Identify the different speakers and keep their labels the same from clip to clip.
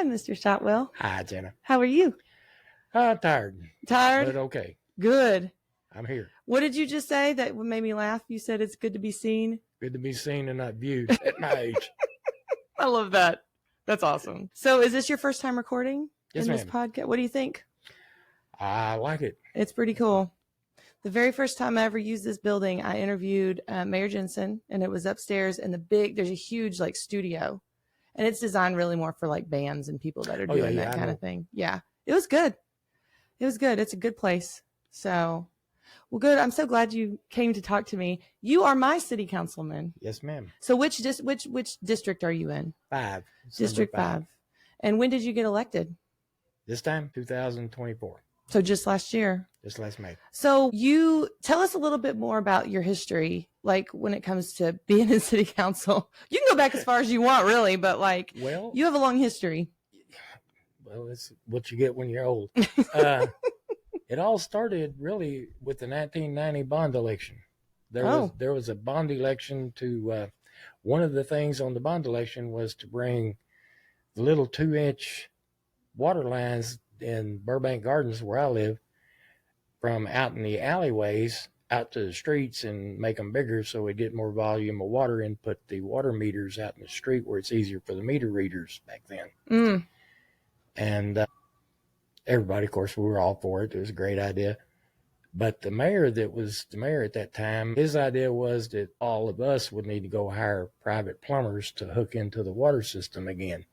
Speaker 1: Mr. Shotwell.
Speaker 2: Hi, Jenna.
Speaker 1: How are you?
Speaker 2: Tired.
Speaker 1: Tired?
Speaker 2: But okay.
Speaker 1: Good.
Speaker 2: I'm here.
Speaker 1: What did you just say that made me laugh? You said it's good to be seen.
Speaker 2: Good to be seen and not viewed at my age.
Speaker 1: I love that. That's awesome. So is this your first time recording
Speaker 2: Yes,
Speaker 1: in this
Speaker 2: ma'am.
Speaker 1: podcast? What do you think?
Speaker 2: I like it.
Speaker 1: It's pretty cool. The very first time I ever used this building, I interviewed Mayor Jensen, and it was upstairs in there's a huge like studio, and it's designed really more for like bands and people that are doing that kind of thing. Yeah, it was good. It was good. It's a good place. So, well, good. I'm so glad you came to talk to me. You are my city councilman.
Speaker 2: Yes, ma'am.
Speaker 1: So which district are you in?
Speaker 2: 5.
Speaker 1: District 5. And when did you get elected?
Speaker 2: This time, 2024.
Speaker 1: So just last year.
Speaker 2: Just last May.
Speaker 1: So you tell us a little bit more about your history, like when it comes to being in city council. You can go back as far as you want, really, but like, well, you have a long history.
Speaker 2: Well, it's what you get when you're old. It all started really with the 1990 bond election. There was a bond election to, one of the things on the bond election was to bring the little 2-inch water lines in Burbank Gardens, where I live, from out in the alleyways out to the streets and make them bigger so we get more volume of water and put the water meters out in the street where it's easier for the meter readers back then. And everybody, of course, we were all for it. It was a great idea. But the mayor that was the mayor at that time, his idea was that all of us would need to go hire private plumbers to hook into the water system again,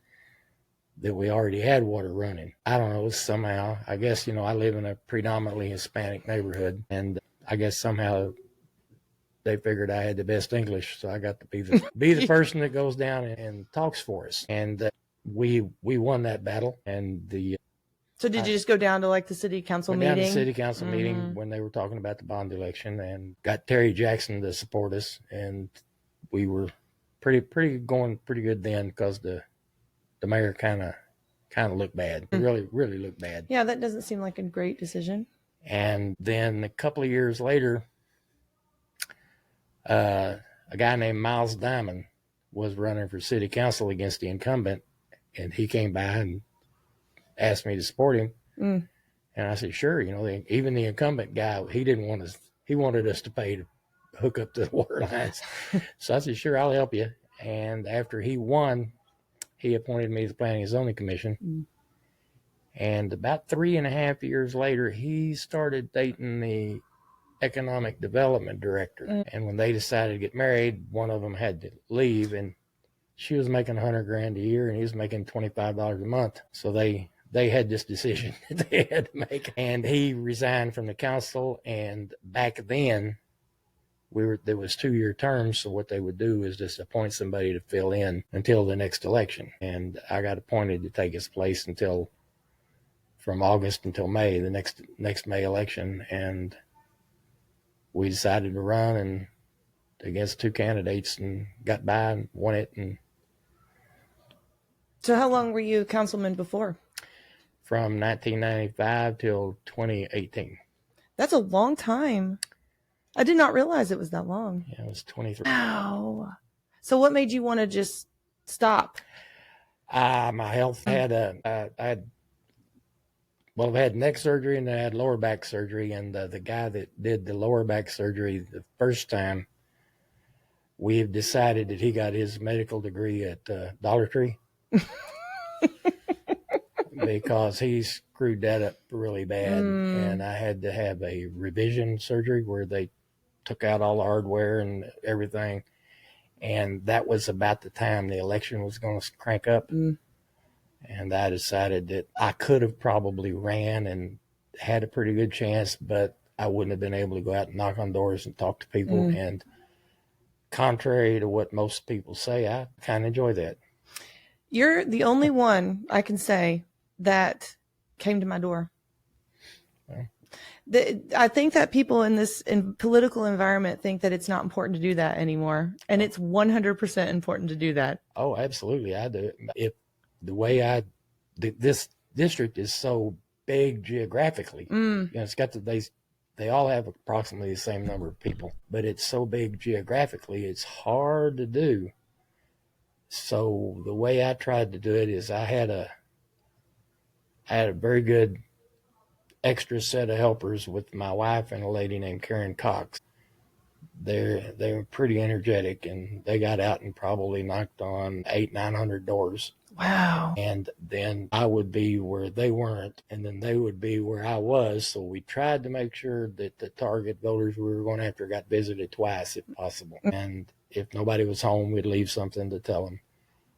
Speaker 2: that we already had water running. I don't know, somehow, I guess, I live in a predominantly Hispanic neighborhood, and I guess somehow they figured I had the best English, so I got to be the person that goes down and talks for us. And we won that battle. And
Speaker 1: so did you just go down to like the city council meeting?
Speaker 2: Down to the city council meeting when they were talking about the bond election, and got Terry Jackson to support us, and we were going pretty good then, because the mayor kind of looked bad. It really looked bad.
Speaker 1: Yeah, that doesn't seem like a great decision.
Speaker 2: And then a couple of years later, a guy named Miles Diamond was running for city council against the incumbent, and he came by and asked me to support him. And I said, sure. Even the incumbent guy, he didn't want us. He wanted us to pay to hook up the water lines. So I said, sure, I'll help you. And after he won, he appointed me to the Planning and Zoning Commission. And about 3.5 years later, he started dating the Economic Development Director. And when they decided to get married, one of them had to leave, and she was making $100,000 a year, and he was making $25 a month. So they had this decision that they had to make. And he resigned from the council, and back then, there was 2-year terms, so what they would do is just appoint somebody to fill in until the next election. And I got appointed to take his place from August until May, the next May election. And we decided to run against 2 candidates and got by and won it. And
Speaker 1: so how long were you councilman before?
Speaker 2: From 1995 till 2018.
Speaker 1: That's a long time. I did not realize it was that long.
Speaker 2: Yeah, it was 23.
Speaker 1: Wow. So what made you want to just stop?
Speaker 2: My health I've had neck surgery, and I had lower back surgery. And the guy that did the lower back surgery the first time, we've decided that he got his medical degree at Dollar Tree because he screwed that up really bad. And I had to have a revision surgery where they took out all the hardware and everything. And that was about the time the election was going to crank up. And I decided that I could have probably ran and had a pretty good chance, but I wouldn't have been able to go out and knock on doors and talk to people. And contrary to what most people say, I kind of enjoy that.
Speaker 1: You're the only one I can say that came to my door.
Speaker 2: Well,
Speaker 1: I think that people in this political environment think that it's not important to do that anymore. And it's 100% important to do that.
Speaker 2: Oh, absolutely. I do. If the way this district is so big geographically, it's got they all have approximately the same number of people, but it's so big geographically, it's hard to do. So the way I tried to do it is I had a I had a very good extra set of helpers with my wife and a lady named Karen Cox. They were pretty energetic, and they got out and probably knocked on 800-900 doors.
Speaker 1: Wow.
Speaker 2: And then I would be where they weren't, and then they would be where I was. So we tried to make sure that the target voters we were going after got visited twice if possible. And if nobody was home, we'd leave something to tell them.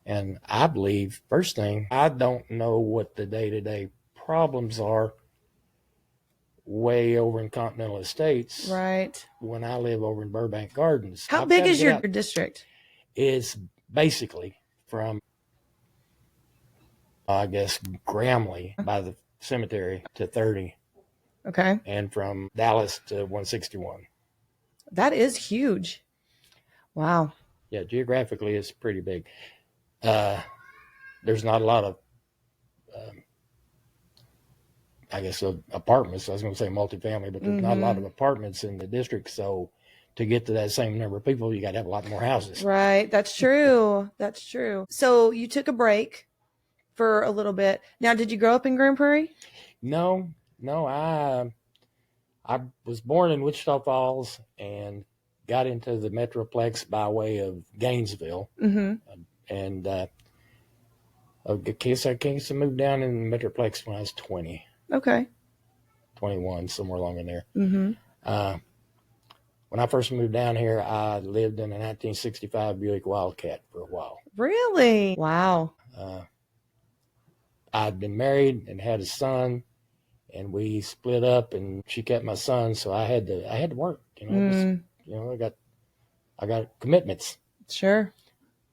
Speaker 2: And I believe, first thing, I don't know what the day-to-day problems are way over in Continental Estates.
Speaker 1: Right.
Speaker 2: When I live over in Burbank Gardens.
Speaker 1: How big is your district?
Speaker 2: It's basically from, I guess, Gramley by the cemetery to 30.
Speaker 1: Okay.
Speaker 2: And from Dallas to 161.
Speaker 1: That is huge. Wow.
Speaker 2: Yeah, geographically, it's pretty big. There's not a lot of, I guess, apartments. I was going to say multifamily, but there's not a lot of apartments in the district. So to get to that same number of people, you got to have a lot more houses.
Speaker 1: Right. That's true. That's true. So you took a break for a little bit. Now, did you grow up in Grand Prairie?
Speaker 2: No. I was born in Wichita Falls and got into the Metroplex by way of Gainesville.
Speaker 1: Mm-hmm.
Speaker 2: And I came to move down in the Metroplex when I was 20.
Speaker 1: Okay.
Speaker 2: 21, somewhere along in there.
Speaker 1: Mm-hmm.
Speaker 2: When I first moved down here, I lived in a 1965 Buick Wildcat for a while.
Speaker 1: Really? Wow.
Speaker 2: I'd been married and had a son, and we split up, and she kept my son, so I had to work. I got commitments.
Speaker 1: Sure.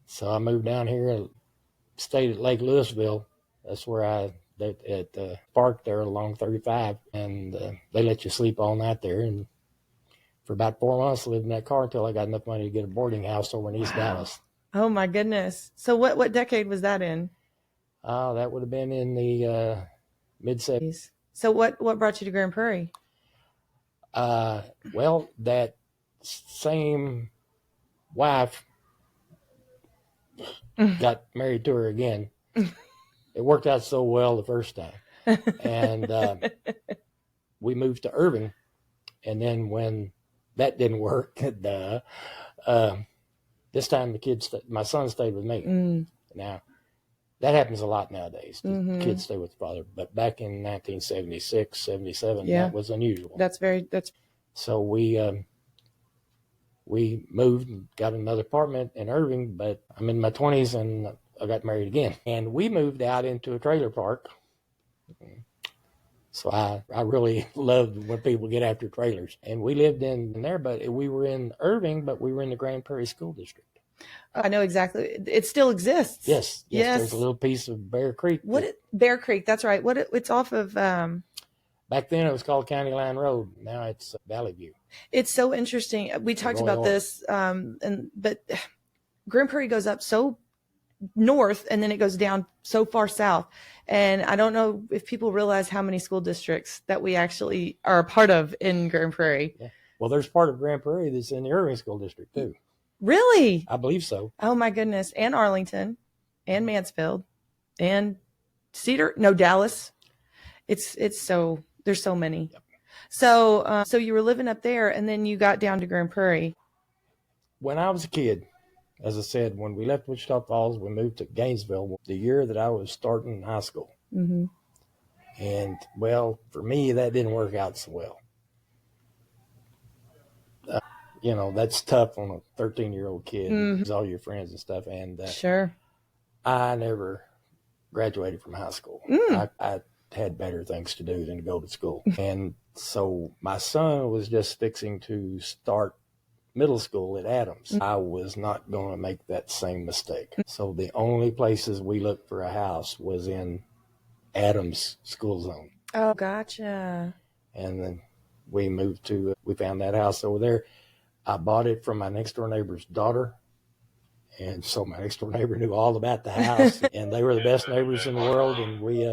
Speaker 2: So I moved down here and stayed at Lake Louisville. That's where at the park there along 35, and they let you sleep all night there. And for about 4 months, I lived in that car until I got enough money to get a boarding house over in East Dallas.
Speaker 1: Oh my goodness! So what decade was that in?
Speaker 2: That would have been in the mid-70s.
Speaker 1: So what brought you to Grand Prairie?
Speaker 2: Well, that same wife got married to her again. It worked out so well the first time. And we moved to Irving. And then when that didn't work, this time my son stayed with me. Now, that happens a lot nowadays. Kids stay with the father. But back in 1976, 77, that was unusual. So we moved and got another apartment in Irving, but I'm in my 20s and I got married again. And we moved out into a trailer park. So I really loved when people get after trailers. And we lived in there, but we were in Irving, but we were in the Grand Prairie School District.
Speaker 1: I know exactly. It still exists.
Speaker 2: Yes. There's a little piece of Bear Creek.
Speaker 1: Bear Creek, that's right. It's off of...
Speaker 2: Back then it was called County Line Road. Now it's Valley View.
Speaker 1: It's so interesting. We talked about this, but Grand Prairie goes up so north and then it goes down so far south. And I don't know if people realize how many school districts that we actually are a part of in Grand Prairie.
Speaker 2: Yeah. Well, there's part of Grand Prairie that's in the Irving School District too.
Speaker 1: Really?
Speaker 2: I believe so.
Speaker 1: Oh my goodness. And Arlington and Mansfield and Dallas. There's so many. Yep. So you were living up there and then you got down to Grand Prairie.
Speaker 2: When I was a kid, as I said, when we left Wichita Falls, we moved to Gainesville the year that I was starting high school. Mm-hmm. And, well, for me, that didn't work out so well. That's tough on a 13-year-old kid. Mm-hmm. All your friends and stuff. And
Speaker 1: sure.
Speaker 2: I never graduated from high school. I had better things to do than to go to school. And so my son was just fixing to start middle school at Adams. I was not going to make that same mistake. So the only places we looked for a house was in Adams school zone.
Speaker 1: Oh, gotcha.
Speaker 2: And then we found that house over there. I bought it from my next door neighbor's daughter. And so my next door neighbor knew all about the house and they were the best neighbors in the world. And we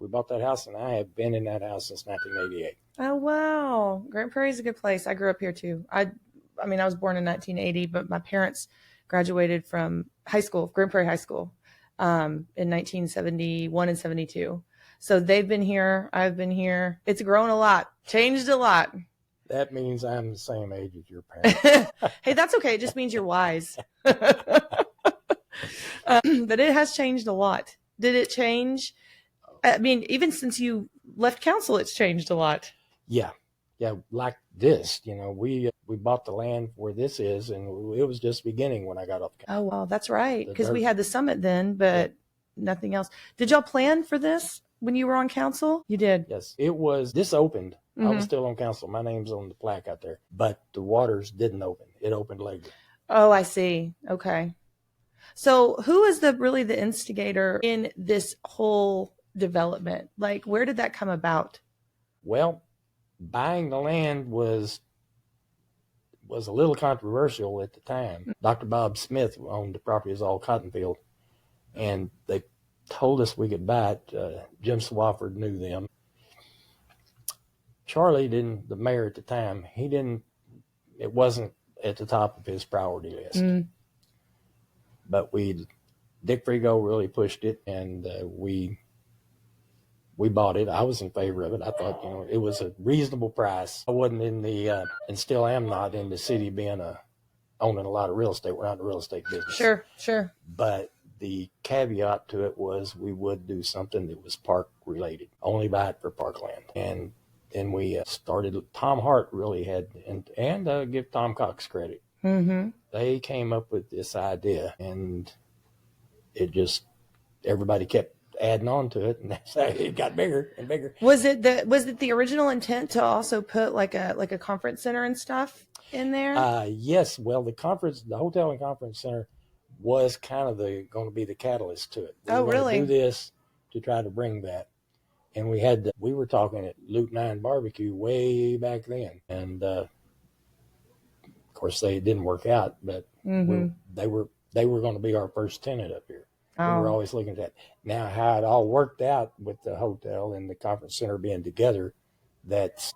Speaker 2: bought that house and I have been in that house since 1988.
Speaker 1: Oh, wow. Grand Prairie is a good place. I grew up here too. I was born in 1980, but my parents graduated from high school, Grand Prairie High School, in 1971 and 72. So they've been here. I've been here. It's grown a lot, changed a lot.
Speaker 2: That means I'm the same age as your parents.
Speaker 1: Hey, that's okay. It just means you're wise. But it has changed a lot. Did it change? I mean, even since you left council, it's changed a lot.
Speaker 2: Yeah. Like this, we bought the land where this is, and it was just beginning when I got off.
Speaker 1: Oh, well, that's right. Because we had the summit then, but nothing else. Did y'all plan for this when you were on council? You did.
Speaker 2: Yes, it was. This opened. I was still on council. My name's on the plaque out there, but the waters didn't open. It opened later.
Speaker 1: Oh, I see. Okay. So who is really the instigator in this whole development? Like, where did that come about?
Speaker 2: Well, buying the land was a little controversial at the time. Dr. Bob Smith owned the property. It was all cotton field, and they told us we could buy it. Jim Swafford knew them. Charlie didn't, the mayor at the time, it wasn't at the top of his priority list. But Dick Frigo really pushed it, and we bought it. I was in favor of it. I thought, it was a reasonable price. I wasn't and still am not in the city being owning a lot of real estate. We're not in the real estate business.
Speaker 1: Sure.
Speaker 2: But the caveat to it was we would do something that was park related, only buy it for parkland. And then we started. Tom Hart really had, and give Tom Cox credit. They came up with this idea, and everybody kept adding on to it, and that's how it got bigger and bigger.
Speaker 1: Was it the original intent to also put like a conference center and stuff in there?
Speaker 2: Yes. Well, the hotel and conference center was kind of going to be the catalyst to it.
Speaker 1: Oh, really?
Speaker 2: Do this to try to bring that. And we were talking at Loop 9 Barbecue way back then. And, of course, they didn't work out, but they were going to be our first tenant up here. Oh. We were always looking at that. Now, how it all worked out with the hotel and the conference center being together, that's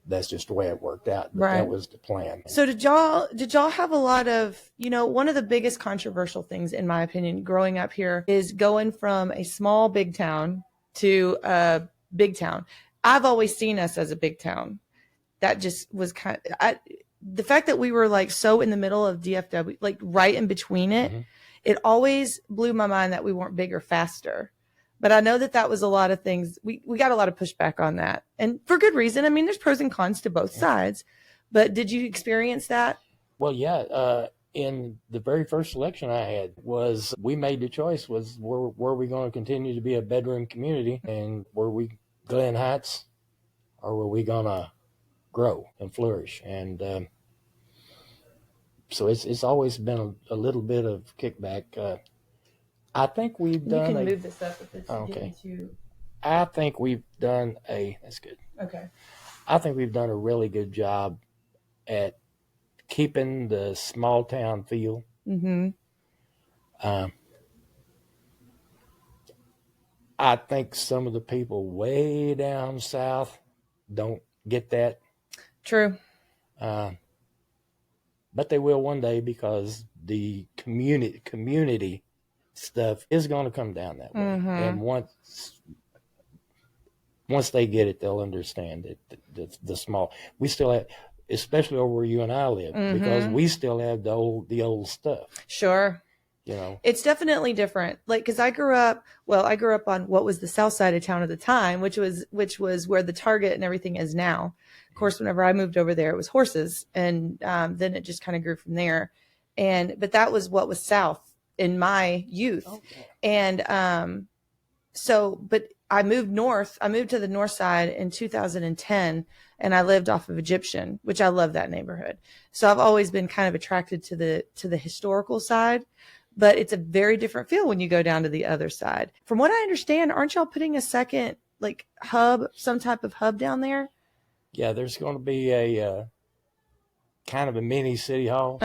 Speaker 2: just the way it worked out. But That was the plan.
Speaker 1: So did y'all have a lot of, one of the biggest controversial things, in my opinion, growing up here is going from a small big town to a big town. I've always seen us as a big town. That just was the fact that we were like so in the middle of DFW, like right in between it, it always blew my mind that we weren't bigger faster. But I know that was a lot of things. We got a lot of pushback on that, and for good reason. I mean, there's pros and cons to both sides. But did you experience that?
Speaker 2: Well, yeah. In the very first election I had, we made the choice were we going to continue to be a bedroom community, and were we Glen Heights, or were we going to grow and flourish? And so it's always been a little bit of kickback. I think we've done.
Speaker 1: You can move this up if it's
Speaker 2: okay.
Speaker 1: Too...
Speaker 2: I think we've done that's good.
Speaker 1: Okay.
Speaker 2: I think we've done a really good job at keeping the small town feel. I think some of the people way down south don't get that.
Speaker 1: True.
Speaker 2: But they will one day, because the community stuff is going to come down that way. And once they get it, they'll understand it. The small, we still have, especially over where you and I live, because we still have the old stuff.
Speaker 1: Sure. It's definitely different. Like, cause I grew up on what was the south side of town at the time, which was where the Target and everything is now. Of course, whenever I moved over there, it was horses. And, then it just kind of grew from there. But that was what was south in my youth. Okay. And, but I moved north. I moved to the north side in 2010, and I lived off of Egyptian, which I love that neighborhood. So I've always been kind of attracted to the historical side, but it's a very different feel when you go down to the other side. From what I understand, aren't y'all putting a second hub, some type of hub down there?
Speaker 2: Yeah, there's going to be a kind of a mini city hall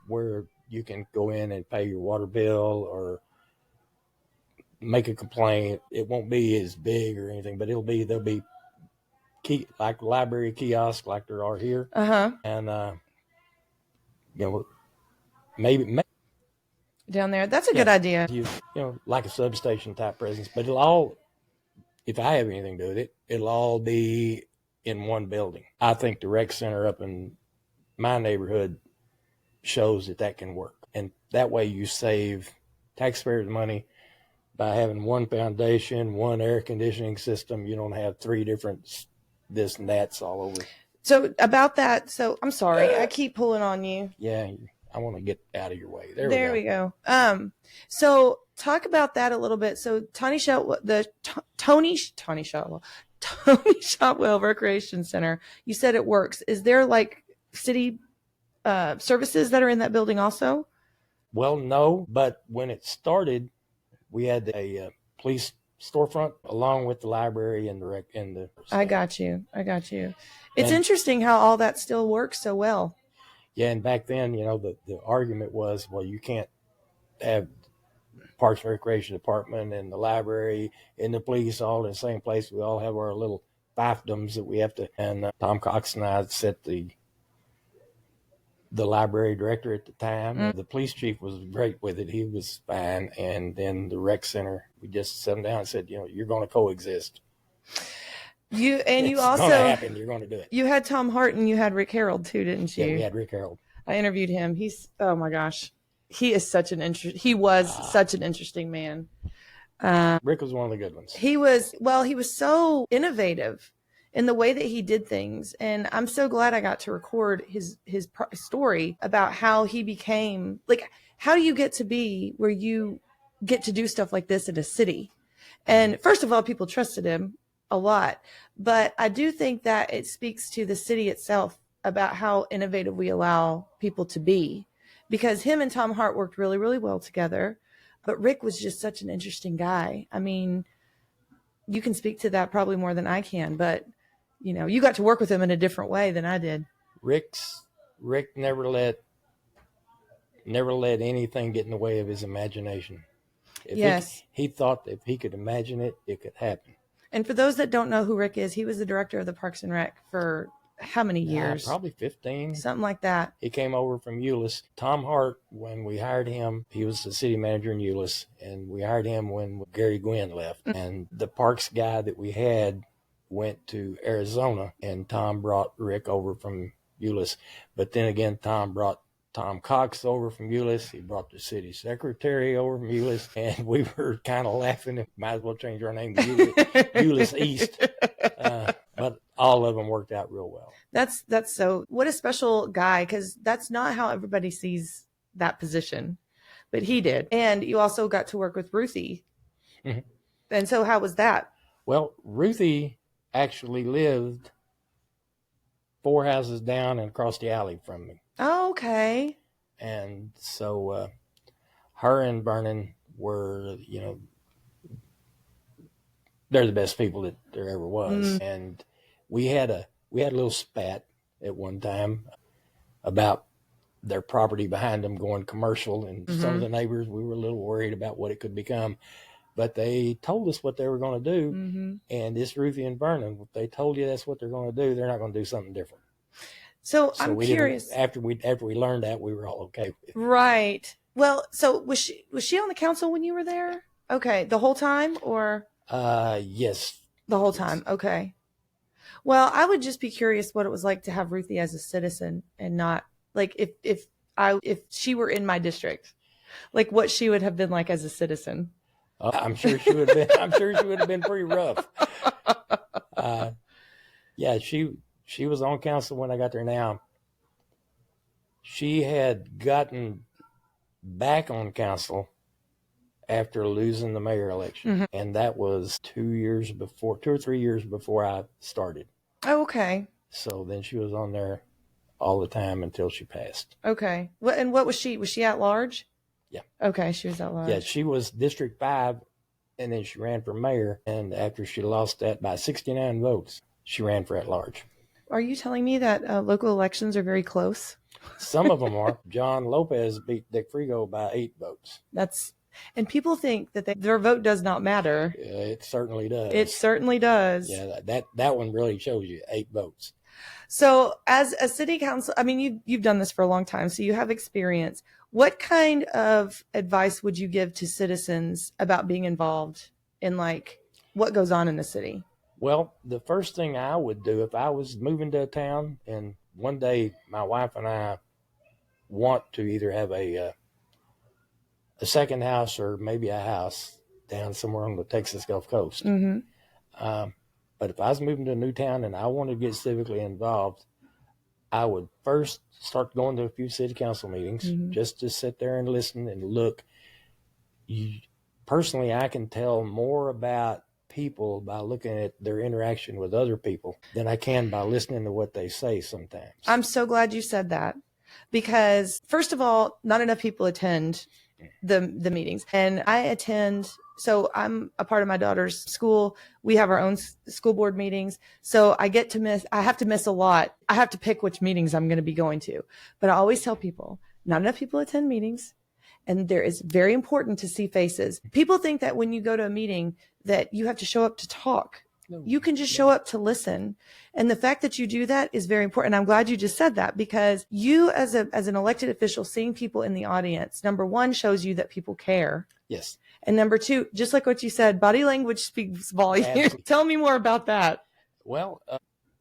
Speaker 2: where you can go in and pay your water bill or make a complaint. It won't be as big or anything, but there'll be like library kiosk like there are here. And maybe
Speaker 1: down there. That's a good idea.
Speaker 2: Like a substation type presence, but it'll all if I have anything to do with it, it'll all be in one building. I think the rec center up in my neighborhood shows that that can work. And that way you save taxpayers money by having one foundation, one air conditioning system. You don't have three different this and that's all over.
Speaker 1: So about that, so I'm sorry, I keep pulling on you.
Speaker 2: Yeah, I want to get out of your way.
Speaker 1: There we go. So talk about that a little bit. So Tony Shotwell, Tony Shotwell Recreation Center, you said it works. Is there like city services that are in that building also?
Speaker 2: Well, no, but when it started, we had a police storefront along with the library and the rec and the.
Speaker 1: I got you. It's interesting how all that still works so well.
Speaker 2: Yeah, and back then, you know, the argument was, well, you can't have Parks and Recreation Department and the library and the police all in the same place. We all have our little fiefdoms that we have to. And Tom Cox and I set the library director at the time. The police chief was great with it. He was fine. And then the rec center, we just sat him down and said, you know, you're going to coexist.
Speaker 1: You
Speaker 2: it's
Speaker 1: also
Speaker 2: going to happen. You're going to do it.
Speaker 1: You had Tom Hart and you had Rick Harold too, didn't you?
Speaker 2: Yeah, we had Rick Harold.
Speaker 1: I interviewed him. He's, oh my gosh, he was such an interesting man.
Speaker 2: Rick was one of the good ones.
Speaker 1: He was so innovative in the way that he did things. And I'm so glad I got to record his story about how he became, like, how do you get to be where you get to do stuff like this in a city? And first of all, people trusted him a lot. But I do think that it speaks to the city itself about how innovative we allow people to be. Because him and Tom Hart worked really, really well together. But Rick was just such an interesting guy. I mean, you can speak to that probably more than I can, but you know, you got to work with him in a different way than I did.
Speaker 2: Rick never let anything get in the way of his imagination. If he thought that if he could imagine it, it could happen.
Speaker 1: And for those that don't know who Rick is, he was the director of the Parks and Rec for how many years?
Speaker 2: Probably 15.
Speaker 1: Something like that.
Speaker 2: He came over from Euless. Tom Hart, when we hired him, he was the city manager in Euless, and we hired him when Gary Gwynn left. And the parks guy that we had went to Arizona, and Tom brought Rick over from Euless. But then again, Tom brought Tom Cox over from Euless. He brought the city secretary over from Euless, and we were kind of laughing. Might as well change our name to Euless East. But all of them worked out real well.
Speaker 1: That's so, what a special guy, because that's not how everybody sees that position. But he did. And you also got to work with Ruthie. Mm-hmm. And so how was that?
Speaker 2: Well, Ruthie actually lived 4 houses down and across the alley from me.
Speaker 1: Oh, okay.
Speaker 2: And so her and Vernon were, you know, they're the best people that there ever was. And we had a little spat at one time about their property behind them going commercial, and some of the neighbors, we were a little worried about what it could become. But they told us what they were going to do, and this Ruthie and Vernon, if they told you that's what they're going to do, they're not going to do something different.
Speaker 1: So I'm curious.
Speaker 2: After we learned that, we were all okay with it.
Speaker 1: Right. Well, so was she on the council when you were there? Okay, the whole time, or?
Speaker 2: Yes.
Speaker 1: The whole time. Okay. Well, I would just be curious what it was like to have Ruthie as a citizen, and not like if she were in my district, like what she would have been like as a citizen.
Speaker 2: I'm sure she would have been. I'm sure she would have been pretty rough. Yeah, she was on council when I got there. Now, she had gotten back on council after losing the mayor election, and that was 2 or 3 years before I started.
Speaker 1: Oh, okay.
Speaker 2: So then she was on there all the time until she passed.
Speaker 1: Okay. What was she? Was she at large?
Speaker 2: Yeah.
Speaker 1: Okay, she was at large.
Speaker 2: Yeah, she was District 5, and then she ran for mayor. And after she lost that by 69 votes, she ran for at large.
Speaker 1: Are you telling me that local elections are very close?
Speaker 2: Some of them are. John Lopez beat Dick Frigo by 8 votes.
Speaker 1: And people think that their vote does not matter.
Speaker 2: Yeah, it certainly does.
Speaker 1: It certainly does.
Speaker 2: Yeah, that one really shows you 8 votes.
Speaker 1: So as a city council, I mean, you've done this for a long time, so you have experience. What kind of advice would you give to citizens about being involved in, like, what goes on in the city?
Speaker 2: Well, the first thing I would do if I was moving to a town and one day my wife and I want to either have a second house or maybe a house down somewhere on the Texas Gulf Coast.
Speaker 1: Mm-hmm.
Speaker 2: But if I was moving to a new town and I wanted to get civically involved, I would first start going to a few city council meetings,
Speaker 1: Mm-hmm.
Speaker 2: just to sit there and listen and look. Personally, I can tell more about people by looking at their interaction with other people than I can by listening to what they say sometimes.
Speaker 1: I'm so glad you said that, because first of all, not enough people attend the meetings, and I attend. So I'm a part of my daughter's school. We have our own school board meetings. So I have to miss a lot. I have to pick which meetings I'm going to be going to. But I always tell people, not enough people attend meetings. And there is very important to see faces. People think that when you go to a meeting that you have to show up to talk. No, you can just show up to listen. And the fact that you do that is very important. I'm glad you just said that, because you as an elected official, seeing people in the audience, number one, shows you that people care.
Speaker 2: Yes.
Speaker 1: And number two, just like what you said, body language speaks volumes. Tell me more about that.
Speaker 2: Well,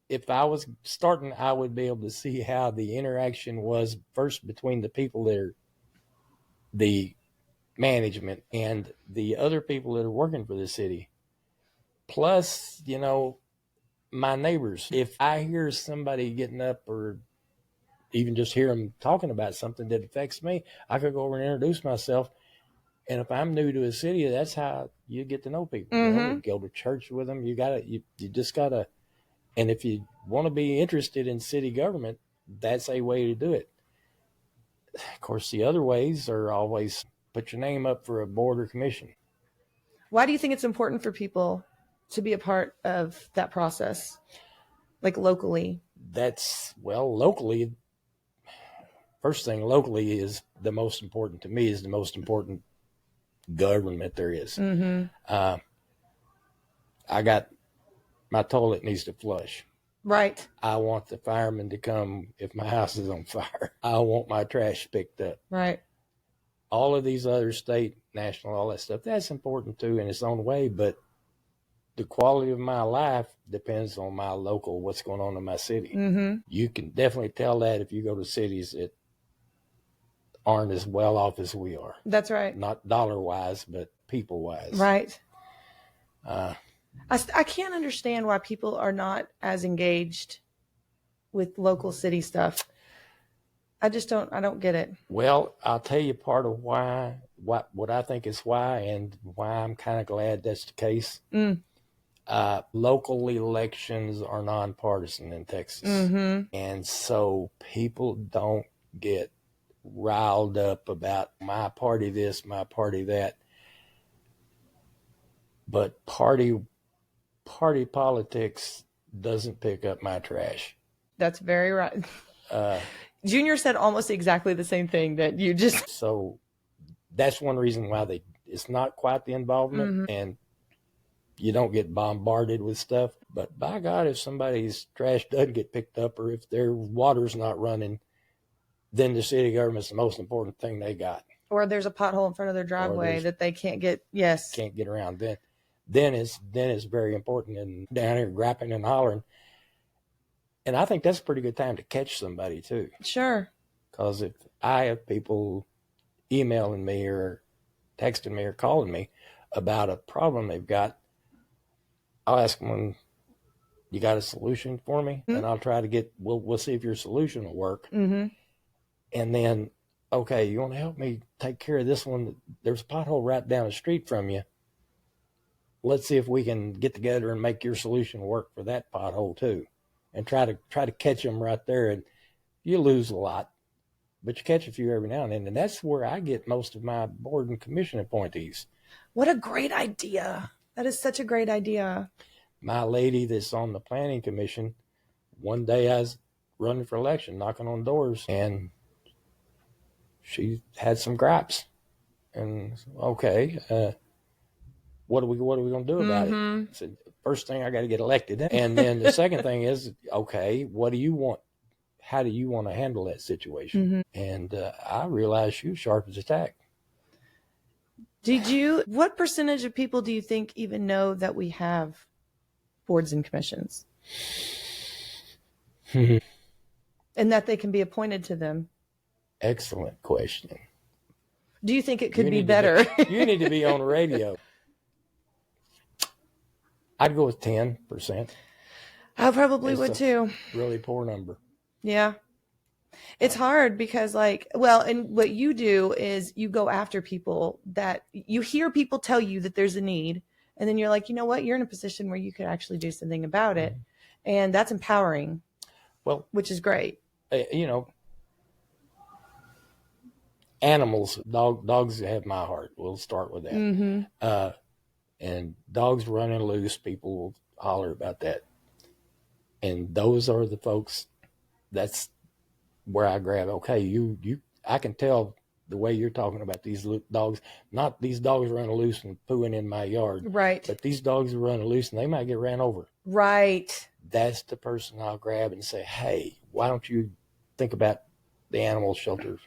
Speaker 2: if I was starting, I would be able to see how the interaction was first between the people that are the management and the other people that are working for the city. Plus, my neighbors. If I hear somebody getting up or even just hear them talking about something that affects me, I could go over and introduce myself. And if I'm new to a city, that's how you get to know people.
Speaker 1: Mm-hmm.
Speaker 2: Go to church with them. You just gotta. And if you want to be interested in city government, that's a way to do it. Of course, the other ways are always put your name up for a board or commission.
Speaker 1: Why do you think it's important for people to be a part of that process, like locally?
Speaker 2: Locally, first thing locally is the most important to me, is the most important government there is.
Speaker 1: Mm-hmm.
Speaker 2: I got my toilet needs to flush.
Speaker 1: Right.
Speaker 2: I want the fireman to come if my house is on fire. I want my trash picked up.
Speaker 1: Right.
Speaker 2: All of these other state, national, all that stuff, that's important too in its own way, but the quality of my life depends on my local, what's going on in my city.
Speaker 1: Mm-hmm.
Speaker 2: You can definitely tell that if you go to cities that aren't as well off as we are.
Speaker 1: That's right.
Speaker 2: Not dollar-wise, but people-wise.
Speaker 1: Right. I can't understand why people are not as engaged with local city stuff. I don't get it.
Speaker 2: Well, I'll tell you part of why, what I think is why, and why I'm kind of glad that's the case. Local elections are nonpartisan in Texas.
Speaker 1: Mm-hmm.
Speaker 2: And so people don't get riled up about my party this, my party that. But party politics doesn't pick up my trash.
Speaker 1: That's very right. Junior said almost exactly the same thing that you just.
Speaker 2: So that's one reason why it's not quite the involvement,
Speaker 1: Mm-hmm.
Speaker 2: and you don't get bombarded with stuff. But by God, if somebody's trash doesn't get picked up, or if their water's not running, then the city government's the most important thing they got.
Speaker 1: Or there's a pothole in front of their driveway that they can't get. Yes.
Speaker 2: Can't get around. Then it's very important. And down here grappling and hollering. And I think that's a pretty good time to catch somebody too.
Speaker 1: Sure.
Speaker 2: Because if I have people emailing me or texting me or calling me about a problem they've got, I'll ask them, you got a solution for me? Mm-hmm. And I'll try to we'll see if your solution will work.
Speaker 1: Mm-hmm.
Speaker 2: And then, okay, you want to help me take care of this one? There's a pothole right down the street from you. Let's see if we can get together and make your solution work for that pothole too. And try to catch them right there. And you lose a lot, but you catch a few every now and then. And that's where I get most of my board and commission appointees.
Speaker 1: What a great idea. That is such a great idea.
Speaker 2: My lady that's on the planning commission, one day I was running for election, knocking on doors, and she had some gripes. And okay, what are we going to do about
Speaker 1: Mm-hmm.
Speaker 2: it? I said, first thing, I got to get elected. And then the second thing is, okay, what do you want? How do you want to handle that situation?
Speaker 1: Mm-hmm.
Speaker 2: And I realized she was sharp as a tack.
Speaker 1: What percentage of people do you think even know that we have boards and commissions and that they can be appointed to them?
Speaker 2: Excellent question.
Speaker 1: Do you think it could be better?
Speaker 2: You need to be on the radio. I'd go with 10%.
Speaker 1: I probably would too.
Speaker 2: Really poor number.
Speaker 1: Yeah. It's hard because and what you do is you go after people that you hear people tell you that there's a need. And then you're like, you know what? You're in a position where you could actually do something about it. And that's empowering.
Speaker 2: Well,
Speaker 1: which is great.
Speaker 2: Animals, dogs have my heart. We'll start with that.
Speaker 1: Mm-hmm.
Speaker 2: And dogs running loose, people will holler about that. And those are the folks, that's where I grab. Okay, I can tell the way you're talking about these dogs, not these dogs running loose and pooing in my yard.
Speaker 1: Right.
Speaker 2: But these dogs are running loose and they might get ran over.
Speaker 1: Right.
Speaker 2: That's the person I'll grab and say, hey, why don't you think about the animal shelter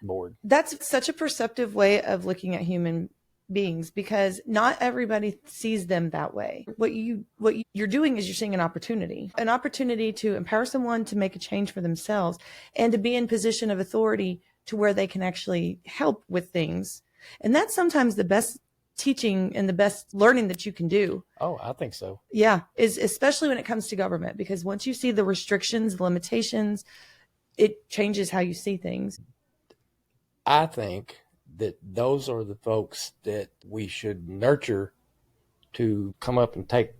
Speaker 2: board?
Speaker 1: That's such a perceptive way of looking at human beings because not everybody sees them that way. What you're doing is you're seeing an opportunity to empower someone to make a change for themselves and to be in position of authority to where they can actually help with things. And that's sometimes the best teaching and the best learning that you can do.
Speaker 2: Oh, I think so.
Speaker 1: Yeah, is especially when it comes to government, because once you see the restrictions, the limitations, it changes how you see things.
Speaker 2: I think that those are the folks that we should nurture to come up and take,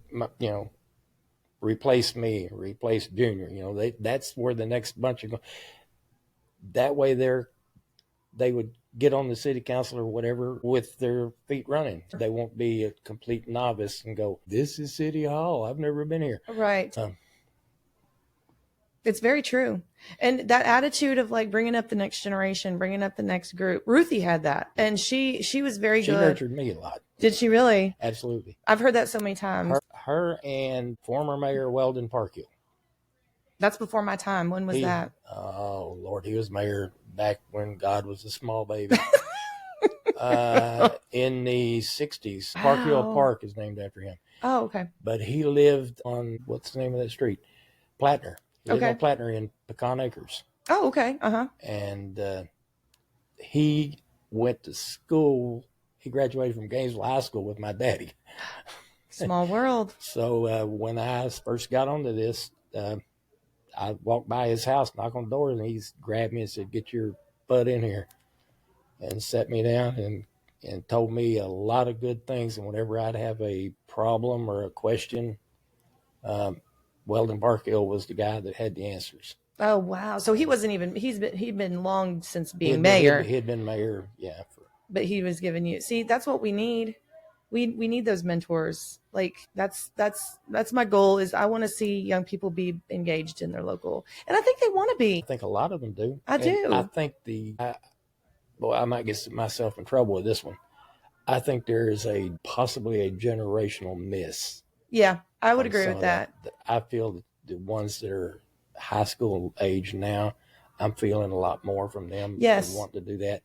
Speaker 2: replace me, replace Junior. That's where the next bunch of that way they would get on the city council or whatever with their feet running. They won't be a complete novice and go, this is City Hall. I've never been here.
Speaker 1: Right. It's very true. And that attitude of bringing up the next generation, bringing up the next group. Ruthie had that. And she was very good.
Speaker 2: She nurtured me a lot.
Speaker 1: Did she really?
Speaker 2: Absolutely.
Speaker 1: I've heard that so many times.
Speaker 2: Her and former Mayor Weldon Parkhill.
Speaker 1: That's before my time. When was that?
Speaker 2: Oh, Lord. He was mayor back when God was a small baby. In the 60s. Wow. Parkhill Park is named after him.
Speaker 1: Oh, okay.
Speaker 2: But he lived on, what's the name of that street? Plattner. He lived on Plattner in Pecan Acres.
Speaker 1: Oh, okay. Uh-huh.
Speaker 2: And he went to school. He graduated from Gainesville High School with my daddy.
Speaker 1: Small world.
Speaker 2: So when I first got onto this, I walked by his house, knocked on the door, and he grabbed me and said, get your butt in here, and sat me down and told me a lot of good things. And whenever I'd have a problem or a question, Weldon Barkhill was the guy that had the answers.
Speaker 1: Oh, wow. So he wasn't even, he'd been long since being mayor.
Speaker 2: He had been mayor, yeah.
Speaker 1: But he was giving you, see, that's what we need. We need those mentors. That's my goal is I want to see young people be engaged in their local. And I think they want to be.
Speaker 2: I think a lot of them do.
Speaker 1: I do.
Speaker 2: I think I might get myself in trouble with this one. I think there is possibly a generational miss.
Speaker 1: Yeah, I would agree with that.
Speaker 2: I feel that the ones that are high school age now, I'm feeling a lot more from them.
Speaker 1: Yes.
Speaker 2: They want to do that.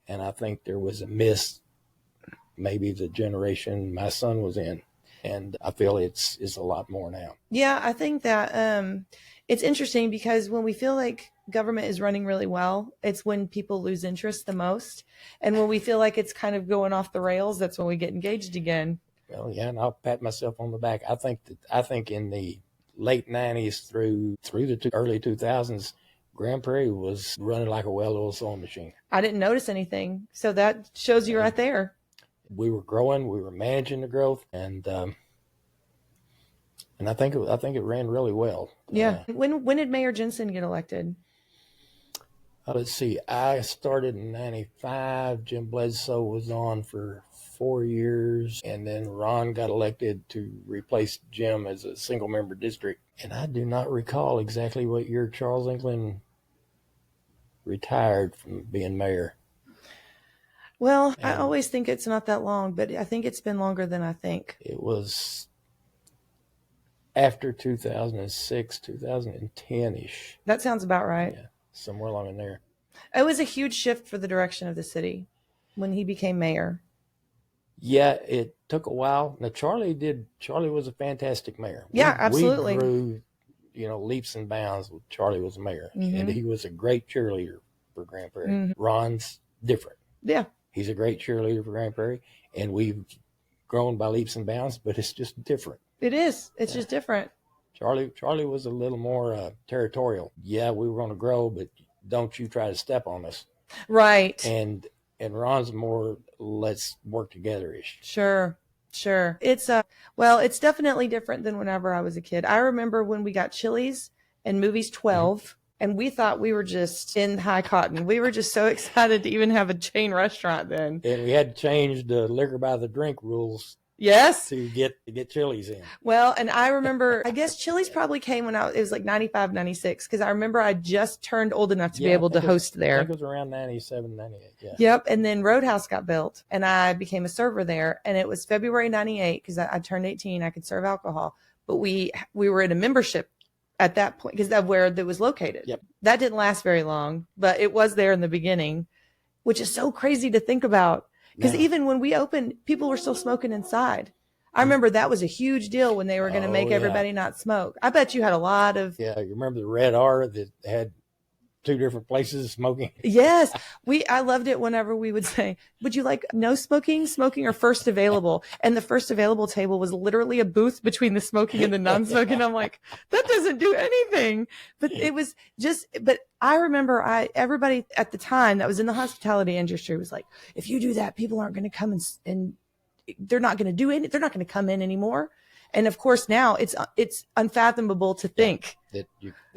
Speaker 2: And I think there was a miss, maybe the generation my son was in. And I feel it's a lot more now.
Speaker 1: Yeah, I think that it's interesting because when we feel like government is running really well, it's when people lose interest the most. And when we feel like it's kind of going off the rails, that's when we get engaged again.
Speaker 2: Well, yeah, and I'll pat myself on the back. I think in the late 90s through the early 2000s, Grand Prairie was running like a well-oiled sewing machine.
Speaker 1: I didn't notice anything. So that shows you right there.
Speaker 2: We were growing, we were managing the growth, and I think it ran really well.
Speaker 1: Yeah. When did Mayor Jensen get elected?
Speaker 2: Let's see. I started in 95. Jim Bledsoe was on for 4 years, and then Ron got elected to replace Jim as a single-member district. And I do not recall exactly what year Charles England retired from being mayor.
Speaker 1: Well, I always think it's not that long, but I think it's been longer than I think.
Speaker 2: It was after 2006, 2010-ish.
Speaker 1: That sounds about right.
Speaker 2: Yeah, somewhere along in there.
Speaker 1: It was a huge shift for the direction of the city when he became mayor.
Speaker 2: Yeah, it took a while. Now Charlie was a fantastic mayor.
Speaker 1: Yeah,
Speaker 2: We
Speaker 1: absolutely.
Speaker 2: grew, leaps and bounds when Charlie was mayor, and he was a great cheerleader for Grand Prairie. Ron's different.
Speaker 1: Yeah,
Speaker 2: He's a great cheerleader for Grand Prairie, and we've grown by leaps and bounds, but it's just different.
Speaker 1: it is. It's just different.
Speaker 2: Charlie was a little more territorial. Yeah, we were going to grow, but don't you try to step on us.
Speaker 1: Right.
Speaker 2: And Ron's more let's work together ish.
Speaker 1: Sure. It's definitely different than whenever I was a kid. I remember when we got Chili's and Movies 12, and we thought we were just in high cotton. We were just so excited to even have a chain restaurant then.
Speaker 2: And we had to change the liquor by the drink rules.
Speaker 1: Yes.
Speaker 2: To get Chili's in.
Speaker 1: Well, and I remember, I guess Chili's probably came when it was like 95, 96, because I remember I just turned old enough to be able to host there.
Speaker 2: I think it was around 97, 98, yeah.
Speaker 1: Yep, and then Roadhouse got built, and I became a server there, and it was February 98, because I turned 18, I could serve alcohol, but we were in a membership at that point, because that's where it was located.
Speaker 2: Yep.
Speaker 1: That didn't last very long, but it was there in the beginning, which is so crazy to think about, because even when we opened, people were still smoking inside. I remember that was a huge deal when they were going to make everybody not smoke. I bet you had a lot of.
Speaker 2: Yeah, you remember the Red R that had 2 different places smoking?
Speaker 1: Yes. I loved it whenever we would say, would you like no smoking, or first available? And the first available table was literally a booth between the smoking and the non-smoking. I'm like, that doesn't do anything. But it was but I remember everybody at the time that was in the hospitality industry was like, if you do that, people aren't going to come and they're not going to do it. They're not going to come in anymore. And of course now it's unfathomable to think
Speaker 2: that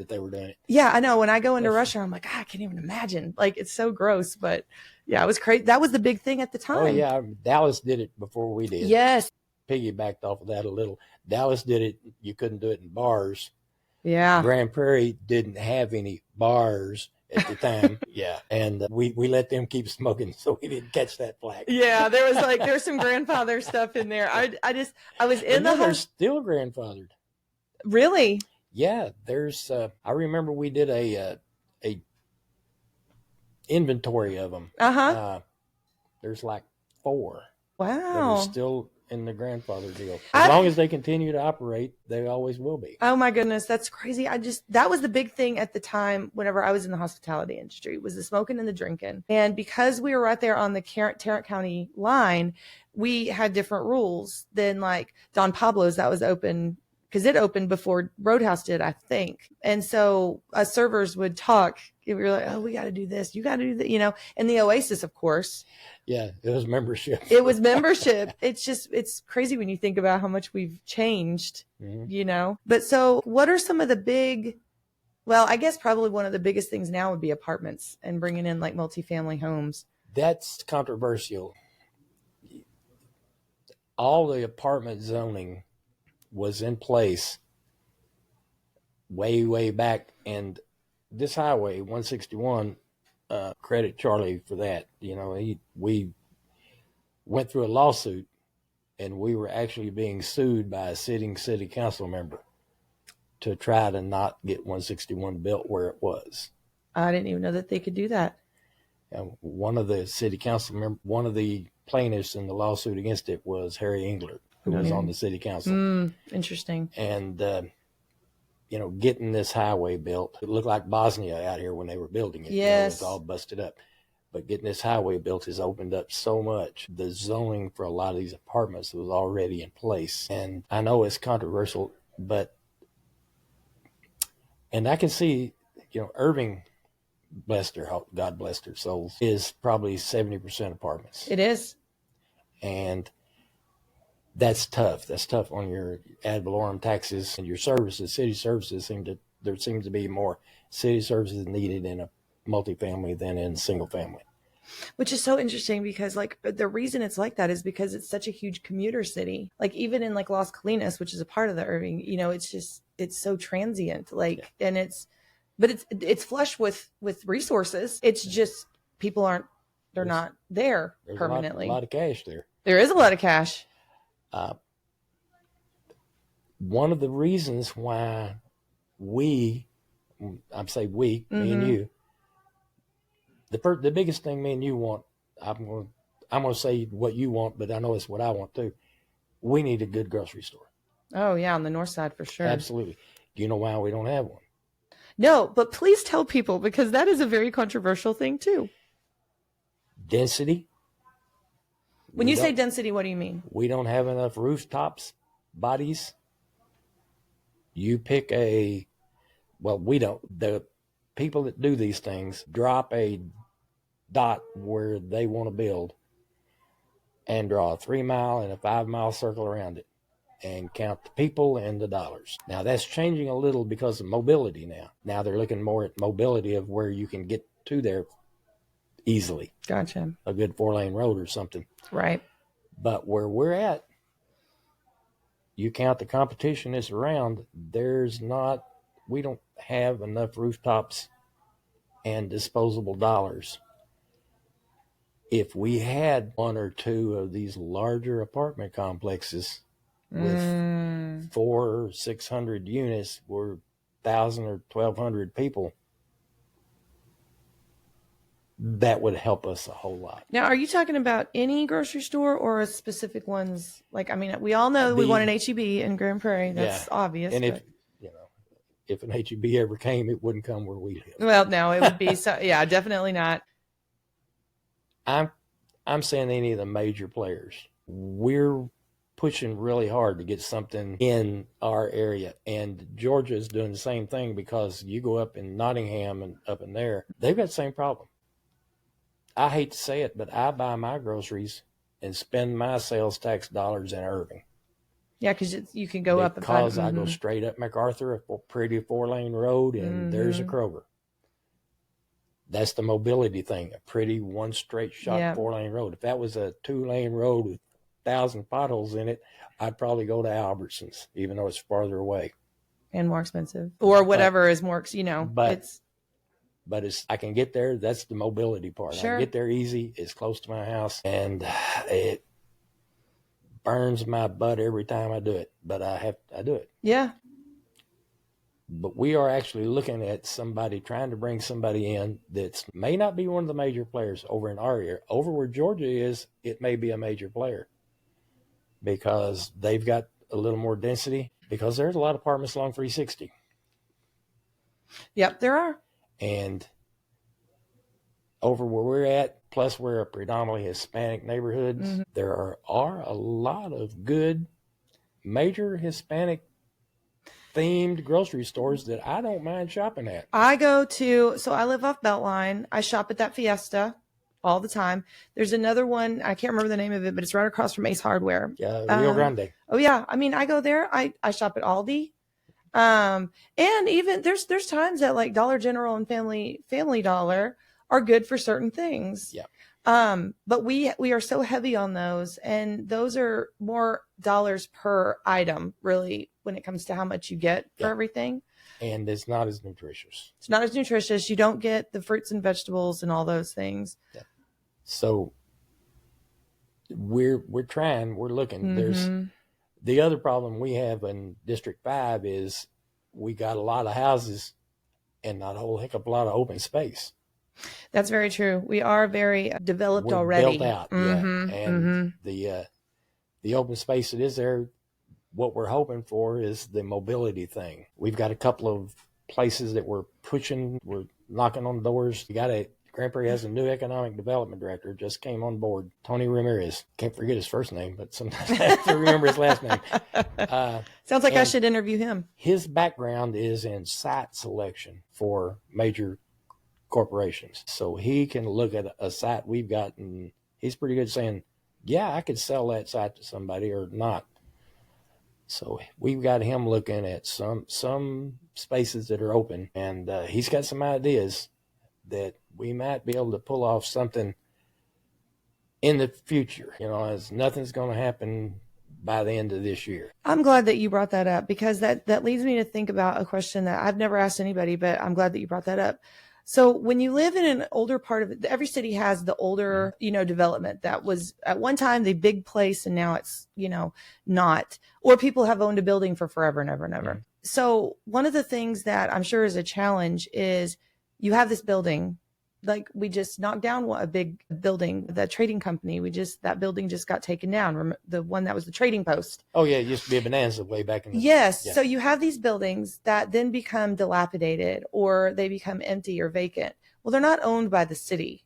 Speaker 2: they were doing it.
Speaker 1: Yeah, I know. When I go into Russia, I'm like, I can't even imagine. Like, it's so gross, but yeah, it was crazy. That was the big thing at the time.
Speaker 2: Oh yeah, Dallas did it before we did.
Speaker 1: Yes.
Speaker 2: Piggybacked off of that a little. Dallas did it. You couldn't do it in bars.
Speaker 1: Yeah.
Speaker 2: Grand Prairie didn't have any bars at the time. Yeah. And we let them keep smoking, so we didn't catch that flag.
Speaker 1: Yeah, there's some grandfather stuff in there. I was in the
Speaker 2: they're still grandfathered.
Speaker 1: Really?
Speaker 2: Yeah, there's I remember we did a inventory of them. There's like 4.
Speaker 1: Wow.
Speaker 2: That are still in the grandfather deal. As long as they continue to operate, they always will be.
Speaker 1: Oh my goodness, that's crazy. That was the big thing at the time whenever I was in the hospitality industry, was the smoking and the drinking. And because we were right there on the Tarrant County line, we had different rules than like Don Pablo's that was open, because it opened before Roadhouse did, I think. And so us servers would talk. We were like, oh, we got to do this. You got to do that, And the Oasis, of course.
Speaker 2: Yeah, it was membership.
Speaker 1: It's crazy when you think about how much we've changed, But so what are some of the I guess probably one of the biggest things now would be apartments and bringing in like multifamily homes.
Speaker 2: That's controversial. All the apartment zoning was in place way, way back. And this highway, 161, credit Charlie for that. We went through a lawsuit, and we were actually being sued by a sitting city council member to try to not get 161 built where it was.
Speaker 1: I didn't even know that they could do that.
Speaker 2: And one of the city council members, one of the plaintiffs in the lawsuit against it was Harry Engler, who was on the city council.
Speaker 1: Interesting.
Speaker 2: And getting this highway built, it looked like Bosnia out here when they were building it.
Speaker 1: Yes.
Speaker 2: It was all busted up. But getting this highway built has opened up so much. The zoning for a lot of these apartments was already in place. And I know it's controversial, and I can see, Irving, God bless their souls, is probably 70% apartments.
Speaker 1: It is.
Speaker 2: And that's tough. That's tough on your ad valorem taxes and your services. City services there seems to be more city services needed in a multifamily than in single family.
Speaker 1: Which is so interesting, because like the reason it's like that is because it's such a huge commuter city. Like even in like Las Colinas, which is a part of the Irving, it's so transient. And it's flush with resources. It's just people they're not there permanently.
Speaker 2: A lot of cash there.
Speaker 1: There is a lot of cash.
Speaker 2: One of the reasons why me and you, the biggest thing me and you want, I'm going to I'm going to say what you want, but I know it's what I want too. We need a good grocery store.
Speaker 1: Oh, yeah, on the north side for sure.
Speaker 2: Absolutely. Do you know why we don't have one?
Speaker 1: No, but please tell people, because that is a very controversial thing too.
Speaker 2: Density.
Speaker 1: When you say density, what do you mean?
Speaker 2: We don't have enough rooftops, bodies. You pick we don't. The people that do these things drop a dot where they want to build and draw a 3-mile and a 5-mile circle around it and count the people and the dollars. Now that's changing a little because of mobility now. Now they're looking more at mobility of where you can get to there easily.
Speaker 1: Gotcha.
Speaker 2: A good 4-lane road or something.
Speaker 1: Right.
Speaker 2: But where we're at, you count the competition that's around, we don't have enough rooftops and disposable dollars. If we had 1 or 2 of these larger apartment complexes with 400 or 600 units or 1,000 or 1,200 people, that would help us a whole lot.
Speaker 1: Now, are you talking about any grocery store or a specific ones? Like, I mean, we all know we want an H-E-B in Grand Prairie. That's obvious.
Speaker 2: And if an H-E-B ever came, it wouldn't come where we live.
Speaker 1: Well, no, it would be definitely not.
Speaker 2: I'm saying any of the major players. We're pushing really hard to get something in our area, and Georgia is doing the same thing, because you go up in Nottingham and up in there, they've got the same problem. I hate to say it, but I buy my groceries and spend my sales tax dollars in Irving.
Speaker 1: Yeah, because you can go up and
Speaker 2: find. Because I go straight up MacArthur, a pretty 4-lane road, and there's a Kroger. That's the mobility thing, a pretty one straight shot 4-lane road. If that was a 2-lane road with 1,000 potholes in it, I'd probably go to Albertsons, even though it's farther away.
Speaker 1: And more expensive. Or whatever is more,
Speaker 2: But I can get there. That's the mobility part.
Speaker 1: Sure.
Speaker 2: I can get there easy. It's close to my house, and it burns my butt every time I do it. But I do it.
Speaker 1: Yeah.
Speaker 2: But we are actually looking at trying to bring somebody in that may not be one of the major players over in our area. Over where Georgia is, it may be a major player because they've got a little more density, because there's a lot of apartments along 360.
Speaker 1: Yep, there are.
Speaker 2: And over where we're at, plus we're a predominantly Hispanic neighborhood, there are a lot of good major Hispanic themed grocery stores that I don't mind shopping at.
Speaker 1: I live off Beltline. I shop at that Fiesta all the time. There's another one, I can't remember the name of it, but it's right across from Ace Hardware.
Speaker 2: Yeah, Rio Grande.
Speaker 1: Oh yeah, I mean, I go there. I shop at Aldi. And even there's times that like Dollar General and Family Dollar are good for certain things.
Speaker 2: Yeah.
Speaker 1: But we are so heavy on those, and those are more dollars per item, really, when it comes to how much you get for everything.
Speaker 2: And it's not as nutritious.
Speaker 1: It's not as nutritious. You don't get the fruits and vegetables and all those things. Yeah.
Speaker 2: So we're looking. There's the other problem we have in District 5 is we got a lot of houses and not a whole heck of a lot of open space.
Speaker 1: That's very true. We are very developed already.
Speaker 2: Built out, and the open space that is there, what we're hoping for is the mobility thing. We've got a couple of places that we're knocking on doors. Grand Prairie has a new economic development director, just came on board, Tony Ramirez. Can't forget his first name, but sometimes I have to remember his last name.
Speaker 1: Sounds like I should interview him.
Speaker 2: His background is in site selection for major corporations. So he can look at a site we've got, and he's pretty good saying, yeah, I could sell that site to somebody or not. So we've got him looking at some spaces that are open, and he's got some ideas that we might be able to pull off something in the future. As nothing's going to happen by the end of this year. I'm
Speaker 1: glad that you brought that up, because that leads me to think about a question that I've never asked anybody, but I'm glad that you brought that up. So when you live in an older part of it, every city has the older, development that was at one time the big place, and now it's, not, or people have owned a building for forever and ever and ever. So one of the things that I'm sure is a challenge is you have this building Like we just knocked down a big building, the trading company. That building just got taken down. The one that was the trading post.
Speaker 2: Oh yeah, it used to be a Bonanza way back in the
Speaker 1: Yes.
Speaker 2: Yeah.
Speaker 1: So you have these buildings that then become dilapidated or they become empty or vacant. Well, they're not owned by the city.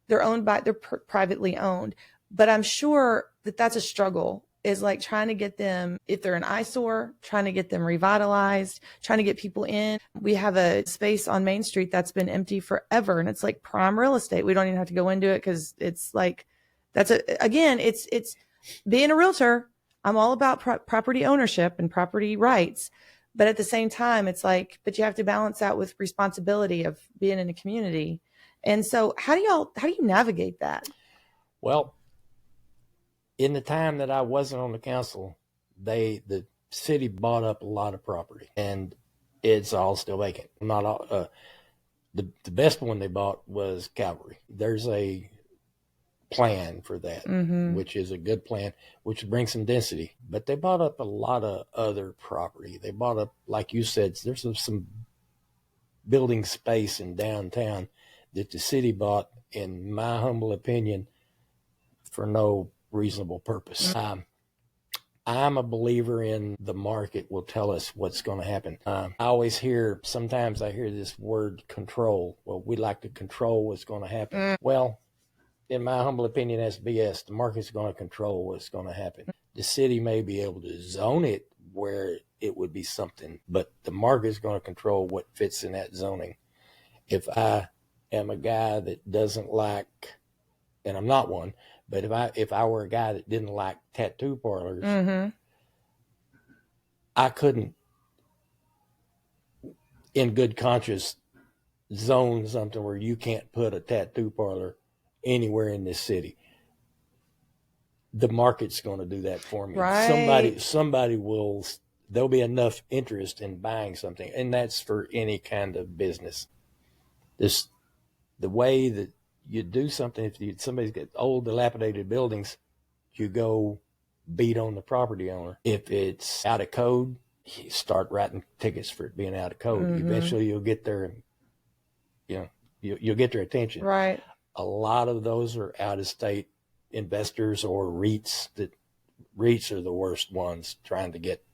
Speaker 1: They're privately owned. But I'm sure that that's a struggle, is like trying to get them, if they're an eyesore, trying to get them revitalized, trying to get people in. We have a space on Main Street that's been empty forever, and it's like prime real estate. We don't even have to go into it because it's like, it's being a realtor. I'm all about property ownership and property rights. But at the same time, it's like, but you have to balance that with responsibility of being in a community. And so how do you navigate that?
Speaker 2: Well, in the time that I wasn't on the council, the city bought up a lot of property, and it's all still vacant. Not all. The best one they bought was Calvary. There's a plan for that, which is a good plan, which brings some density. But they bought up a lot of other property. They bought up, like you said, there's some building space in downtown that the city bought, in my humble opinion, for no reasonable purpose. I'm a believer in the market will tell us what's going to happen. Sometimes I hear this word control. Well, we like to control what's going to happen. Well, in my humble opinion, that's BS. The market's going to control what's going to happen. The city may be able to zone it where it would be something, but the market's going to control what fits in that zoning. If I am a guy that doesn't like, and I'm not one, but if I were a guy that didn't like tattoo parlors, I couldn't, in good conscience, zone something where you can't put a tattoo parlor anywhere in this city. The market's going to do that for me.
Speaker 1: Right.
Speaker 2: Somebody will. There'll be enough interest in buying something, and that's for any kind of business. The way that you do something, if somebody's got old dilapidated buildings, you go beat on the property owner. If it's out of code, you start writing tickets for it being out of code. Eventually you'll get there, and you'll get their attention.
Speaker 1: Right.
Speaker 2: A lot of those are out of state investors or REITs. REITs are the worst ones, trying to get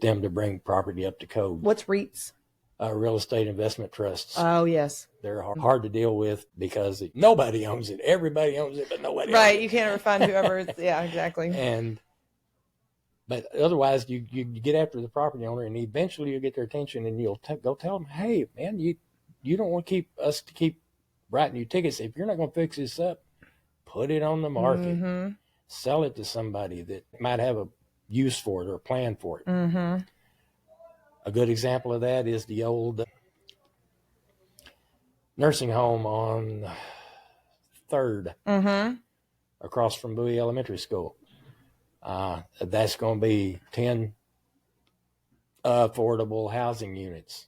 Speaker 2: them to bring property up to code.
Speaker 1: What's REITs?
Speaker 2: Real estate investment trusts.
Speaker 1: Oh, yes.
Speaker 2: They're hard to deal with because nobody owns it. Everybody owns it, but nobody owns it.
Speaker 1: Right. You can't ever find whoever. Yeah, exactly.
Speaker 2: But otherwise, you get after the property owner, and eventually you'll get their attention, and you'll go tell them, hey, man, you don't want to keep writing you tickets. If you're not going to fix this up, put it on the market. Sell it to somebody that might have a use for it or a plan for it. A good example of that is the old nursing home on 3rd, across from Bowie Elementary School. That's going to be 10 affordable housing units.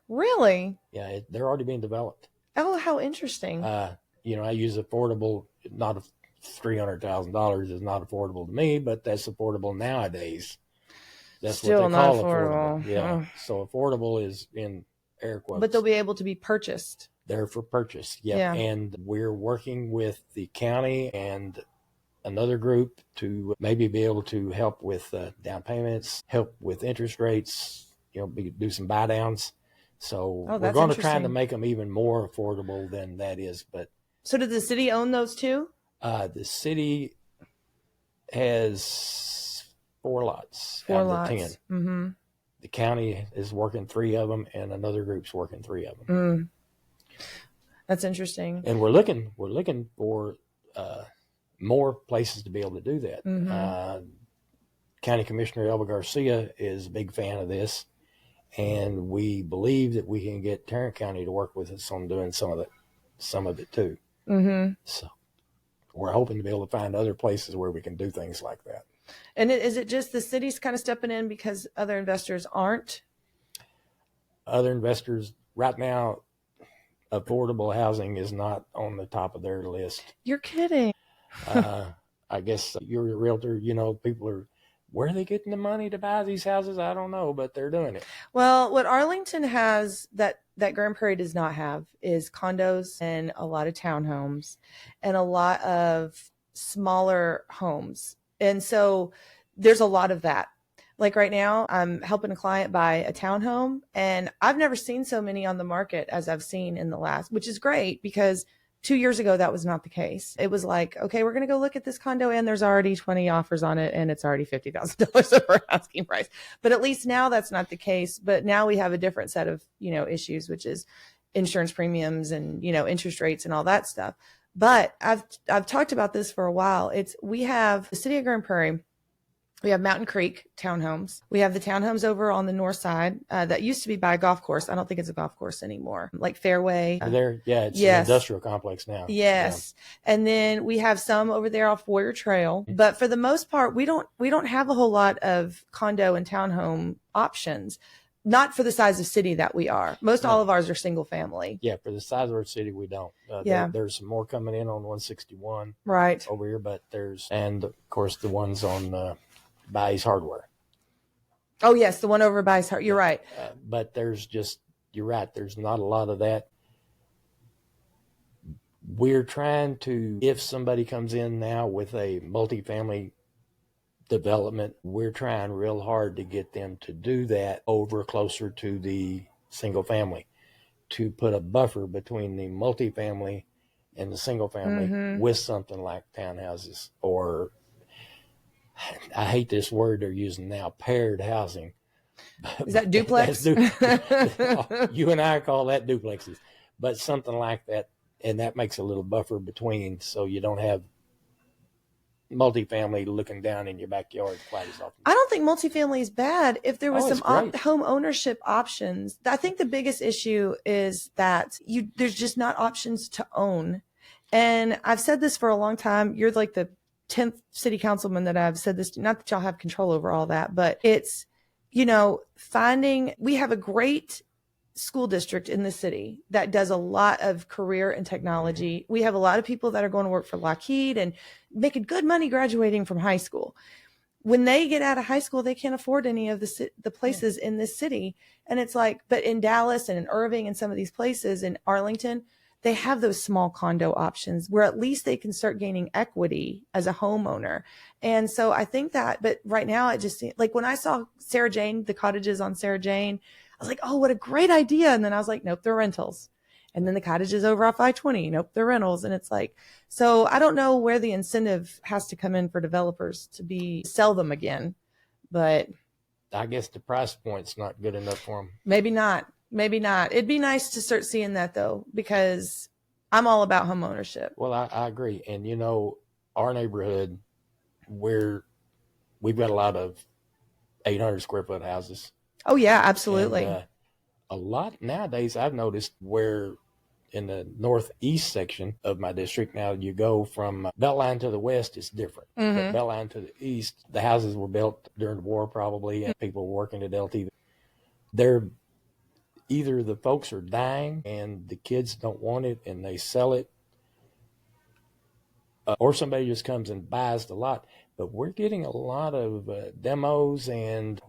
Speaker 1: Really?
Speaker 2: Yeah, they're already being developed.
Speaker 1: Oh, how interesting.
Speaker 2: I use affordable, not $300,000 is not affordable to me, but that's affordable nowadays. That's
Speaker 1: Still
Speaker 2: what they
Speaker 1: not
Speaker 2: call
Speaker 1: affordable.
Speaker 2: Yeah. So affordable is in air quotes.
Speaker 1: But they'll be able to be purchased.
Speaker 2: They're for purchase. Yep. Yeah. And we're working with the county and another group to maybe be able to help with down payments, help with interest rates, do some buy downs. So we're going to try to make them even more affordable than that is. But
Speaker 1: so did the city own those too?
Speaker 2: The city has 4 lots out of the 10. The county is working 3 of them, and another group's working 3 of them.
Speaker 1: That's interesting.
Speaker 2: And we're looking for more places to be able to do that. County Commissioner Elba Garcia is a big fan of this, and we believe that we can get Tarrant County to work with us on doing some of it too. So we're hoping to be able to find other places where we can do things like that.
Speaker 1: And is it just the city's kind of stepping in because other investors aren't?
Speaker 2: Other investors right now, affordable housing is not on the top of their list.
Speaker 1: You're kidding.
Speaker 2: I guess you're a realtor, people are, where are they getting the money to buy these houses? I don't know, but they're doing it.
Speaker 1: Well, what Arlington has that that Grand Prairie does not have is condos and a lot of townhomes and a lot of smaller homes. And so there's a lot of that. Like right now, I'm helping a client buy a townhome, and I've never seen so many on the market as I've seen in the last, which is great because 2 years ago, that was not the case. It was like, okay, we're going to go look at this condo and there's already 20 offers on it and it's already $50,000 over asking price. But at least now that's not the case. But now we have a different set of, issues, which is insurance premiums and, interest rates and all that stuff. But I've talked about this for a while. We have the city of Grand Prairie. We have Mountain Creek townhomes. We have the townhomes over on the north side that used to be by a golf course. I don't think it's a golf course anymore. Like Fairway.
Speaker 2: It's an industrial complex now.
Speaker 1: Yes. Yeah. And then we have some over there off Warrior Trail. But for the most part, we don't have a whole lot of condo and townhome options. Not for the size of city that we are. All of ours are single family.
Speaker 2: Yeah, for the size of our city, we don't. There's some more coming in on 161
Speaker 1: right
Speaker 2: over here, but and of course the ones on Buy's Hardware.
Speaker 1: Oh yes, the one over Buy's Hardware. You're right.
Speaker 2: But you're right. There's not a lot of that. We're trying to, if somebody comes in now with a multifamily development, we're trying real hard to get them to do that over closer to the single family, to put a buffer between the multifamily and the single family with something like townhouses, or I hate this word they're using now, paired housing.
Speaker 1: Is that duplex?
Speaker 2: You and I call that duplexes, but something like that. And that makes a little buffer between, so you don't have multifamily looking down in your backyard quite as often.
Speaker 1: I don't think multifamily is bad if there was some home ownership options. I think the biggest issue is that there's just not options to own. And I've said this for a long time. You're like the 10th city councilman that I've said this to. Not that y'all have control over all that, but it's, we have a great school district in the city that does a lot of career and technology. We have a lot of people that are going to work for Lockheed and making good money graduating from high school. When they get out of high school, they can't afford any of the places in this city. And it's like, but in Dallas and in Irving and some of these places in Arlington, they have those small condo options where at least they can start gaining equity as a homeowner. And so I think that, but right now it just seems like when I saw Sarah Jane, the cottages on Sarah Jane, I was like, oh, what a great idea. And then I was like, nope, they're rentals. And then the cottages over off I-20, nope, they're rentals. And it's like, so I don't know where the incentive has to come in for developers to sell them again, but
Speaker 2: I guess the price point's not good enough for them.
Speaker 1: Maybe not. It'd be nice to start seeing that though, because I'm all about home ownership.
Speaker 2: Well, I agree. And our neighborhood, we've got a lot of 800 square foot houses.
Speaker 1: Oh yeah, absolutely.
Speaker 2: And, a lot nowadays I've noticed where in the northeast section of my district, now you go from Beltline to the west, it's different. But Beltline to the east, the houses were built during the war probably, and people were working at LT. They're either the folks are dying and the kids don't want it and they sell it, or somebody just comes and buys the lot. But we're getting a lot of demos, and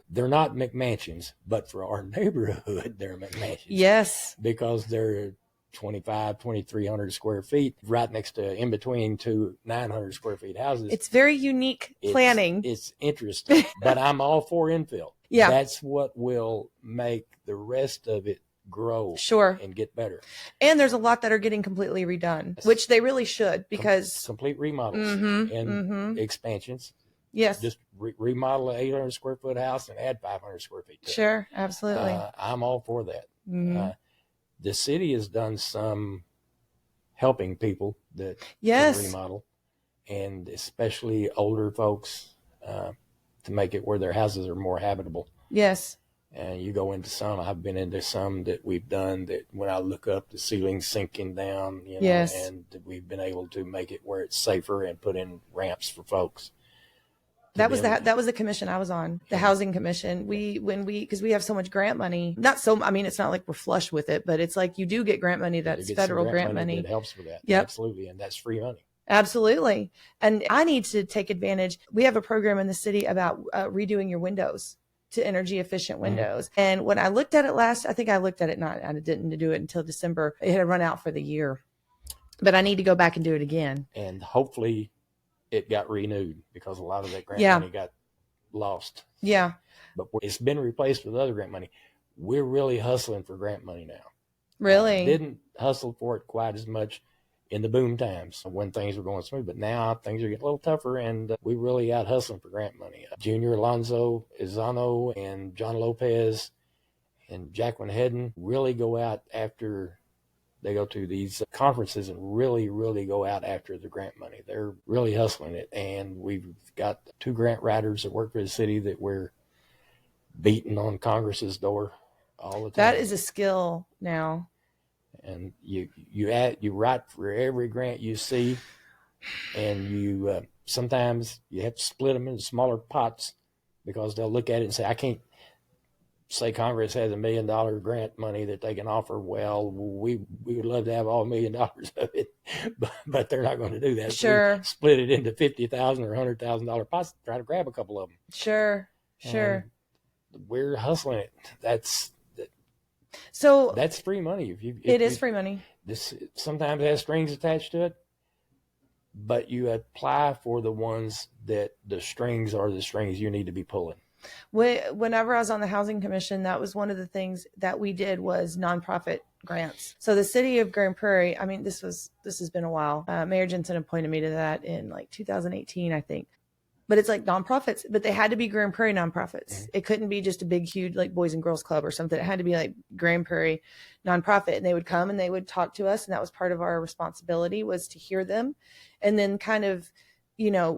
Speaker 2: they're not McMansions, but for our neighborhood, they're McMansions.
Speaker 1: Yes.
Speaker 2: Because they're 2,300 square feet right next to, in between two 900 square feet houses.
Speaker 1: It's very unique planning.
Speaker 2: It's interesting, but I'm all for infill.
Speaker 1: Yeah.
Speaker 2: That's what will make the rest of it grow and get better.
Speaker 1: And there's a lot that are getting completely redone, which they really should, because
Speaker 2: complete remodels and expansions.
Speaker 1: Yes.
Speaker 2: Just remodel an 800 square foot house and add 500 square feet to it.
Speaker 1: Sure, absolutely.
Speaker 2: I'm all for that. The city has done some helping people that can remodel, and especially older folks, to make it where their houses are more habitable.
Speaker 1: Yes.
Speaker 2: And you go into some, I've been into some that we've done that when I look up, the ceiling's sinking down, and we've been able to make it where it's safer and put in ramps for folks.
Speaker 1: That was the commission I was on, the housing commission. Because we have so much grant money, it's not like we're flush with it, but it's like you do get grant money. That's federal grant money.
Speaker 2: That helps with that.
Speaker 1: Yep.
Speaker 2: Absolutely. And that's free money.
Speaker 1: Absolutely. And I need to take advantage. We have a program in the city about redoing your windows. to energy efficient windows. And when I looked at it last, I think I looked at it, I didn't do it until December. It had run out for the year, but I need to go back and do it again.
Speaker 2: And hopefully it got renewed, because a lot of that grant money got lost.
Speaker 1: Yeah.
Speaker 2: But it's been replaced with other grant money. We're really hustling for grant money now.
Speaker 1: Really?
Speaker 2: Didn't hustle for it quite as much in the boom times when things were going smooth, but now things are getting a little tougher, and we really out hustling for grant money. Junior Alonzo Izano and John Lopez and Jacqueline Hedden really go out after, they go to these conferences and really, really go out after the grant money. They're really hustling it. And we've got 2 grant writers that work for the city that we're beating on Congress's door all the time.
Speaker 1: That is a skill now.
Speaker 2: And you write for every grant you see, and you sometimes you have to split them into smaller pots, because they'll look at it and say, I can't say Congress has $1 million grant money that they can offer. Well, we would love to have all $1 million of it, but they're not going to do that.
Speaker 1: Sure.
Speaker 2: So we split it into $50,000 or $100,000 pots, try to grab a couple of them.
Speaker 1: Sure.
Speaker 2: And we're hustling it. That's free money.
Speaker 1: It is free money.
Speaker 2: This sometimes has strings attached to it, but you apply for the ones that the strings are the strings you need to be pulling.
Speaker 1: Whenever I was on the Housing Commission, that was one of the things that we did was nonprofit grants. So the city of Grand Prairie, I mean, this has been a while. Mayor Jensen appointed me to that in like 2018, I think. But it's like nonprofits, but they had to be Grand Prairie nonprofits. Mm-hmm. It couldn't be just a big, huge like Boys and Girls Club or something. It had to be like Grand Prairie nonprofit. And they would come and they would talk to us. And that was part of our responsibility, was to hear them and then kind of,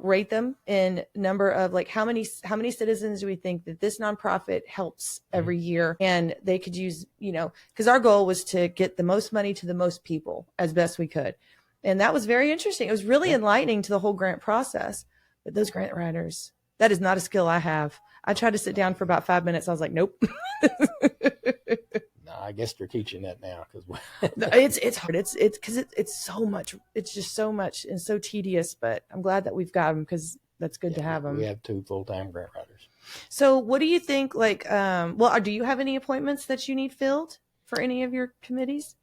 Speaker 1: rate them in number of like, how many citizens do we think that this nonprofit helps every year? And they could use, because our goal was to get the most money to the most people as best we could. And that was very interesting. It was really enlightening to the whole grant process. But those grant writers, that is not a skill I have. I tried to sit down for about 5 minutes. I was like, nope.
Speaker 2: No, I guess they're teaching that now, because
Speaker 1: it's hard. It's because it's so much. It's just so much and so tedious. But I'm glad that we've got them, because that's good to have them.
Speaker 2: We have 2 full-time grant writers.
Speaker 1: So what do you think? Like, do you have any appointments that you need filled for any of your committees?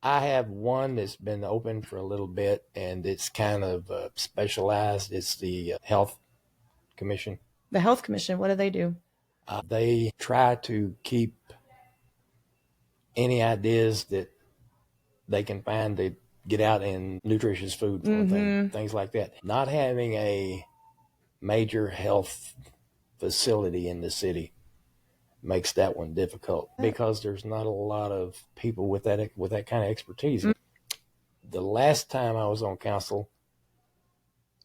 Speaker 2: I have one that's been open for a little bit, and it's kind of specialized. It's the Health Commission.
Speaker 1: The Health Commission, what do they do?
Speaker 2: They try to keep any ideas that they can find to get out in nutritious food, things like that. Not having a major health facility in the city makes that one difficult, because there's not a lot of people with that kind of expertise. The last time I was on council,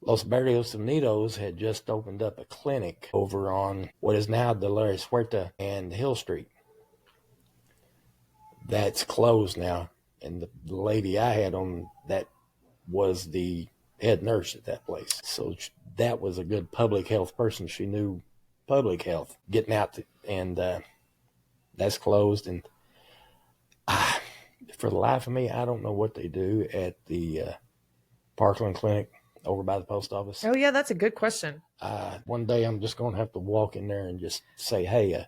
Speaker 2: Los Barrios Unidos had just opened up a clinic over on what is now Dolores Huerta and Hill Street. That's closed now, and the lady I had on that was the head nurse at that place. So that was a good public health person. She knew public health, getting out and that's closed. And for the life of me, I don't know what they do at the Parkland Clinic over by the post office.
Speaker 1: Oh yeah, that's a good question.
Speaker 2: One day I'm just going to have to walk in there and just say, hey,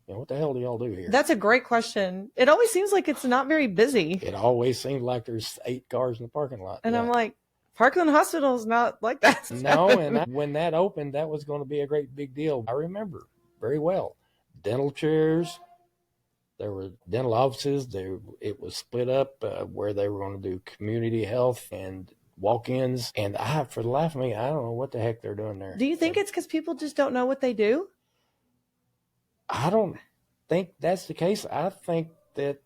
Speaker 2: what the hell do y'all do here?
Speaker 1: That's a great question. It always seems like it's not very busy.
Speaker 2: It always seems like there's 8 cars in the parking lot.
Speaker 1: And I'm like, Parkland Hospital is not like that.
Speaker 2: No, and when that opened, that was going to be a great big deal. I remember very well. Dental chairs, there were dental offices. It was split up where they were going to do community health and walk-ins. And for the life of me, I don't know what the heck they're doing there.
Speaker 1: Do you think it's because people just don't know what they do?
Speaker 2: I don't think that's the case. I think that,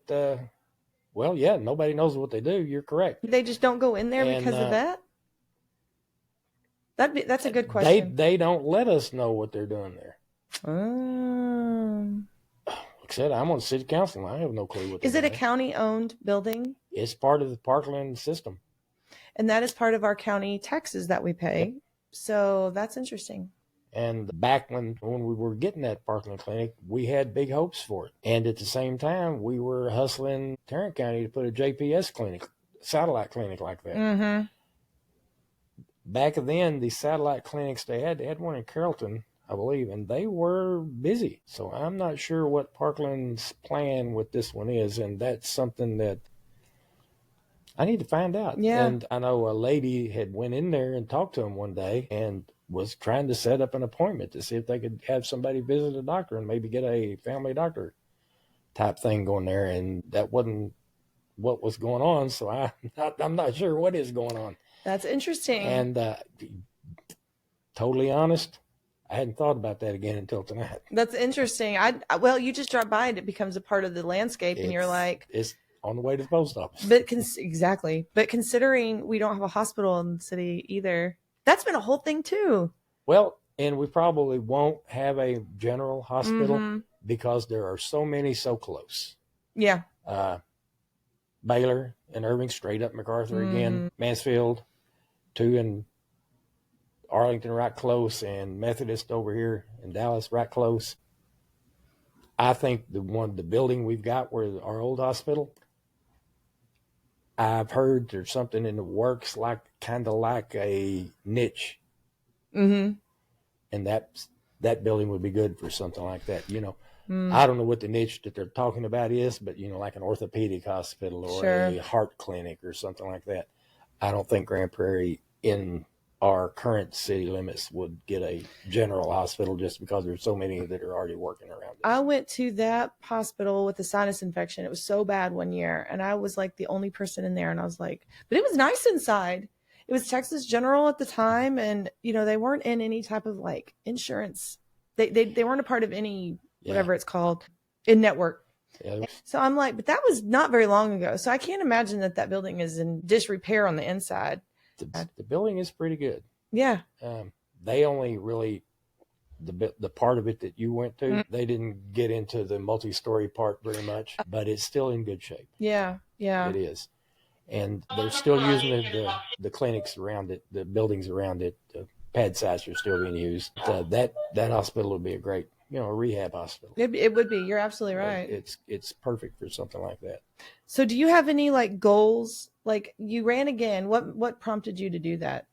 Speaker 2: nobody knows what they do. You're correct.
Speaker 1: They just don't go in there because of that? That's a good question.
Speaker 2: They don't let us know what they're doing there. Like I said, I'm on the city council. I have no clue what.
Speaker 1: Is it a county-owned building?
Speaker 2: It's part of the Parkland system.
Speaker 1: And that is part of our county taxes that we pay. Yep. So that's interesting.
Speaker 2: And back when we were getting that Parkland Clinic, we had big hopes for it. And at the same time, we were hustling Tarrant County to put a JPS clinic, satellite clinic like that. Mm-hmm. Back then, the satellite clinics they had one in Carrollton. I believe, and they were busy. So I'm not sure what Parkland's plan with this one is, and that's something that I need to find out.
Speaker 1: Yeah.
Speaker 2: And I know a lady had went in there and talked to him one day and was trying to set up an appointment to see if they could have somebody visit a doctor and maybe get a family doctor type thing going there. And that wasn't what was going on. So I'm not sure what is going on.
Speaker 1: That's interesting.
Speaker 2: And totally honest, I hadn't thought about that again until tonight.
Speaker 1: That's interesting. Well, you just drive by and it becomes a part of the landscape, and you're like,
Speaker 2: it's on the way to the post office.
Speaker 1: But exactly. But considering we don't have a hospital in the city either, that's been a whole thing too.
Speaker 2: Well, and we probably won't have a general hospital because there are so many so close.
Speaker 1: Yeah.
Speaker 2: Baylor and Irving, straight up MacArthur again, Mansfield, 2 in Arlington right close, and Methodist over here in Dallas right close. I think the building we've got where our old hospital, I've heard there's something in the works, like kind of like a niche. And that building would be good for something like that. I don't know what the niche that they're talking about is, but like an orthopedic hospital or a heart clinic or something like that. I don't think Grand Prairie in our current city limits would get a general hospital just because there's so many that are already working around it.
Speaker 1: I went to that hospital with a sinus infection. It was so bad one year, and I was like the only person in there, and I was like, but it was nice inside. It was Texas General at the time, and they weren't in any type of like insurance. They weren't a part of any whatever it's called in network.
Speaker 2: Yeah.
Speaker 1: So I'm like, but that was not very long ago. So I can't imagine that building is in disrepair on the inside.
Speaker 2: The building is pretty good.
Speaker 1: Yeah.
Speaker 2: They only really the part of it that you went to, they didn't get into the multi-story part very much, but it's still in good shape.
Speaker 1: Yeah. Yeah.
Speaker 2: It is. And they're still using the clinics around it, the buildings around it. The pad sites are still being used. That hospital would be a great, rehab hospital.
Speaker 1: It would be. You're absolutely right.
Speaker 2: It's perfect for something like that.
Speaker 1: So do you have any like goals? Like you ran again. What prompted you to do that?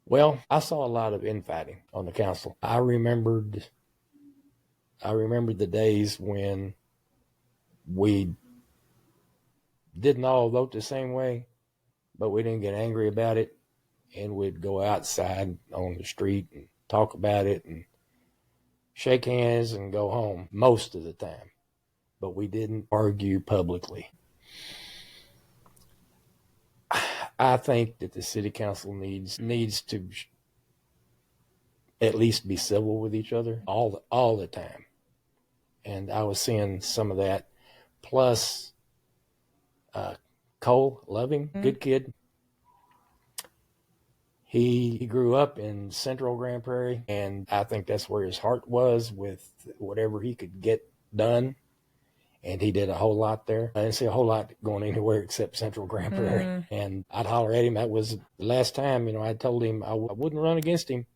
Speaker 2: Well, I saw a lot of infighting on the council. I remembered the days when we didn't all vote the same way, but we didn't get angry about it, and we'd go outside on the street and talk about it and shake hands and go home most of the time. But we didn't argue publicly. I think that the city council needs to at least be civil with each other all the time. And I was seeing some of that. Plus, Cole Loving, good kid. He grew up in Central Grand Prairie, and I think that's where his heart was with whatever he could get done. And he did a whole lot there. I didn't see a whole lot going anywhere except Central Grand Prairie. And I'd holler at him. That was the last time, I told him I wouldn't run against him,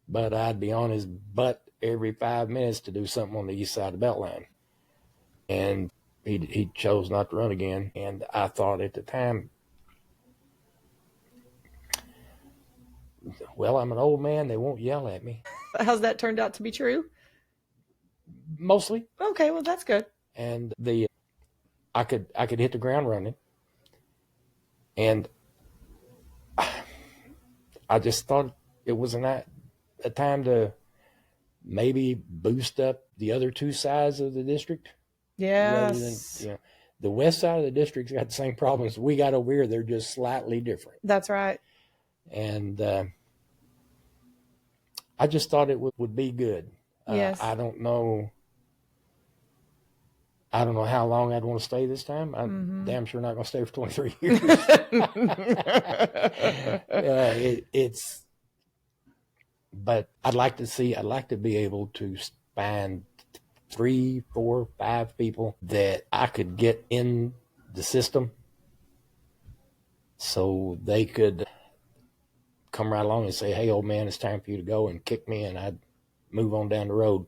Speaker 2: but I'd be on his butt every 5 minutes to do something on the east side of the Beltline. And he chose not to run again. And I thought at the time, well, I'm an old man. They won't yell at me.
Speaker 1: How's that turned out to be true?
Speaker 2: Mostly.
Speaker 1: Okay, well, that's good.
Speaker 2: And I could hit the ground running. And I just thought it was a time to maybe boost up the other two sides of the district.
Speaker 1: Yes.
Speaker 2: The west side of the district's got the same problems we got over here. They're just slightly different.
Speaker 1: That's right.
Speaker 2: And I just thought it would be good.
Speaker 1: Yes.
Speaker 2: I don't know how long I'd want to stay this time. I'm damn sure not going to stay for 23 years. But I'd like to be able to find 3, 4, 5 people that I could get in the system so they could come right along and say, hey, old man, it's time for you to go, and kick me, and I'd move on down the road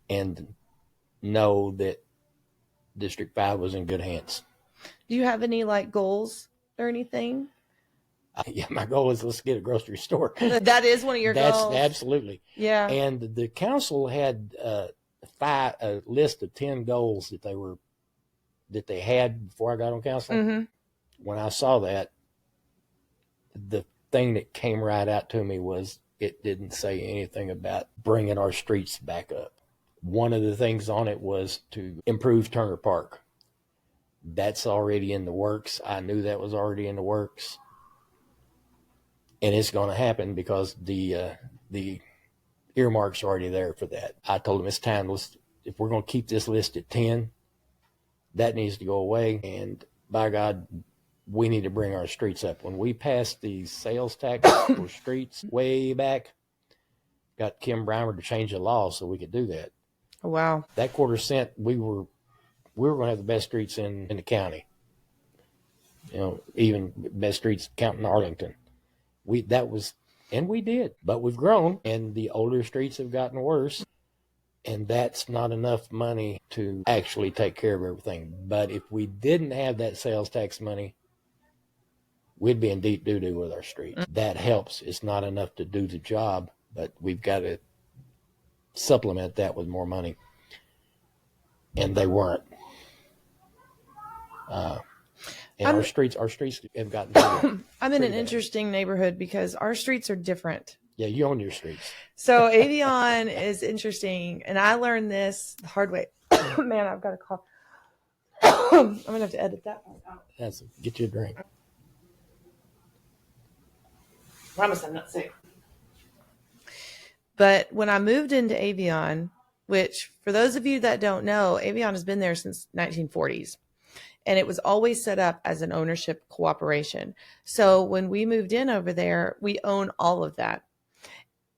Speaker 2: and know that District 5 was in good hands.
Speaker 1: Do you have any like goals or anything?
Speaker 2: Yeah, my goal is let's get a grocery store.
Speaker 1: That is one of your goals.
Speaker 2: Absolutely.
Speaker 1: Yeah.
Speaker 2: And the council had a list of 10 goals that they had before I got on council.
Speaker 1: Mm-hmm.
Speaker 2: When I saw that, the thing that came right out to me was it didn't say anything about bringing our streets back up. One of the things on it was to improve Turner Park. That's already in the works. I knew that was already in the works. And it's going to happen because the earmarks are already there for that. I told him it's time. If we're going to keep this list at 10, that needs to go away. And by God, we need to bring our streets up. When we passed the sales tax for streets way back, got Kim Breimer to change the law so we could do that.
Speaker 1: Oh, wow.
Speaker 2: That quarter cent, we were going to have the best streets in the county. Even best streets counting Arlington. We did, but we've grown, and the older streets have gotten worse, and that's not enough money to actually take care of everything. But if we didn't have that sales tax money, we'd be in deep doo-doo with our streets. That helps. It's not enough to do the job, but we've got to supplement that with more money. And they weren't. Our streets have gotten better.
Speaker 1: I'm in an interesting neighborhood because our streets are different.
Speaker 2: Yeah, you own your streets.
Speaker 1: So Avion is interesting, and I learned this the hard way. Man, I've got a cough. I'm gonna have to edit that one out.
Speaker 2: Get you a drink.
Speaker 1: Promise I'm not sick. But when I moved into Avion, which for those of you that don't know, Avion has been there since 1940s. And it was always set up as an ownership cooperation. So when we moved in over there, we own all of that,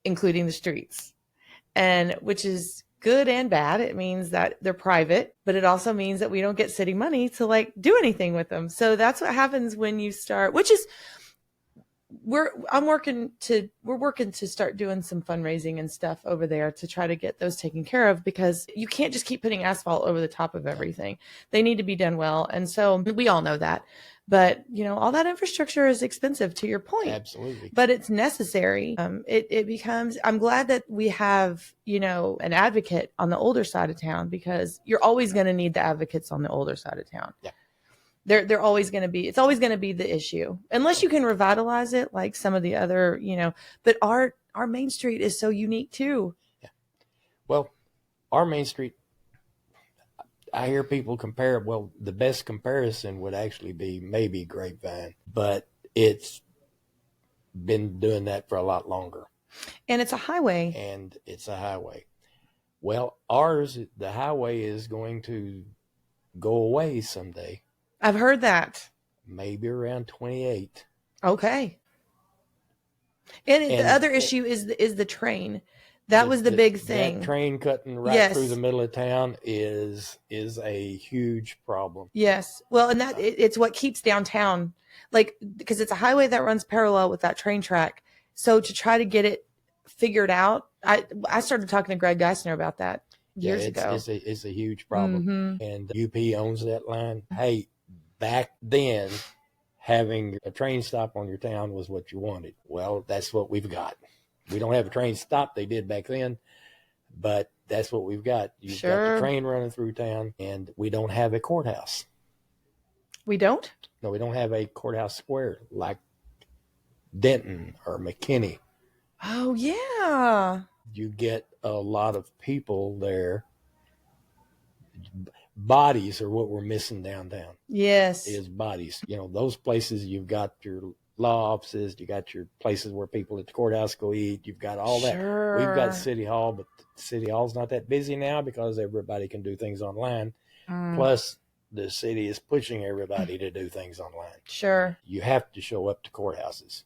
Speaker 1: including the streets, and which is good and bad. It means that they're private, but it also means that we don't get city money to do anything with them. So that's what happens when you start, which is we're working to start doing some fundraising and stuff over there to try to get those taken care of, because you can't just keep putting asphalt over the top of everything. They need to be done well. And so we all know that, but all that infrastructure is expensive, to your point.
Speaker 2: Absolutely.
Speaker 1: But it's necessary. It becomes, I'm glad that we have, an advocate on the older side of town, because you're always going to need the advocates on the older side of town.
Speaker 2: Yeah.
Speaker 1: They're always going to be, it's always going to be the issue, unless you can revitalize it like some of the other, but our main street is so unique too.
Speaker 2: Yeah. Well, our main street, I hear people compare it. Well, the best comparison would actually be maybe Grapevine, but it's been doing that for a lot longer.
Speaker 1: And it's a highway.
Speaker 2: Well, the highway is going to go away someday.
Speaker 1: I've heard that.
Speaker 2: Maybe around 28.
Speaker 1: Okay. And the other issue is the train. That was the big thing.
Speaker 2: That train cutting right through the middle of town is a huge problem.
Speaker 1: Yes. Well, and it's what keeps downtown, because it's a highway that runs parallel with that train track. So to try to get it figured out, I started talking to Greg Geisner about that years ago.
Speaker 2: It's a huge problem. Mm-hmm. And UP owns that line. Hey, back then, having a train stop on your town was what you wanted. Well, that's what we've got. We don't have a train stop. They did back then, but that's what we've got. You've got the train running through town, and we don't have a courthouse.
Speaker 1: We don't?
Speaker 2: No, we don't have a courthouse square like Denton or McKinney.
Speaker 1: Oh, yeah.
Speaker 2: You get a lot of people there. Bodies are what we're missing downtown.
Speaker 1: Yes.
Speaker 2: Is bodies. Those places, you've got your law offices, you got your places where people at the courthouse go eat, you've got all that. We've got City Hall, but City Hall's not that busy now because everybody can do things online. Plus, the city is pushing everybody to do things online.
Speaker 1: Sure.
Speaker 2: You have to show up to courthouses.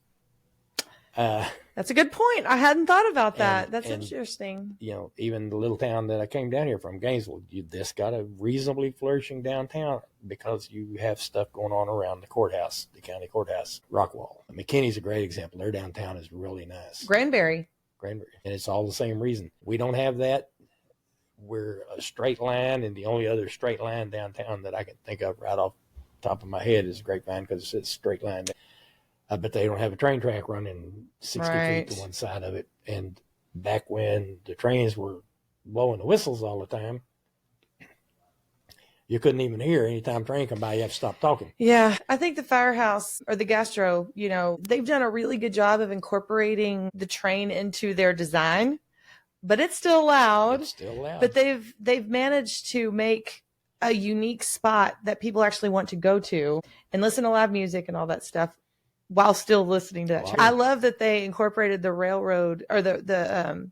Speaker 1: That's a good point. I hadn't thought about that. That's interesting.
Speaker 2: Even the little town that I came down here from, Gainesville, this got a reasonably flourishing downtown because you have stuff going on around the courthouse, the county courthouse, Rockwall. McKinney's a great example. Their downtown is really nice.
Speaker 1: Granbury.
Speaker 2: And it's all the same reason. We don't have that. We're a straight line, and the only other straight line downtown that I can think of right off the top of my head is Grapevine, because it's a straight line. but they don't have a train track running 60 feet to
Speaker 1: Right.
Speaker 2: one side of it. And back when the trains were blowing the whistles all the time, you couldn't even hear. Anytime a train come by, you have to stop talking.
Speaker 1: Yeah, I think the firehouse or the gastro, they've done a really good job of incorporating the train into their design, but it's still loud.
Speaker 2: It's still loud.
Speaker 1: But they've managed to make a unique spot that people actually want to go to and listen to live music and all that stuff while still listening to that.
Speaker 2: Wow.
Speaker 1: I love that they incorporated the railroad or the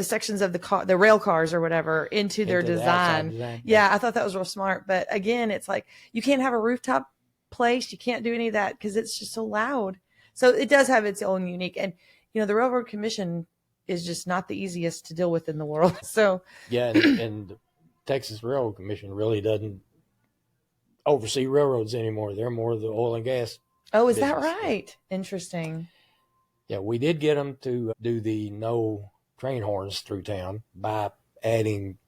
Speaker 1: sections of the rail cars or whatever into their
Speaker 2: Into the
Speaker 1: design.
Speaker 2: outside design.
Speaker 1: Yeah, I thought that was real smart. But again, it's like you can't have a rooftop place. You can't do any of that because it's just so loud. So it does have its own unique. And, the Railroad Commission is just not the easiest to deal with in the world. So
Speaker 2: yeah, and the Texas Railroad Commission really doesn't oversee railroads anymore. They're more the oil and gas.
Speaker 1: Oh, is that
Speaker 2: business.
Speaker 1: right? Interesting.
Speaker 2: Yeah, we did get them to do the no train horns through town by adding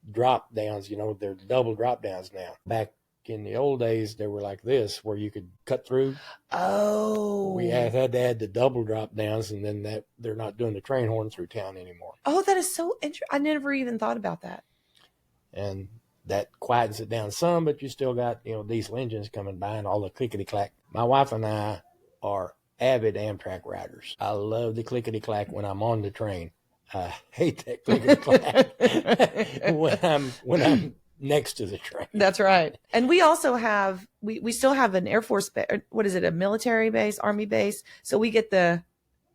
Speaker 2: drop downs. They're double drop downs now. Back in the old days, they were like this, where you could cut through.
Speaker 1: Oh.
Speaker 2: We had to add the double drop downs, and then that they're not doing the train horn through town anymore.
Speaker 1: Oh, that is so interesting. I never even thought about that.
Speaker 2: And that quietens it down some, but you still got, diesel engines coming by and all the clickety-clack. My wife and I are avid Amtrak riders. I love the clickety-clack when I'm on the train. I hate that clickety-clack when I'm next to the train.
Speaker 1: That's right. And we also have, we still have an Air Force base. What is it? A military base, Army base. So we get the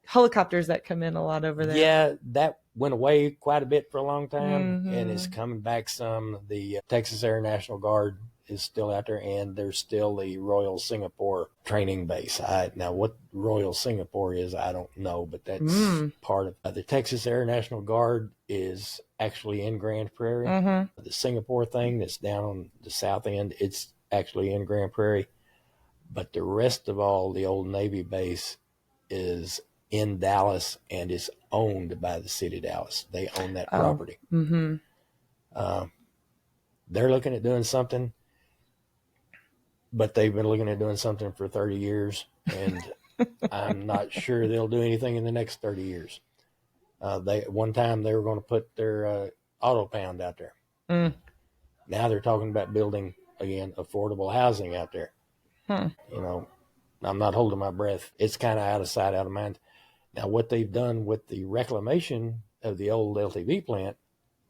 Speaker 1: helicopters that come in a lot over there.
Speaker 2: Yeah, that went away quite a bit for a long time, and it's coming back some. The Texas Air National Guard is still out there, and there's still the Royal Singapore training base. Now, what Royal Singapore is, I don't know, but that's part of the Texas Air National Guard is actually in Grand Prairie. The Singapore thing that's down on the south end, it's actually in Grand Prairie. But the rest of all, the old Navy base is in Dallas and is owned by the city of Dallas. They own that property. They're looking at doing something, but they've been looking at doing something for 30 years, and I'm not sure they'll do anything in the next 30 years. One time they were going to put their auto pound out there. Now they're talking about building, again, affordable housing out there. I'm not holding my breath. It's kind of out of sight, out of mind. Now, what they've done with the reclamation of the old LTV plant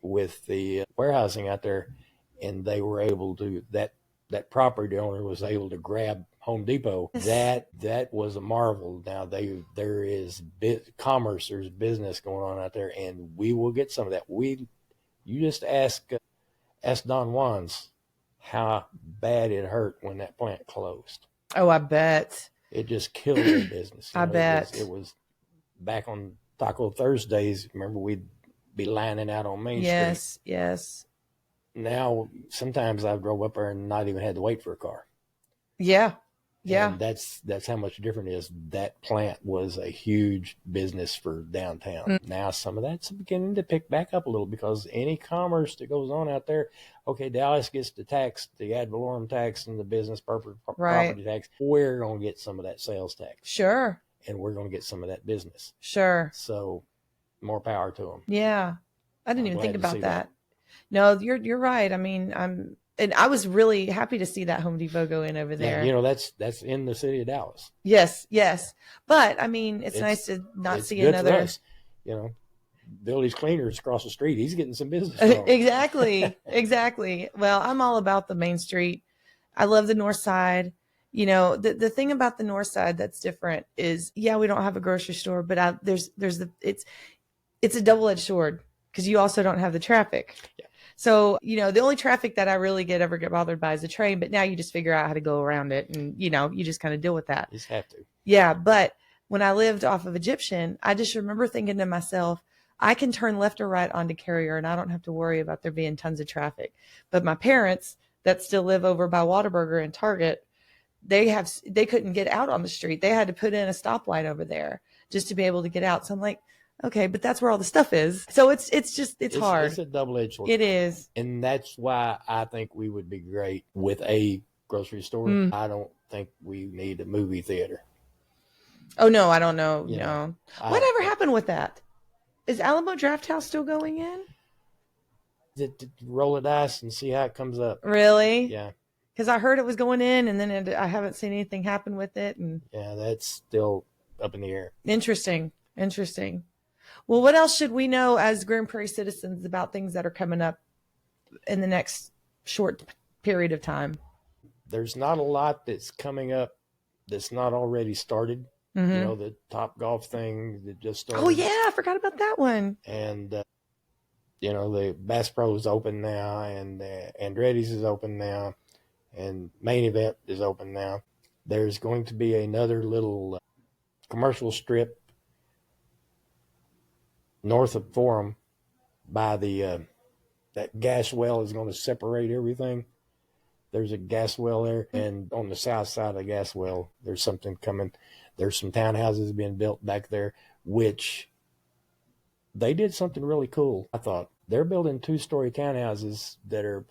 Speaker 2: with the warehousing out there, and they were able to, that property owner was able to grab Home Depot. That was a marvel. Now there is commerce, there's business going on out there, and we will get some of that. You just ask Don Juan's how bad it hurt when that plant closed.
Speaker 1: Oh, I bet.
Speaker 2: It just killed their business.
Speaker 1: I bet.
Speaker 2: It was back on Taco Thursdays. Remember, we'd be lining out on Main Street.
Speaker 1: Yes.
Speaker 2: Now, sometimes I've drove up there and not even had to wait for a car.
Speaker 1: Yeah.
Speaker 2: And that's how much different it is. That plant was a huge business for downtown. Now some of that's beginning to pick back up a little because any commerce that goes on out there, okay, Dallas gets the tax, the ad valorem tax and the business property tax. We're going to get some of that sales tax. Sure. And we're going to get some of that business.
Speaker 1: Sure.
Speaker 2: So more power to them.
Speaker 1: Yeah. I didn't even think about that. No, you're right. I mean, and I was really happy to see that Home Depot go in over there.
Speaker 2: Yeah, that's in the city of Dallas.
Speaker 1: Yes. But I mean, it's nice to not see another.
Speaker 2: For us. Billy's Cleaners across the street. He's getting some business.
Speaker 1: Exactly. Well, I'm all about the Main Street. I love the North Side. The thing about the North Side that's different is, we don't have a grocery store, but it's a double-edged sword because you also don't have the traffic. Yeah. So, the only traffic that I really ever get bothered by is the train, but now you just figure out how to go around it and, you just kind of deal with that.
Speaker 2: You just have to.
Speaker 1: Yeah. But when I lived off of Egyptian, I just remember thinking to myself, I can turn left or right onto Carrier and I don't have to worry about there being tons of traffic. But my parents that still live over by Whataburger and Target, they couldn't get out on the street. They had to put in a stoplight over there just to be able to get out. So I'm like, okay, but that's where all the stuff is. So it's hard.
Speaker 2: It's a double-edged sword.
Speaker 1: It is.
Speaker 2: And that's why I think we would be great with a grocery store. I don't think we need a movie theater.
Speaker 1: Oh, no, I don't know.
Speaker 2: You know,
Speaker 1: No. Whatever happened with that? Is Alamo Draft House still going in?
Speaker 2: roll the dice and see how it comes up.
Speaker 1: Really?
Speaker 2: Yeah.
Speaker 1: Because I heard it was going in, and then I haven't seen anything happen with it. And
Speaker 2: yeah, that's still up in the air.
Speaker 1: Interesting. Well, what else should we know as Grand Prairie citizens about things that are coming up in the next short period of time?
Speaker 2: There's not a lot that's coming up that's not already started.
Speaker 1: Mm-hmm.
Speaker 2: You know, the Top Golf thing that just started.
Speaker 1: Oh, yeah, I forgot about that one.
Speaker 2: And, you know, the Bass Pro is open now, and Andretti's is open now, and Main Event is open now. There's going to be another little commercial strip north of Forum by the that gas well is going to separate everything. There's a gas well there, and on the south side of the gas well, there's something coming. There's some townhouses being built back there, which they did something really cool. I thought they're building 2-story townhouses that are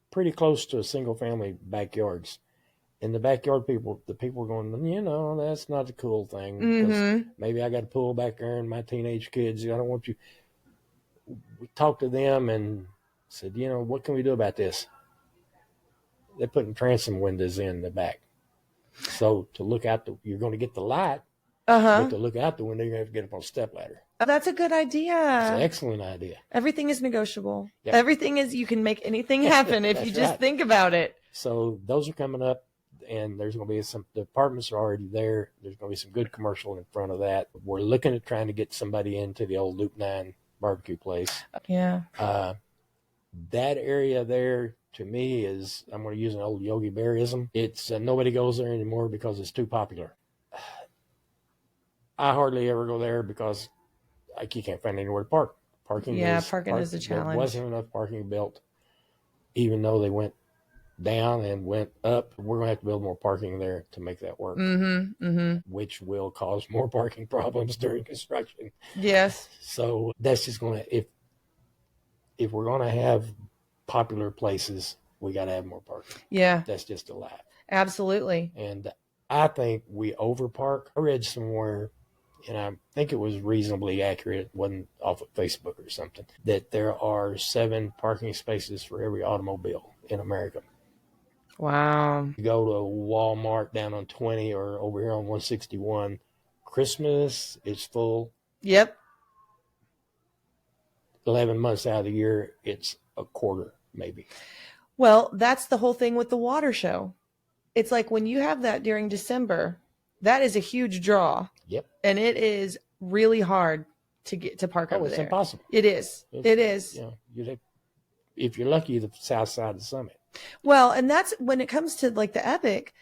Speaker 2: pretty close to single-family backyards. In the backyard, the people are going, you know, that's not a cool thing. Because maybe I got a pool back there and my teenage kids, I don't want you. We talked to them and said, you know, what can we do about this? They're putting transom windows in the back. So to look out, you're going to get the light, but to look out the window, you're going to have to get up on a stepladder.
Speaker 1: Oh, that's a good idea.
Speaker 2: It's an excellent idea.
Speaker 1: Everything is negotiable.
Speaker 2: Yep.
Speaker 1: Everything is, you can make anything happen if you just think about it.
Speaker 2: So those are coming up, and there's going to be the apartments are already there. There's going to be some good commercial in front of that. We're looking at trying to get somebody into the old Loop 9 barbecue place.
Speaker 1: Yeah.
Speaker 2: That area there, to me, is, I'm going to use an old Yogi Bearism. It's nobody goes there anymore because it's too popular. I hardly ever go there because you can't find anywhere to park. Parking is a challenge. There wasn't enough parking built, even though they went down and went up. We're going to have to build more parking there to make that work, which will cause more parking problems during construction.
Speaker 1: Yes.
Speaker 2: So that's just going to, if we're going to have popular places, we got to have more parking.
Speaker 1: Yeah.
Speaker 2: That's just a lie.
Speaker 1: Absolutely.
Speaker 2: And I think we overpark. I read somewhere, and I think it was reasonably accurate, it wasn't off of Facebook or something, that there are 7 parking spaces for every automobile in America.
Speaker 1: Wow.
Speaker 2: You go to Walmart down on 20 or over here on 161, Christmas is full.
Speaker 1: Yep.
Speaker 2: 11 months out of the year, it's a quarter, maybe.
Speaker 1: Well, that's the whole thing with the water show. It's like when you have that during December, that is a huge draw.
Speaker 2: Yep.
Speaker 1: And it is really hard to get to park over there.
Speaker 2: It's impossible.
Speaker 1: It is. It is.
Speaker 2: You know, if you're lucky, the south side of the summit.
Speaker 1: Well, and that's when it comes to like the Epic,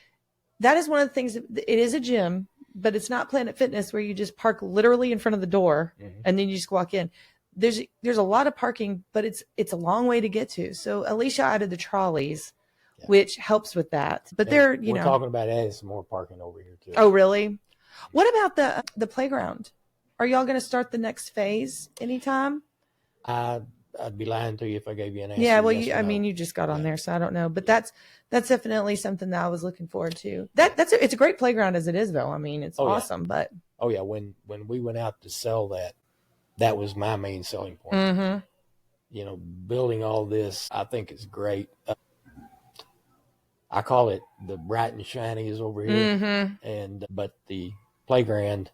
Speaker 1: that is one of the things, it is a gym, but it's not Planet Fitness where you just park literally in front of the door and then you just walk in. There's a lot of parking, but it's a long way to get to. So Alicia added the trolleys, which helps with that. But we're
Speaker 2: talking about adding some more parking over here too.
Speaker 1: Oh, really? What about the playground? Are y'all going to start the next phase anytime?
Speaker 2: I'd be lying to you if I gave you an answer.
Speaker 1: Yeah, well, you just got on there, so I don't know. But that's definitely something that I was looking forward to. It's a great playground as it is, though. I mean, it's awesome. Yeah. But
Speaker 2: when we went out to sell that was my main selling point. You know, building all this, I think is great. I call it the bright and shiny is over here, but the playground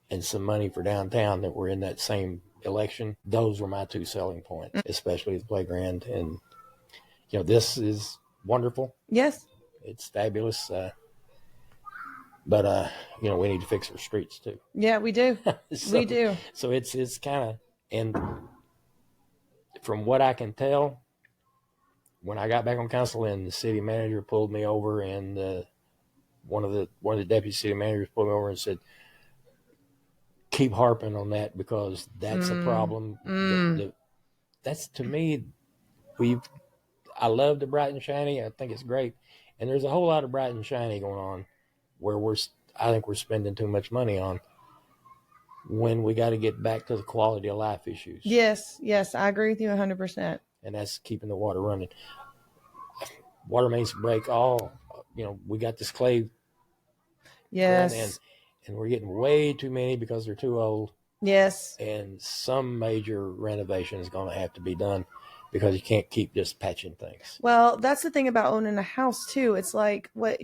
Speaker 2: and some money for downtown that were in that same election, those were my 2 selling points, especially the playground. And you know, this is wonderful.
Speaker 1: Yes,
Speaker 2: it's fabulous. But you know, we need to fix our streets too.
Speaker 1: Yeah, we do. We do.
Speaker 2: So it's kind of, and from what I can tell, when I got back on council and the city manager pulled me over, and one of the deputy city managers pulled me over and said, keep harping on that because that's a problem. That's, to me, I love the bright and shiny. I think it's great. And there's a whole lot of bright and shiny going on where I think we're spending too much money on, when we got to get back to the quality of life issues.
Speaker 1: Yes, I agree with you 100%.
Speaker 2: And that's keeping the water running. water mains break all. We got this clay run,
Speaker 1: Yes.
Speaker 2: and we're getting way too many because they're too old.
Speaker 1: Yes.
Speaker 2: And some major renovation is going to have to be done because you can't keep just patching things.
Speaker 1: Well, that's the thing about owning a house too. It's like when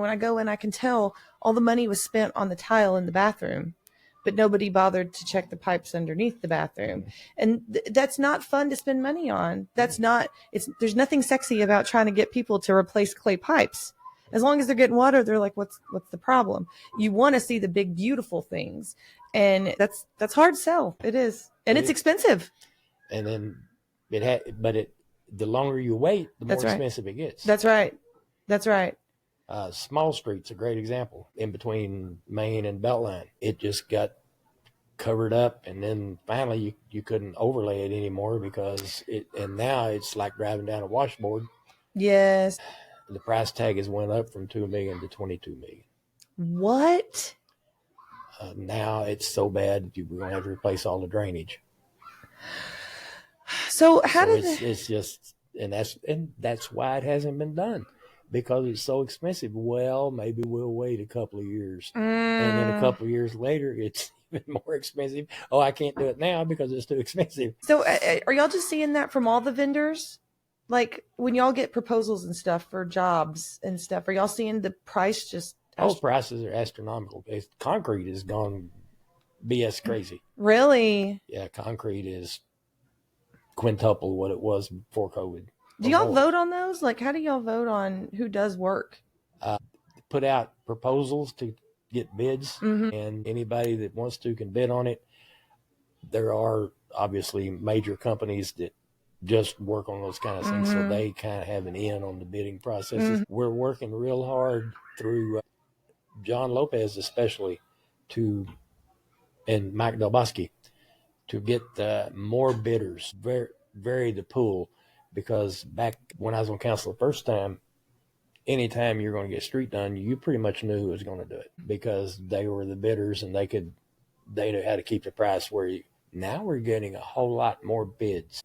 Speaker 1: I go in, I can tell all the money was spent on the tile in the bathroom, but nobody bothered to check the pipes underneath the bathroom. And that's not fun to spend money on. That's not, there's nothing sexy about trying to get people to replace clay pipes. As long as they're getting water, they're like, what's the problem? You want to see the big, beautiful things. And that's hard to sell. It is. And it's expensive.
Speaker 2: And then the longer you wait, the more expensive it gets.
Speaker 1: That's right. That's right.
Speaker 2: Small Street's a great example. In between Main and Beltline, it just got covered up, and then finally you couldn't overlay it anymore because and now it's like driving down a washboard.
Speaker 1: Yes.
Speaker 2: The price tag has went up from $2 million to $22 million.
Speaker 1: What?
Speaker 2: Now it's so bad we're going to have to replace all the drainage.
Speaker 1: So
Speaker 2: it's just, and that's why it hasn't been done, because it's so expensive. Well, maybe we'll wait a couple of years, and then a couple of years later, it's even more expensive. Oh, I can't do it now because it's too expensive.
Speaker 1: So are y'all just seeing that from all the vendors? Like when y'all get proposals and stuff for jobs and stuff, are y'all seeing the price just?
Speaker 2: Those prices are astronomical. Concrete has gone BS crazy.
Speaker 1: Really?
Speaker 2: Yeah, concrete is quintuple what it was before COVID.
Speaker 1: Do y'all vote on those? Like, how do y'all vote on who does work?
Speaker 2: Put out proposals to get bids, and anybody that wants to can bid on it. There are obviously major companies that just work on those kind of things, so they kind of have an in on the bidding processes. We're working real hard through John Lopez especially and Mike Delbosky to get more bidders, vary the pool, because back when I was on council the first time, anytime you're going to get street done, you pretty much knew who was going to do it because they were the bidders and they knew how to keep the price now we're getting a whole lot more bids.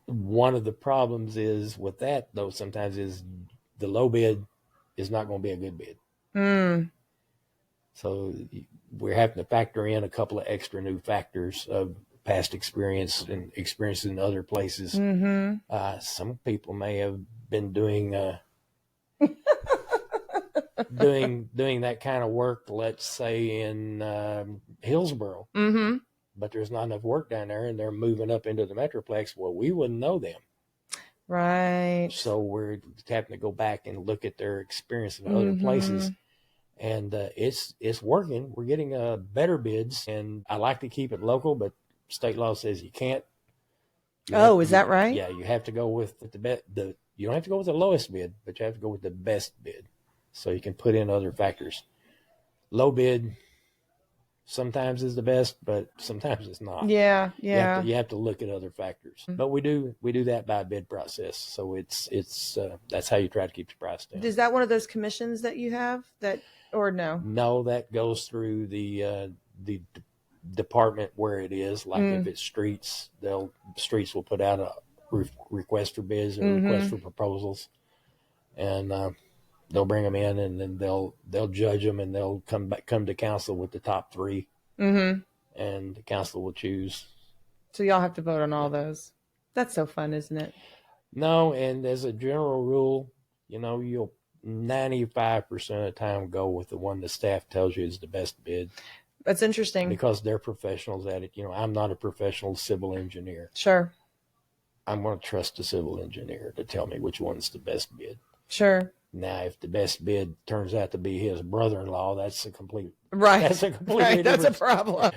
Speaker 2: One of the problems is with that, though, sometimes is the low bid is not going to be a good bid. So we're having to factor in a couple of extra new factors of past experience and experience in other places. Some people may have been doing doing that kind of work, let's say in Hillsboro, but there's not enough work down there, and they're moving up into the Metroplex. Well, we wouldn't know them,
Speaker 1: right?
Speaker 2: So we're having to go back and look at their experience in other places. And it's working. We're getting better bids, and I like to keep it local, but state law says you can't.
Speaker 1: Is that right?
Speaker 2: Yeah, you have to go with you don't have to go with the lowest bid, but you have to go with the best bid, so you can put in other factors. Low bid sometimes is the best, but sometimes it's not.
Speaker 1: Yeah.
Speaker 2: You have to look at other factors, but we do that by bid process. So it's that's how you try to keep the price down.
Speaker 1: Is that one of those commissions that you have or no?
Speaker 2: No, that goes through the department where it is. Like if it's streets, streets will put out a request for bids or request for proposals, and they'll bring them in, and then they'll judge them, and they'll come to council with the top three, and the council will choose.
Speaker 1: So y'all have to vote on all those. That's so fun, isn't it?
Speaker 2: No, and as a general rule, you'll 95% of the time go with the one the staff tells you is the best bid.
Speaker 1: That's interesting.
Speaker 2: Because they're professionals at it. I'm not a professional civil engineer.
Speaker 1: Sure.
Speaker 2: I'm going to trust the civil engineer to tell me which one's the best bid.
Speaker 1: Sure.
Speaker 2: Now, if the best bid turns out to be his brother-in-law, that's a complete
Speaker 1: right.
Speaker 2: That's a completely
Speaker 1: That's a problem.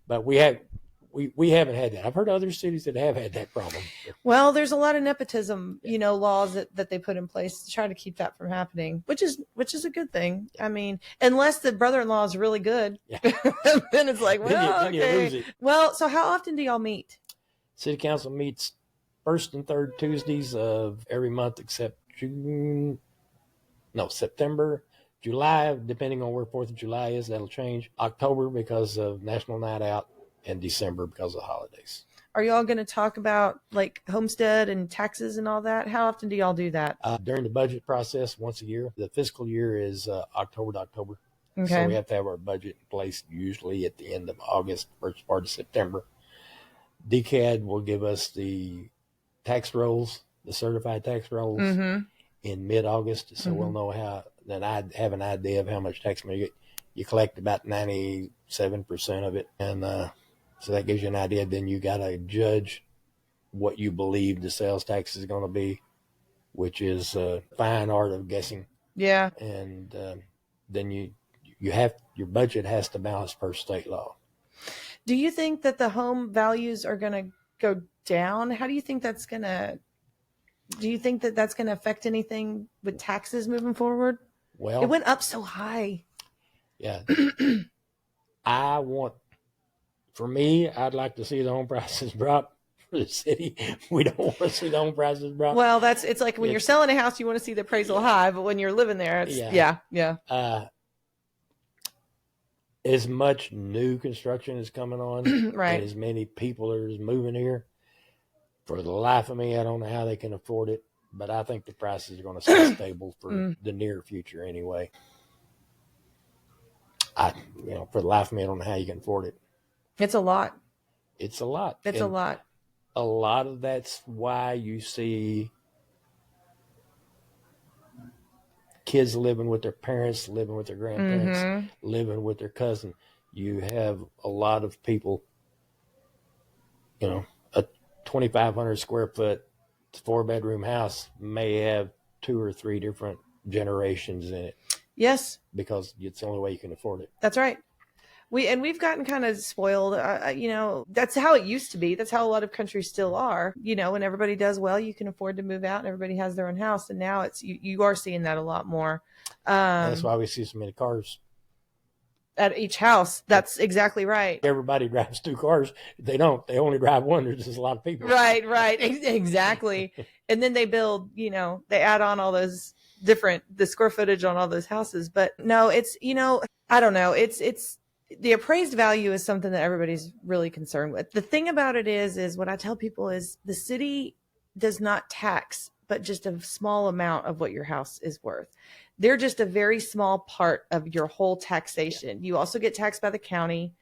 Speaker 2: But we haven't had that. I've heard other cities that have had that problem.
Speaker 1: Well, there's a lot of nepotism, laws that they put in place to try to keep that from happening, which is a good thing. I mean, unless the brother-in-law is really good, then it's like, well,
Speaker 2: then you lose it.
Speaker 1: Well, so how often do y'all meet?
Speaker 2: City Council meets first and third Tuesdays of every month except September, July, depending on where 4th of July is, that'll change. October because of National Night Out, and December because of holidays.
Speaker 1: Are y'all going to talk about like homestead and taxes and all that? How often do y'all do that?
Speaker 2: During the budget process, once a year. The fiscal year is October to October.
Speaker 1: Okay.
Speaker 2: So we have to have our budget in place usually at the end of August, first part of September. DCAD will give us the tax rolls, the certified tax rolls, in mid-August, so we'll know how. Then I have an idea of how much tax money you collect. About 97% of it, and so that gives you an idea. Then you got to judge what you believe the sales tax is going to be, which is a fine art of guessing.
Speaker 1: Yeah.
Speaker 2: And then you have, your budget has to balance per state law.
Speaker 1: Do you think that the home values are going to go down? How do you think that's going to? Do you think that that's going to affect anything with taxes moving forward?
Speaker 2: Well,
Speaker 1: it went up so high.
Speaker 2: Yeah. For me, I'd like to see the home prices drop. For the city, we don't want to see the home prices drop.
Speaker 1: Well, it's like when you're selling a house, you want to see the appraisal high, but when you're living there, it's yeah.
Speaker 2: As much new construction is coming on,
Speaker 1: right,
Speaker 2: and as many people are moving here, for the life of me, I don't know how they can afford it, but I think the prices are going to stay stable for the near future anyway. For the life of me, I don't know how you can afford it.
Speaker 1: It's a lot.
Speaker 2: It's a lot.
Speaker 1: It's a lot.
Speaker 2: A lot of that's why you see kids living with their parents, living with their grandparents, living with their cousin. You have a lot of people, a 2,500 square foot 4-bedroom house may have 2 or 3 different generations in it.
Speaker 1: Yes.
Speaker 2: Because it's the only way you can afford it.
Speaker 1: That's right. We've gotten kind of spoiled. That's how it used to be. That's how a lot of countries still are. When everybody does well, you can afford to move out and everybody has their own house. And now you are seeing that a lot more.
Speaker 2: That's why we see so many cars
Speaker 1: at each house. That's exactly right.
Speaker 2: Everybody drives 2 cars. They don't. They only drive one. There's just a lot of people.
Speaker 1: Right. Exactly. And then they build, they add on all those the square footage on all those houses. But no, it's, I don't know. It's the appraised value is something that everybody's really concerned with. The thing about it is what I tell people is the city does not tax, but just a small amount of what your house is worth. They're just a very small part of your whole taxation. Yeah. You also get taxed by the county.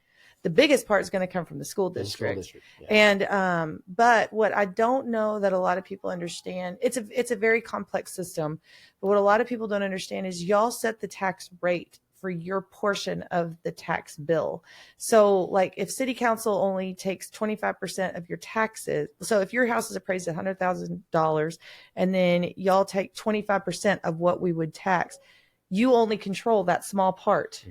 Speaker 1: The biggest part is going to come from the school district. Yeah. And, but what I don't know that a lot of people understand, it's a very complex system, but what a lot of people don't understand is y'all set the tax rate for your portion of the tax bill. So like if city council only takes 25% of your taxes, so if your house is appraised at $100,000 and then y'all take 25% of what we would tax, you only control that small part.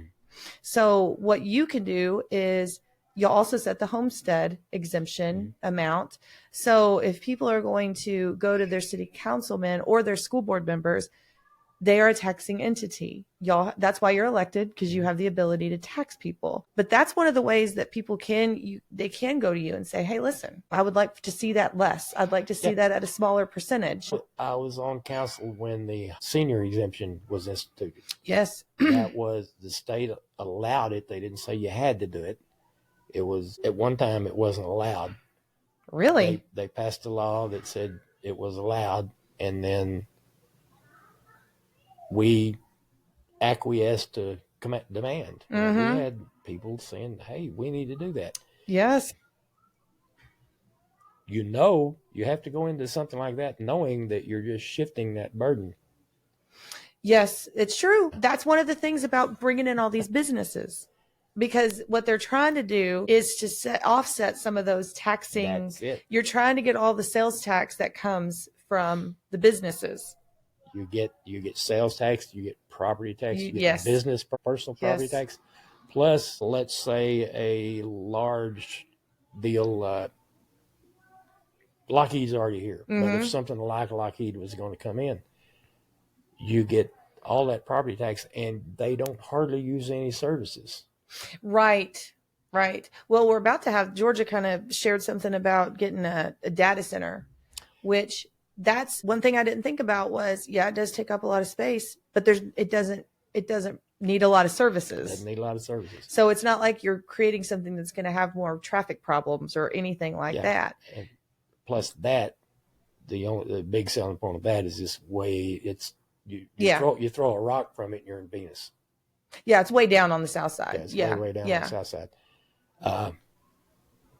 Speaker 1: So what you can do is you'll also set the homestead exemption amount. So if people are going to go to their city councilmen or their school board members, they are a taxing entity. Y'all, that's why you're elected, because you have the ability to tax people. But that's one of the ways that people they can go to you and say, hey, listen, I would like to see that less. I'd like to see that at a smaller percentage.
Speaker 2: I was on council when the senior exemption was instituted.
Speaker 1: Yes.
Speaker 2: That was, the state allowed it. They didn't say you had to do it. It was, at one time, it wasn't allowed.
Speaker 1: Really?
Speaker 2: They passed a law that said it was allowed, and then we acquiesced to demand. We had people saying, hey, we need to do that.
Speaker 1: Yes.
Speaker 2: You have to go into something like that knowing that you're just shifting that burden.
Speaker 1: Yes, it's true. That's one of the things about bringing in all these businesses, because what they're trying to do is to offset some of those taxing.
Speaker 2: That's it.
Speaker 1: You're trying to get all the sales tax that comes from the businesses.
Speaker 2: You get sales tax, you get property tax, you get business personal property tax, plus let's say a large deal. Lockheed's already here, but if something like Lockheed was going to come in, you get all that property tax, and they don't hardly use any services.
Speaker 1: Right. Well, we're about to have, Georgia kind of shared something about getting a data center, which that's one thing I didn't think about was, it does take up a lot of space, but it doesn't need a lot of
Speaker 2: Doesn't
Speaker 1: services.
Speaker 2: need a lot of services.
Speaker 1: So it's not like you're creating something that's going to have more traffic problems or anything like that.
Speaker 2: And plus that, the big selling point of that is this way you throw a rock from it and you're in Venus.
Speaker 1: Yeah, it's way down on the south side.
Speaker 2: Yeah, it's way down on the south side.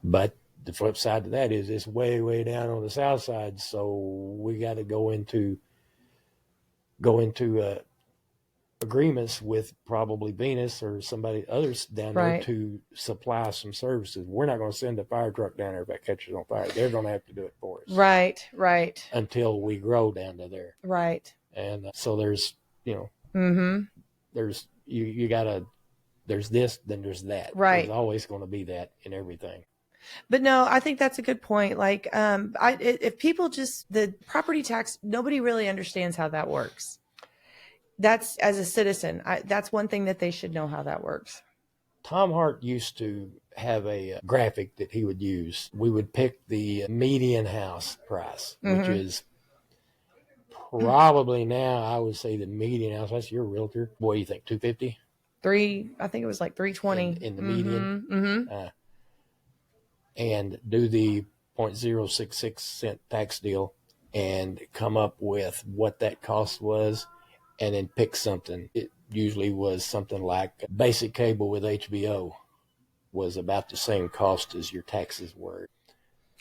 Speaker 2: But the flip side to that is it's way down on the south side, so we got to go into agreements with probably Venus or somebody others down there to supply some services. We're not going to send a fire truck down there if that catches on fire. They're going to have to do it for us.
Speaker 1: Right.
Speaker 2: Until we grow down to there.
Speaker 1: Right.
Speaker 2: And so there's, there's you gotta, there's this, then there's that.
Speaker 1: Right.
Speaker 2: There's always going to be that in everything.
Speaker 1: But no, I think that's a good point. Like, if people the property tax, nobody really understands how that works. That's, as a citizen, that's one thing that they should know how that works.
Speaker 2: Tom Hart used to have a graphic that he would use. We would pick the median house price, which is probably now, I would say the median house, that's your realtor. What do you think, 250?
Speaker 1: I think it was like 320.
Speaker 2: In the median. And do the 0.066 cent tax deal and come up with what that cost was, and then pick something. It usually was something like basic cable with HBO was about the same cost as your taxes were.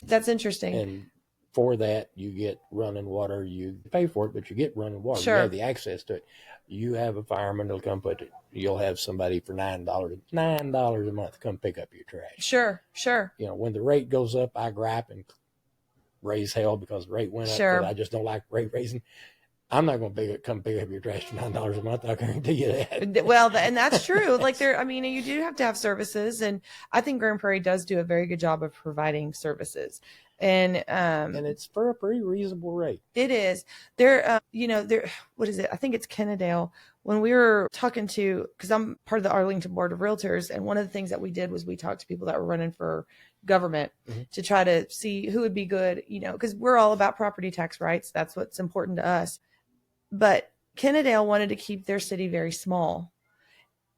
Speaker 1: That's interesting.
Speaker 2: And for that, you get running water. You pay for it, but you get running water.
Speaker 1: Sure.
Speaker 2: You have the access to it. You have a fireman that'll come put it. You'll have somebody for $9 a month come pick up your trash.
Speaker 1: Sure.
Speaker 2: When the rate goes up, I gripe and raise hell because the rate went up.
Speaker 1: Sure.
Speaker 2: I just don't like rate raising. I'm not going to come pick up your trash for $9 a month. I guarantee you that.
Speaker 1: Well, and that's true. Like you do have to have services, and I think Grand Prairie does do a very good job of providing services. And
Speaker 2: it's for a pretty reasonable rate.
Speaker 1: It is. What is it? I think it's Kennedale. When we were talking because I'm part of the Arlington Board of Realtors, and one of the things that we did was we talked to people that were running for government to try to see who would be good, because we're all about property tax rights. That's what's important to us. But Kennedale wanted to keep their city very small.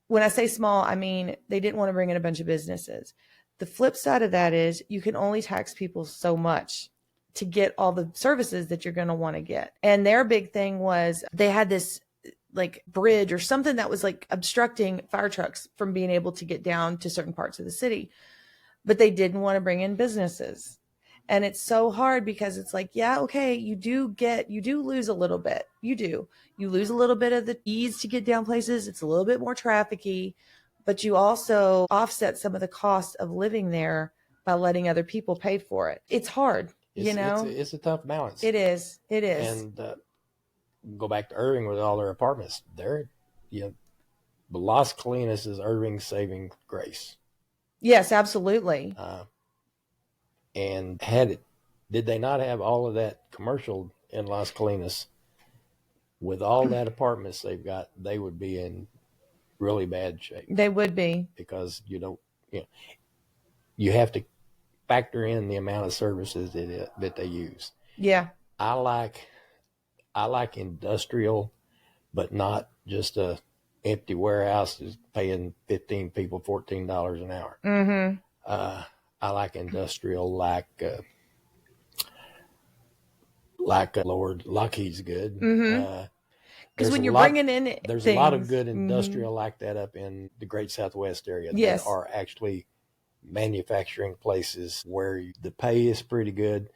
Speaker 1: When I say small, I mean they didn't want to bring in a bunch of businesses. The flip side of that is you can only tax people so much to get all the services that you're going to want to get. And their big thing was they had this like bridge or something that was like obstructing fire trucks from being able to get down to certain parts of the city. But they didn't want to bring in businesses. And it's so hard because it's like, yeah, okay, you do lose a little bit. You lose a little bit of the ease to get down places. It's a little bit more trafficky, but you also offset some of the cost of living there by letting other people pay for it. It's hard,
Speaker 2: It's a tough balance.
Speaker 1: It is.
Speaker 2: And go back to Irving with all their apartments. Las Colinas is Irving's saving grace.
Speaker 1: Yes, absolutely.
Speaker 2: And did they not have all of that commercial in Las Colinas, with all that apartments they've got, they would be in really bad shape.
Speaker 1: They would be.
Speaker 2: Because you have to factor in the amount of services that they use.
Speaker 1: Yeah.
Speaker 2: I like industrial, but not just a empty warehouse is paying 15 people $14 an hour.
Speaker 1: Mm-hmm.
Speaker 2: I like industrial, like Lord Lockheed's good.
Speaker 1: Mm-hmm. Because when you're bringing in
Speaker 2: there's a lot of good industrial like that up in the Great Southwest area.
Speaker 1: Yes.
Speaker 2: That are actually manufacturing places where the pay is pretty good.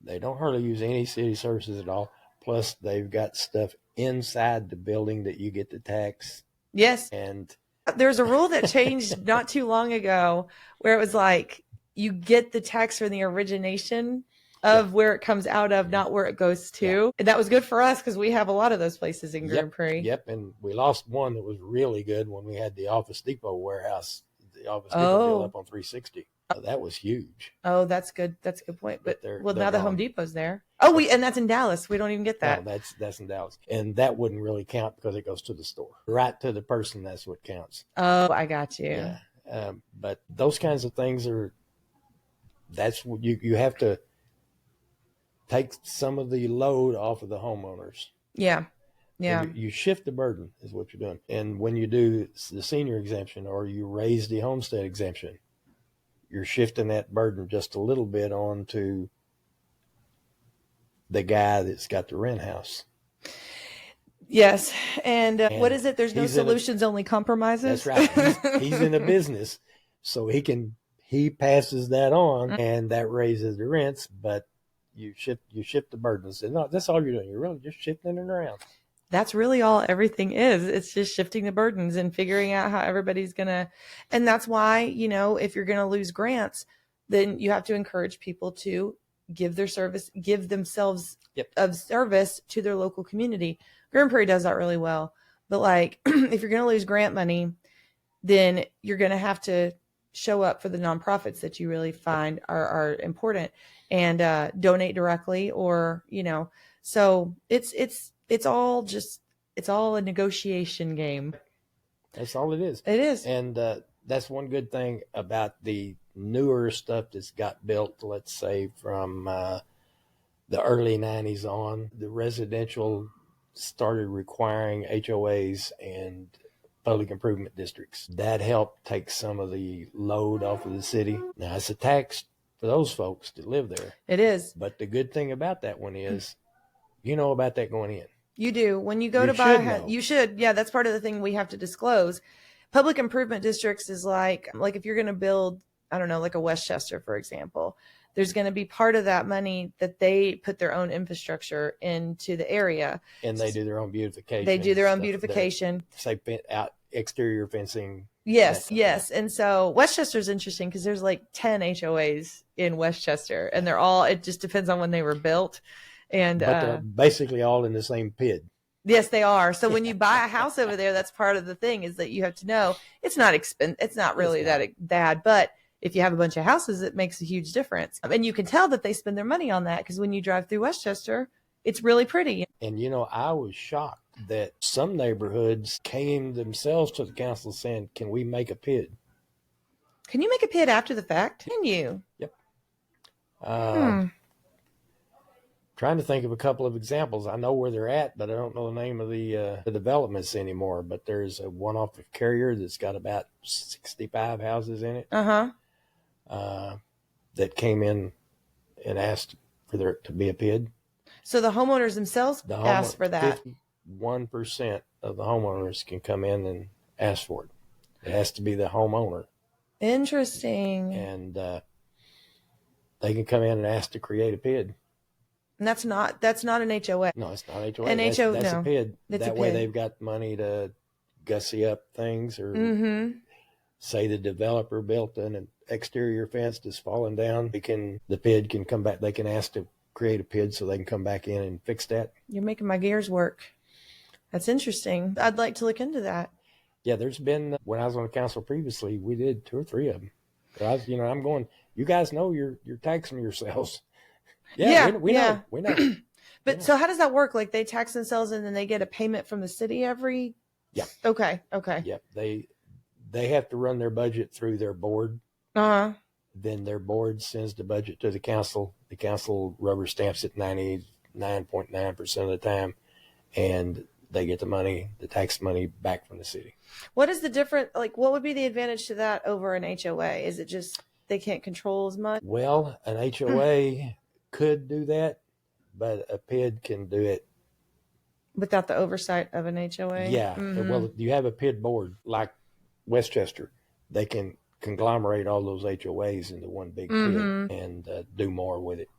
Speaker 2: They don't hardly use any city services at all. Plus, they've got stuff inside the building that you get to tax.
Speaker 1: Yes.
Speaker 2: And
Speaker 1: there's a rule that changed not too long ago where it was like you get the tax from the origination of where it comes out of, not where it goes to. Yeah. And that was good for us because we have a lot of those places in Grand Prairie.
Speaker 2: Yep. And we lost one that was really good when we had the Office Depot warehouse, the Office Depot deal up on 360. That was huge.
Speaker 1: Oh, that's good. That's a good point. But
Speaker 2: they're
Speaker 1: now the Home Depot's there. Oh, and that's in Dallas. We don't even get that.
Speaker 2: No, that's in Dallas. And that wouldn't really count because it goes to the store. Right to the person, that's what counts.
Speaker 1: Oh, I got you.
Speaker 2: Yeah. But those kinds of things that's what you have to take some of the load off of the homeowners.
Speaker 1: Yeah. Yeah.
Speaker 2: And you shift the burden is what you're doing. And when you do the senior exemption or you raise the homestead exemption, you're shifting that burden just a little bit onto the guy that's got the rent house.
Speaker 1: Yes. And what
Speaker 2: And
Speaker 1: is it? There's no
Speaker 2: he's in a-
Speaker 1: solutions, only compromises.
Speaker 2: That's right. He's in a business, so he passes that on, and that raises the rents. But you shift the burdens. And no, that's all you're doing. You're really just shifting it around.
Speaker 1: That's really all everything is. It's just shifting the burdens and figuring out how everybody's gonna. And that's why, you know, if you're gonna lose grants, then you have to encourage people to give themselves
Speaker 2: Yep.
Speaker 1: of service to their local community. Grand Prairie does that really well. But like, if you're gonna lose grant money, then you're gonna have to show up for the nonprofits that you really find are important and donate directly, or, you know, so it's all a negotiation game.
Speaker 2: That's all it is.
Speaker 1: It is.
Speaker 2: And that's one good thing about the newer stuff that's got built, let's say from the early 90s on. The residential started requiring HOAs and public improvement districts. That helped take some of the load off of the city. Now, it's a tax for those folks that live there.
Speaker 1: It is.
Speaker 2: But the good thing about that one is you know about that going in.
Speaker 1: You do. When you go to buy a house, you should. Yeah, that's part of the thing we have to disclose. Public improvement districts is like if you're going to build, I don't know, like a Westchester, for example, there's going to be part of that money that they put their own infrastructure into the area.
Speaker 2: And they do their own beautification.
Speaker 1: They do their own beautification.
Speaker 2: Say out exterior fencing.
Speaker 1: Yes, yes. And so Westchester's interesting because there's like 10 HOAs in Westchester, and they're all, it just depends on when they were built. And
Speaker 2: but they're basically all in the same PID.
Speaker 1: Yes, they are. So when you buy a house over there, that's part of the thing, is that you have to know it's not expensive. It's not really that bad, but if you have a bunch of houses, it makes a huge difference. And you can tell that they spend their money on that because when you drive through Westchester, it's really pretty.
Speaker 2: And, you know, I was shocked that some neighborhoods came themselves to the council saying, can we make a PID?
Speaker 1: Can you make a PID after the fact? Can you?
Speaker 2: Yep. Trying to think of a couple of examples. I know where they're at, but I don't know the name of the developments anymore. But there's a one off of Carrier that's got about 65 houses in it. That came in and asked for there to be a PID.
Speaker 1: So the homeowners themselves asked for that.
Speaker 2: 51% of the homeowners can come in and ask for it. It has to be the homeowner.
Speaker 1: Interesting.
Speaker 2: And they can come in and ask to create a PID.
Speaker 1: And that's not an HOA.
Speaker 2: No, it's not HOA.
Speaker 1: That's
Speaker 2: a PID.
Speaker 1: It's
Speaker 2: that
Speaker 1: a
Speaker 2: way
Speaker 1: PID.
Speaker 2: they've got money to gussy up things, or say the developer built an exterior fence that's fallen down. The PID can come back. They can ask to create a PID so they can come back in and fix that.
Speaker 1: You're making my gears work. That's interesting. I'd like to look into that.
Speaker 2: Yeah, there's been, when I was on the council previously, we did 2 or 3 of them. I'm going, you guys know you're taxing yourselves. Yeah, we know.
Speaker 1: But so how does that work? Like they tax themselves and then they get a payment from the city every?
Speaker 2: Yeah.
Speaker 1: Okay.
Speaker 2: Yep. They have to run their budget through their board. Then their board sends the budget to the council. The council rubber stamps it 99.9% of the time, and they get the tax money back from the city.
Speaker 1: What is the difference? Like, what would be the advantage to that over an HOA? Is it just they can't control as much?
Speaker 2: Well, an HOA could do that, but a PID can do it
Speaker 1: without the oversight of an HOA.
Speaker 2: Yeah. Well, you have a PID board like Westchester. They can conglomerate all those HOAs into one big PID and do more with it.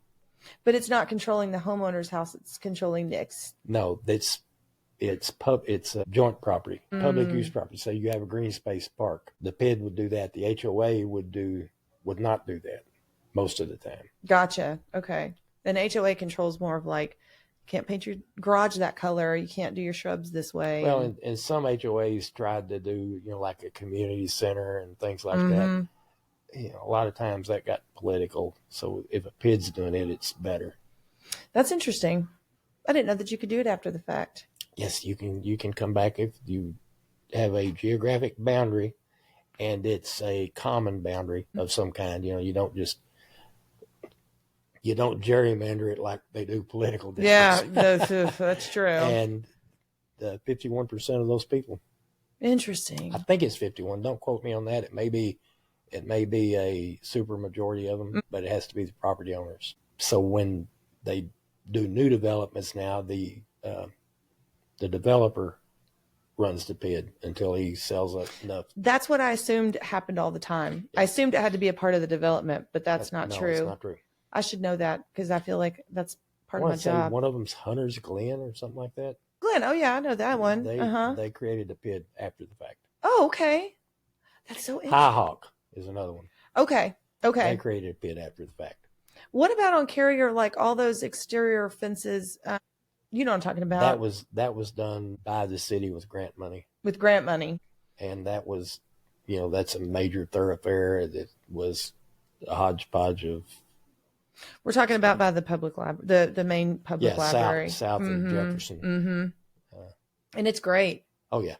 Speaker 1: But it's not controlling the homeowner's house. It's controlling the
Speaker 2: No, it's a joint property, public use property. So you have a green space park. The PID would do that. The HOA would not do that most of the time.
Speaker 1: Gotcha. Okay. An HOA controls more of like, can't paint your garage that color. You can't do your shrubs this way.
Speaker 2: Well, and some HOAs tried to do, like a community center and things like that. A lot of times that got political. So if a PID's doing it, it's better.
Speaker 1: That's interesting. I didn't know that you could do it after the fact.
Speaker 2: Yes, you can come back if you have a geographic boundary and it's a common boundary of some kind. You don't gerrymander it like they do political districts.
Speaker 1: Yeah, that's true.
Speaker 2: And 51% of those people.
Speaker 1: Interesting.
Speaker 2: I think it's 51. Don't quote me on that. It may be a super majority of them, but it has to be the property owners. So when they do new developments now, the developer runs the PID until he sells up enough.
Speaker 1: That's what I assumed happened all the time. Yeah. I assumed it had to be a part of the development, but that's not true.
Speaker 2: It's not true.
Speaker 1: I should know that because I feel like that's part of my job.
Speaker 2: One of them's Hunter's Glen or something like that.
Speaker 1: Glen, oh yeah, I know that one.
Speaker 2: They created the PID after the fact.
Speaker 1: Oh, okay. That's so interesting.
Speaker 2: High Hawk is another one.
Speaker 1: Okay.
Speaker 2: They created a PID after the fact.
Speaker 1: What about on Carrier, like all those exterior fences? You know what I'm talking about.
Speaker 2: That was done by the city with grant money.
Speaker 1: With grant money.
Speaker 2: And that was, that's a major thoroughfare that was a hodgepodge of.
Speaker 1: We're talking about by the public library, the main public library.
Speaker 2: South of Jefferson.
Speaker 1: Mm-hmm. And it's great.
Speaker 2: Oh yeah.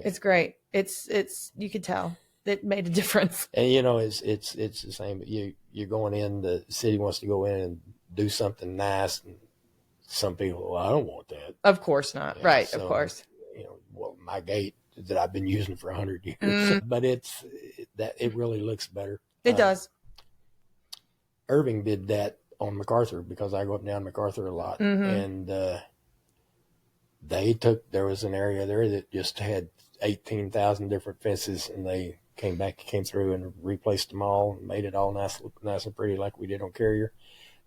Speaker 1: It's great. It's you could tell it made a difference.
Speaker 2: And it's the same. But you're going in. The city wants to go in and do something nice, and some people, well, I don't want that.
Speaker 1: Of course not. Yeah, right. So, of course.
Speaker 2: Well, my gate that I've been using for 100 years, but it really looks better.
Speaker 1: It does.
Speaker 2: Irving did that on MacArthur because I go up and down MacArthur a lot, and there was an area there that just had 18,000 different fences, and they came through and replaced them all and made it all nice and pretty like we did on Carrier.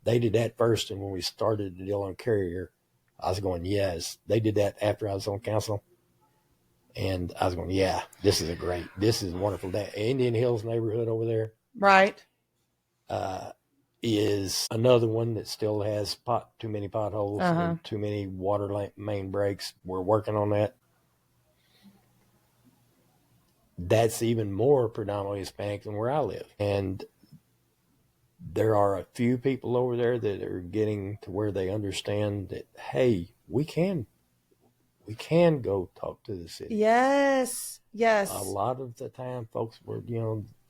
Speaker 2: They did that first, and when we started the deal on Carrier, I was going, yes. They did that after I was on council, and I was going, yeah, this is wonderful. That Indian Hills neighborhood over there,
Speaker 1: right,
Speaker 2: is another one that still has too many potholes and too many water main breaks. We're working on that. That's even more predominantly Hispanic than where I live, and there are a few people over there that are getting to where they understand that, hey, we can go talk to the city.
Speaker 1: Yes.
Speaker 2: A lot of the time, folks were,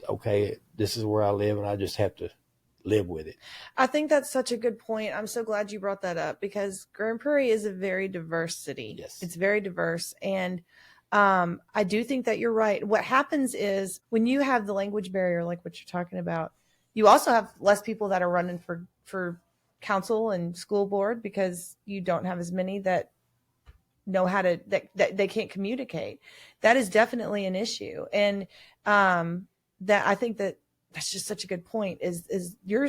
Speaker 2: okay, this is where I live, and I just have to live with it.
Speaker 1: I think that's such a good point. I'm so glad you brought that up because Grand Prairie is a very diverse city.
Speaker 2: Yes.
Speaker 1: It's very diverse, and I do think that you're right. What happens is when you have the language barrier, like what you're talking about, you also have less people that are running for council and school board because you don't have as many that know how to that they can't communicate. That is definitely an issue, and that I think that's just such a good point. Is you're a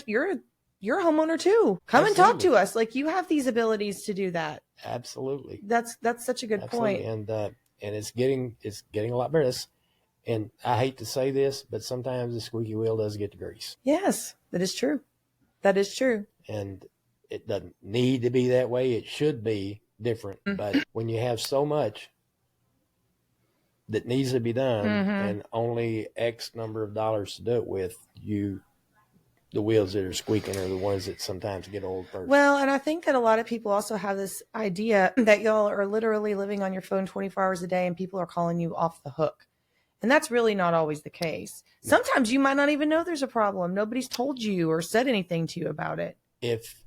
Speaker 1: homeowner too. Come
Speaker 2: Absolutely.
Speaker 1: And talk to us. Like you have these abilities to do that.
Speaker 2: Absolutely.
Speaker 1: That's such a good
Speaker 2: Absolutely.
Speaker 1: point.
Speaker 2: And it's getting a lot better. And I hate to say this, but sometimes the squeaky wheel does get the grease.
Speaker 1: Yes, that is true. That is true.
Speaker 2: And it doesn't need to be that way. It should be different. But when you have so much that needs to be done and only X number of dollars to do it with, the wheels that are squeaking are the ones that sometimes get old first.
Speaker 1: Well, and I think that a lot of people also have this idea that y'all are literally living on your phone 24 hours a day and people are calling you off the hook. And that's really not always the case. Sometimes you might not even know there's a problem. Nobody's told you or said anything to you about it.
Speaker 2: If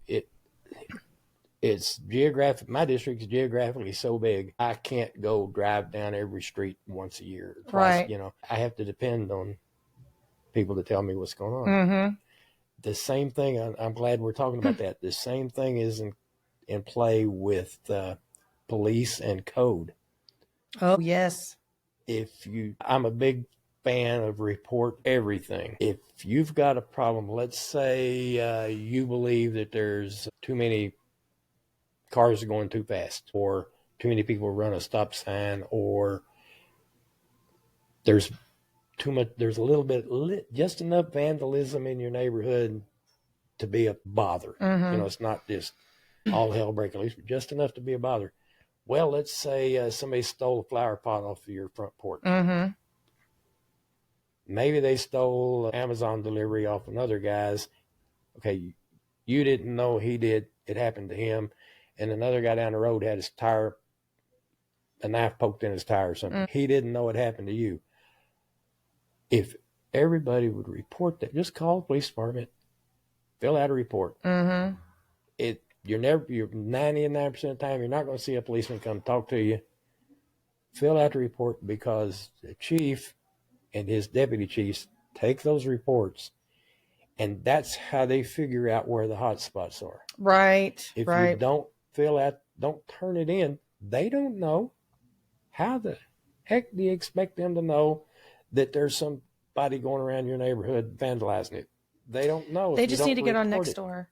Speaker 2: it's geographic, my district is geographically so big, I can't go drive down every street once a year, twice.
Speaker 1: Right.
Speaker 2: I have to depend on people to tell me what's going on. The same thing, I'm glad we're talking about that. The same thing is in play with police and code.
Speaker 1: Oh, yes.
Speaker 2: I'm a big fan of report everything. If you've got a problem, let's say you believe that there's too many cars going too fast, or too many people run a stop sign, or there's a little bit, just enough vandalism in your neighborhood to be a bother. It's not just all hell breaking loose, but just enough to be a bother. Well, let's say somebody stole a flower pot off of your front porch. Maybe they stole Amazon delivery off another guy's. Okay, you didn't know he did. It happened to him. And another guy down the road had a knife poked in his tire or something. He didn't know it happened to you. If everybody would report that, just call the police department, fill out a report. You're 99% of the time, you're not going to see a policeman come talk to you. fill out the report, because the chief and his deputy chiefs take those reports, and that's how they figure out where the hot spots are.
Speaker 1: Right.
Speaker 2: If
Speaker 1: right.
Speaker 2: you don't don't turn it in, they don't know. How the heck do you expect them to know that there's somebody going around your neighborhood vandalizing it? They don't know.
Speaker 1: They just need to get on Nextdoor.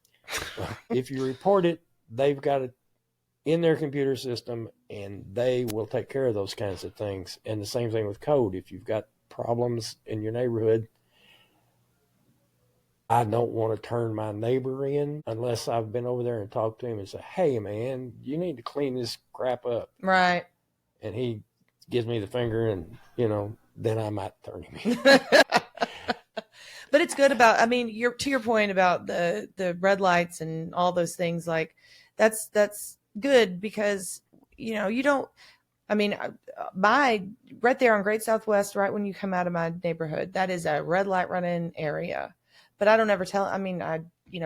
Speaker 2: Well, if you report it, they've got it in their computer system, and they will take care of those kinds of things. And the same thing with code. If you've got problems in your neighborhood, I don't want to turn my neighbor in unless I've been over there and talked to him and say, hey, man, you need to clean this crap up.
Speaker 1: Right.
Speaker 2: And he gives me the finger, and, then I might turn him in.
Speaker 1: But it's good about, I mean, to your point about the red lights and all those things, like that's good, because, you don't, I mean, right there on Great Southwest, right when you come out of my neighborhood, that is a red light running area. But I don't ever tell, I mean, I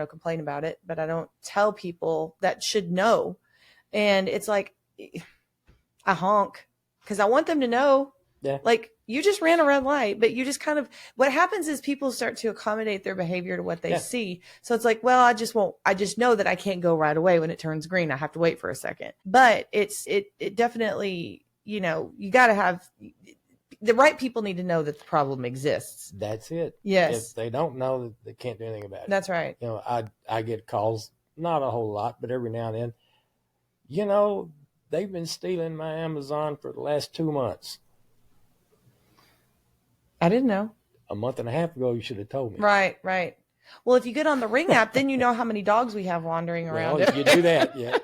Speaker 1: complain about it, but I don't tell people that should know. And it's like, I honk because I want them to know.
Speaker 2: Yeah.
Speaker 1: Like, you just ran a red light, but you just kind of, what happens is people start to accommodate their behavior to what they see. So it's like, well, I just know that I can't go right away when it turns green. I have to wait for a second. But it definitely, you got to have, the right people need to know that the problem exists.
Speaker 2: That's it.
Speaker 1: Yes.
Speaker 2: If they don't know, they can't do anything about it.
Speaker 1: That's right.
Speaker 2: I get calls, not a whole lot, but every now and then, they've been stealing my Amazon for the last 2 months.
Speaker 1: I didn't know.
Speaker 2: A month and a half ago, you should have told me.
Speaker 1: Right. Well, if you get on the Ring app, then you know how many dogs we have wandering around.
Speaker 2: Well, if you do that, yeah.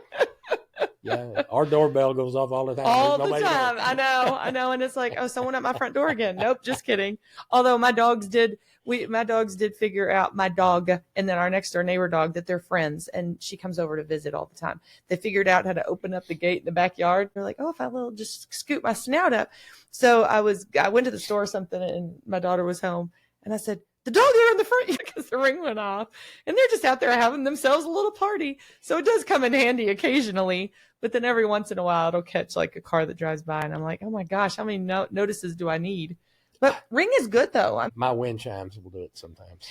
Speaker 2: Yeah, our doorbell goes off all the time.
Speaker 1: All the time. I know. And it's like, oh, someone at my front door again. Nope, just kidding. Although my dogs did figure out, my dog and then our next door neighbor dog, that they're friends, and she comes over to visit all the time. They figured out how to open up the gate in the backyard. They're like, oh, if I will just scoot my snout up. So I went to the store or something, and my daughter was home, and I said, the dogs are in the front because the ring went off, and they're just out there having themselves a little party. So it does come in handy occasionally, but then every once in a while it'll catch like a car that drives by, and I'm like, oh my gosh, how many notices do I need? But Ring is good though.
Speaker 2: My wind chimes will do it sometimes.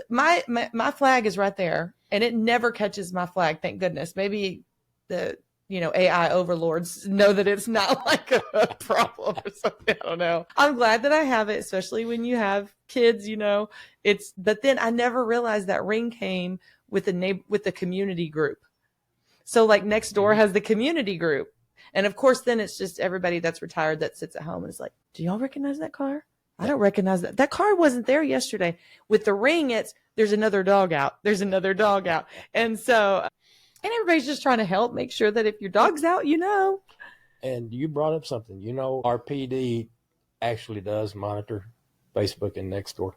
Speaker 1: My flag is right there, and it never catches my flag. Thank goodness. Maybe the AI overlords know that it's not like a problem or something. I don't know. I'm glad that I have it, especially when you have kids. But then I never realized that Ring came with the community group. So like Nextdoor has the community group, and of course then it's just everybody that's retired that sits at home and is like, do y'all recognize that car? I don't recognize that. That car wasn't there yesterday. With the Ring, there's another dog out. There's another dog out. And so, and everybody's just trying to help make sure that if your dog's out,
Speaker 2: And you brought up something, our PD actually does monitor Facebook and Nextdoor.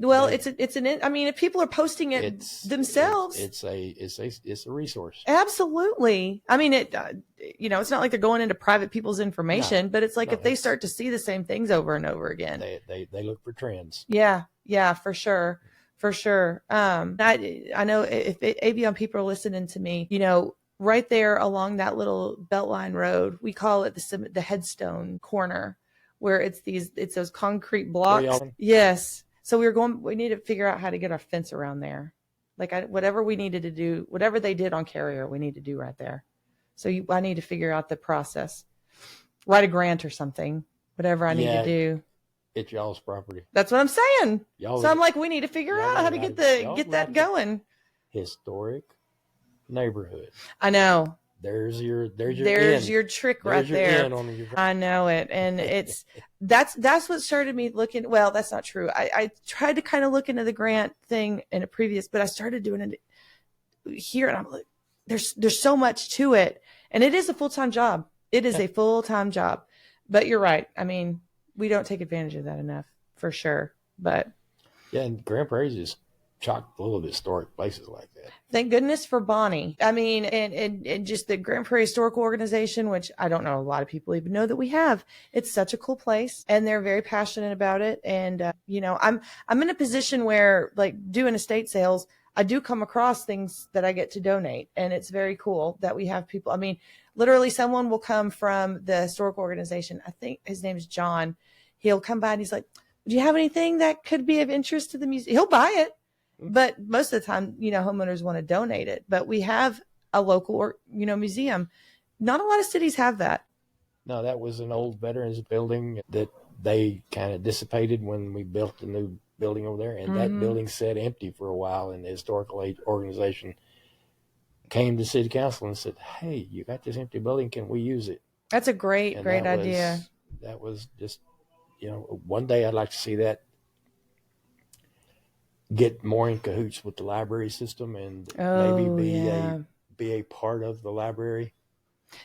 Speaker 1: Well, if people are posting it themselves,
Speaker 2: it's a resource.
Speaker 1: Absolutely. I mean, it's not like they're going into private people's information, but it's like if they start to see the same things over and over again,
Speaker 2: they look for trends.
Speaker 1: Yeah, for sure. I know if Avion people are listening to me, right there along that little Beltline road, we call it the headstone corner, where it's those concrete blocks. Yes. So we need to figure out how to get our fence around there. Like whatever we needed to do, whatever they did on Carrier, we need to do right there. So I need to figure out the process, write a grant or something, whatever I need to do.
Speaker 2: It's y'all's property.
Speaker 1: That's what I'm saying. So I'm like, we need to figure out how to get that going.
Speaker 2: Historic neighborhood.
Speaker 1: I know.
Speaker 2: There's your
Speaker 1: your trick right there. I know it. And that's what started me looking. Well, that's not true. I tried to kind of look into the grant thing in a previous, but I started doing it here, and I'm like, there's so much to it. And it is a full-time job. It is a full-time job. But you're right. I mean, we don't take advantage of that enough, for sure. But
Speaker 2: yeah, and Grand Prairie is just chock full of historic places like that.
Speaker 1: Thank goodness for Bonnie. I mean, and just the Grand Prairie Historical Organization, which I don't know a lot of people even know that we have. It's such a cool place, and they're very passionate about it. And I'm in a position where, like, doing estate sales, I do come across things that I get to donate, and it's very cool that we have people. I mean, literally someone will come from the historical organization. I think his name is John. He'll come by and he's like, do you have anything that could be of interest to the museum? He'll buy it. But most of the time, homeowners want to donate it. But we have a local, museum. Not a lot of cities have that.
Speaker 2: No, that was an old veterans building that they kind of dissipated when we built the new building over there. And that building sat empty for a while, and the historical aid organization came to city council and said, hey, you got this empty building. Can we use it?
Speaker 1: That's a great idea.
Speaker 2: That was just, one day I'd like to see that get more in cahoots with the library system and maybe be a part of the library.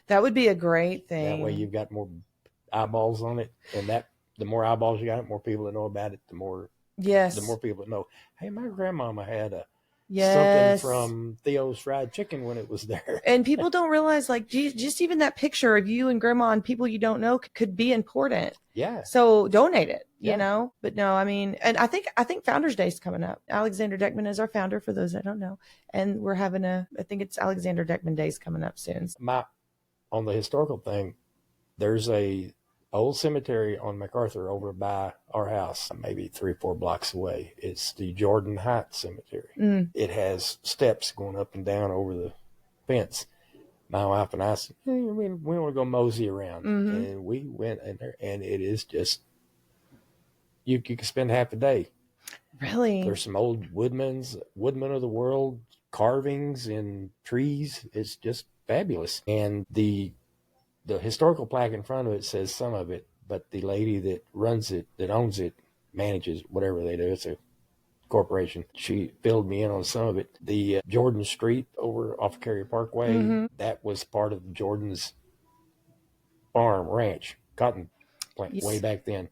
Speaker 1: That would be a great thing.
Speaker 2: That way you've got more eyeballs on it, and that the more eyeballs you got, the more people that know about it, the more people that know, hey, my grandmama had something from Theo's Fried Chicken when it was there.
Speaker 1: And people don't realize, like, just even that picture of you and grandma and people you don't know could be important.
Speaker 2: Yeah.
Speaker 1: So donate it, But no, I mean, and I think Founders Day is coming up. Alexander Deckman is our founder, for those that don't know. And we're having I think it's Alexander Deckman Day is coming up soon.
Speaker 2: On the historical thing, there's a old cemetery on MacArthur over by our house, maybe 3 or 4 blocks away. It's the Jordan Heights Cemetery. It has steps going up and down over the fence. My wife and I said, hey, we want to go mosey around. And we went in there, and it is just, you could spend half a day.
Speaker 1: Really?
Speaker 2: There's some old woodmen of the world, carvings in trees. It's just fabulous. And the historical plaque in front of it says some of it, but the lady that runs it, that owns it, manages, whatever they do, it's a corporation. She filled me in on some of it. The Jordan Street over off Carrier Parkway, that was part of Jordan's farm, ranch, cotton plant way back then.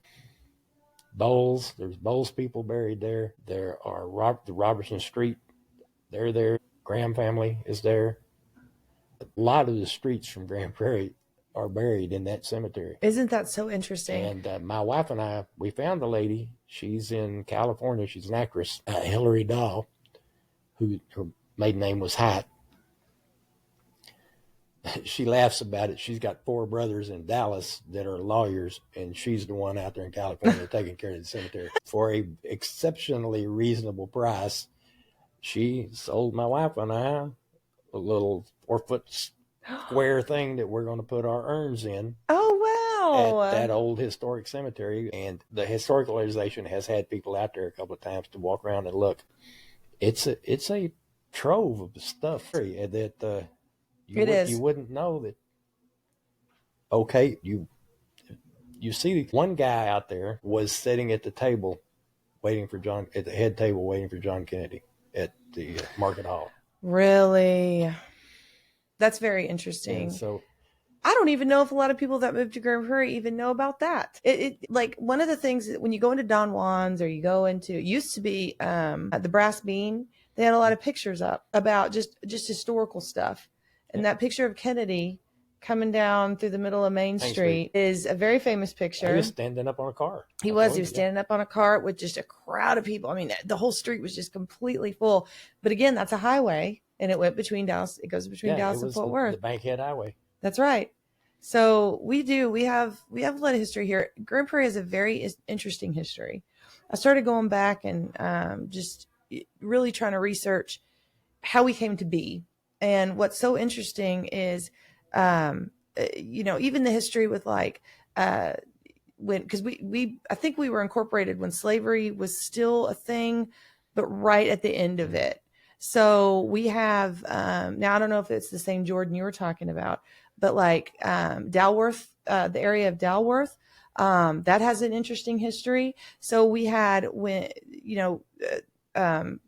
Speaker 2: Bowles, there's Bowles people buried there. There are the Robertson Street, they're there. Graham family is there. A lot of the streets from Grand Prairie are buried in that cemetery.
Speaker 1: Isn't that so interesting?
Speaker 2: And my wife and I, we found the lady. She's in California. She's an actress, Hillary Dahl, who her maiden name was Hyatt. She laughs about it. She's got 4 brothers in Dallas that are lawyers, and she's the one out there in California taking care of the cemetery. For a exceptionally reasonable price, she sold my wife and I a little 4-foot square thing that we're going to put our urns in.
Speaker 1: Oh, wow.
Speaker 2: At that old historic cemetery. And the historical organization has had people out there a couple of times to walk around and look. It's a trove of stuff that you wouldn't know that. Okay, you see one guy out there was sitting at the table at the head table waiting for John Kennedy at the Market Hall.
Speaker 1: Really? That's very interesting.
Speaker 2: And so
Speaker 1: I don't even know if a lot of people that moved to Grand Prairie even know about that. It like one of the things when you go into Don Juan's or you go into, it used to be the Brass Bean, they had a lot of pictures up about just historical stuff. And that picture of Kennedy coming down through the middle of Main Street is a very famous picture.
Speaker 2: He was standing up on a car.
Speaker 1: He was standing up on a cart with just a crowd of people. I mean, the whole street was just completely full. But again, that's a highway. And it went between Dallas. It goes between Dallas and Fort Worth.
Speaker 2: The Bankhead Highway.
Speaker 1: That's right. So we have a lot of history here. Grand Prairie has a very interesting history. I started going back and just really trying to research how we came to be. And what's so interesting is, even the history with because I think we were incorporated when slavery was still a thing, but right at the end of it. So we have, now I don't know if it's the same Jordan you were talking about, but Dalworth, the area of Dalworth, that has an interesting history. So we had when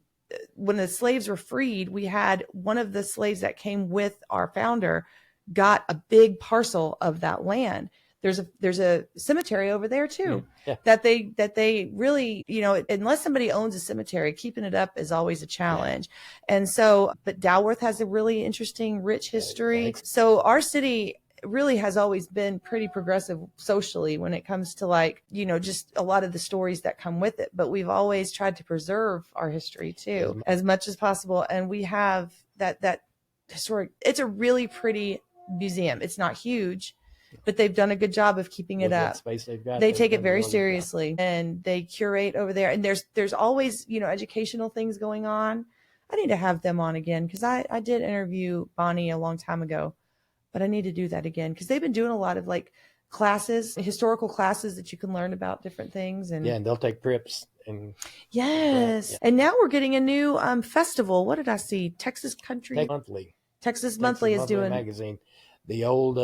Speaker 1: the slaves were freed, we had one of the slaves that came with our founder got a big parcel of that land. There's a cemetery over there too, that they really, unless somebody owns a cemetery, keeping it up is always a challenge. Yeah. And so, but Dalworth has a really interesting, rich history. So our city really has always been pretty progressive socially when it comes to like, just a lot of the stories that come with it. But we've always tried to preserve our history too, as much as possible. And we have that historic, it's a really pretty museum. It's not huge, but they've done a good job of keeping it up.
Speaker 2: Space they've got,
Speaker 1: they take it very seriously, and they curate over there. And there's always, educational things going on. I need to have them on again, because I did interview Bonnie a long time ago, but I need to do that again, because they've been doing a lot of like classes, historical classes that you can learn about different things. And
Speaker 2: and they'll take trips. And
Speaker 1: yes, and now we're getting a new festival. What did I see? Texas Monthly. Texas Monthly is doing
Speaker 2: magazine. The old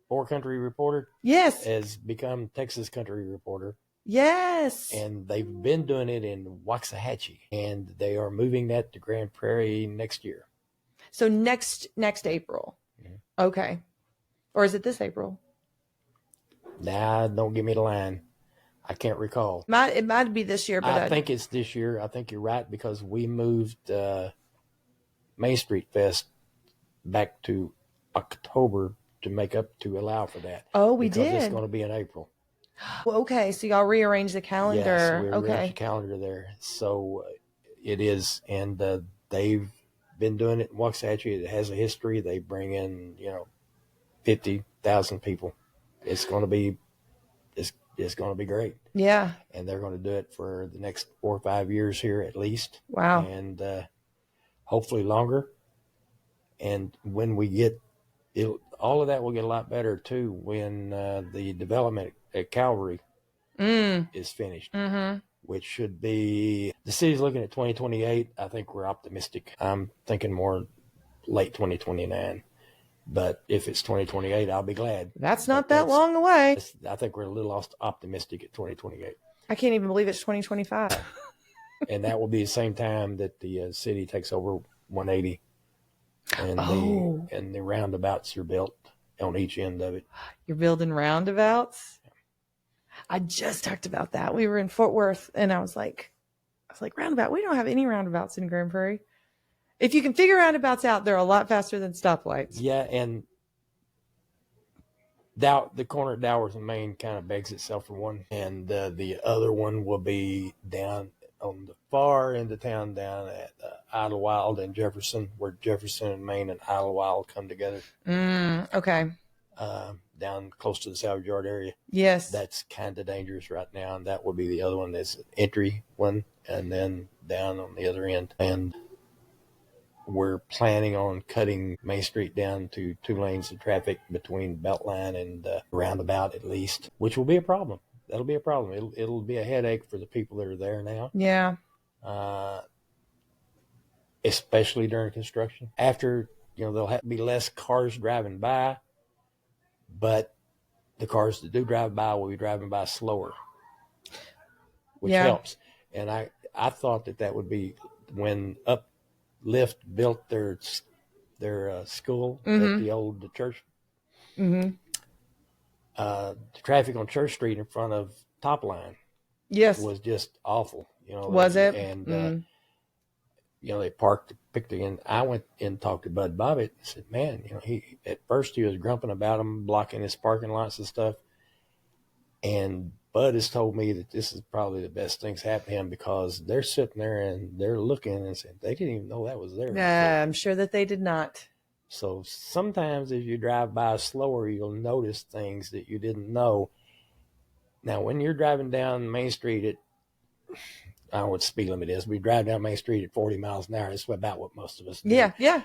Speaker 2: Four Country Reporter,
Speaker 1: yes,
Speaker 2: has become Texas Country Reporter.
Speaker 1: Yes.
Speaker 2: And they've been doing it in Waxahachie, and they are moving that to Grand Prairie next year.
Speaker 1: So next April. Mm-hmm. Okay. Or is it this April?
Speaker 2: Nah, don't give me the line. I can't recall.
Speaker 1: It might be this year, but
Speaker 2: I think it's this year. I think you're right, because we moved Main Street Fest back to October to allow for that.
Speaker 1: Oh, we did.
Speaker 2: Because it's going to be in April.
Speaker 1: Okay, so y'all rearrange the calendar.
Speaker 2: Yes, we rearrange the calendar there. So it is, and they've been doing it in Waxahachie. It has a history. They bring in 50,000 people. It's going to be great.
Speaker 1: Yeah.
Speaker 2: And they're going to do it for the next 4 or 5 years here at least.
Speaker 1: Wow.
Speaker 2: And hopefully longer. And when we get it, all of that will get a lot better too when the development at Calvary is finished, which should be, the city's looking at 2028. I think we're optimistic. I'm thinking more late 2029. But if it's 2028, I'll be glad.
Speaker 1: That's not that long away.
Speaker 2: I think we're a little optimistic at 2028.
Speaker 1: I can't even believe it's 2025.
Speaker 2: And that will be the same time that the city takes over 180. And the roundabouts are built on each end of it.
Speaker 1: You're building roundabouts? I just talked about that. We were in Fort Worth, and I was like, roundabout. We don't have any roundabouts in Grand Prairie. If you can figure roundabouts out, they're a lot faster than stoplights.
Speaker 2: Yeah, and the corner at Dowers and Main kind of begs itself for one. And the other one will be down on the far end of town, down at Idlewild and Jefferson, where Jefferson and Main and Idlewild come together.
Speaker 1: Okay.
Speaker 2: Down close to the salvage yard area.
Speaker 1: Yes.
Speaker 2: That's kind of dangerous right now, and that will be the other one. That's an entry one, and then down on the other end. And we're planning on cutting Main Street down to 2 lanes of traffic between Beltline and roundabout at least, which will be a problem. That'll be a problem. It'll be a headache for the people that are there now.
Speaker 1: Yeah.
Speaker 2: Especially during construction. After, there'll have to be less cars driving by, but the cars that do drive by will be driving by slower, which helps. And I thought that would be when Uplift built their school at the old church. Mm-hmm. The traffic on Church Street in front of Top Line, was just awful.
Speaker 1: Was it?
Speaker 2: And they picked again. I went in and talked to Bud Bobbitt and said, "Man, he at first he was grumping about them blocking his parking lots and stuff." And Bud has told me that this is probably the best thing's happened to him, because they're sitting there and they're looking and saying they didn't even know that was there.
Speaker 1: Yeah, I'm sure that they did not.
Speaker 2: So sometimes as you drive by slower, you'll notice things that you didn't know. Now, when you're driving down Main Street I don't know what the speed limit is. We drive down Main Street at 40 miles an hour. That's about what most of us do.
Speaker 1: Yeah.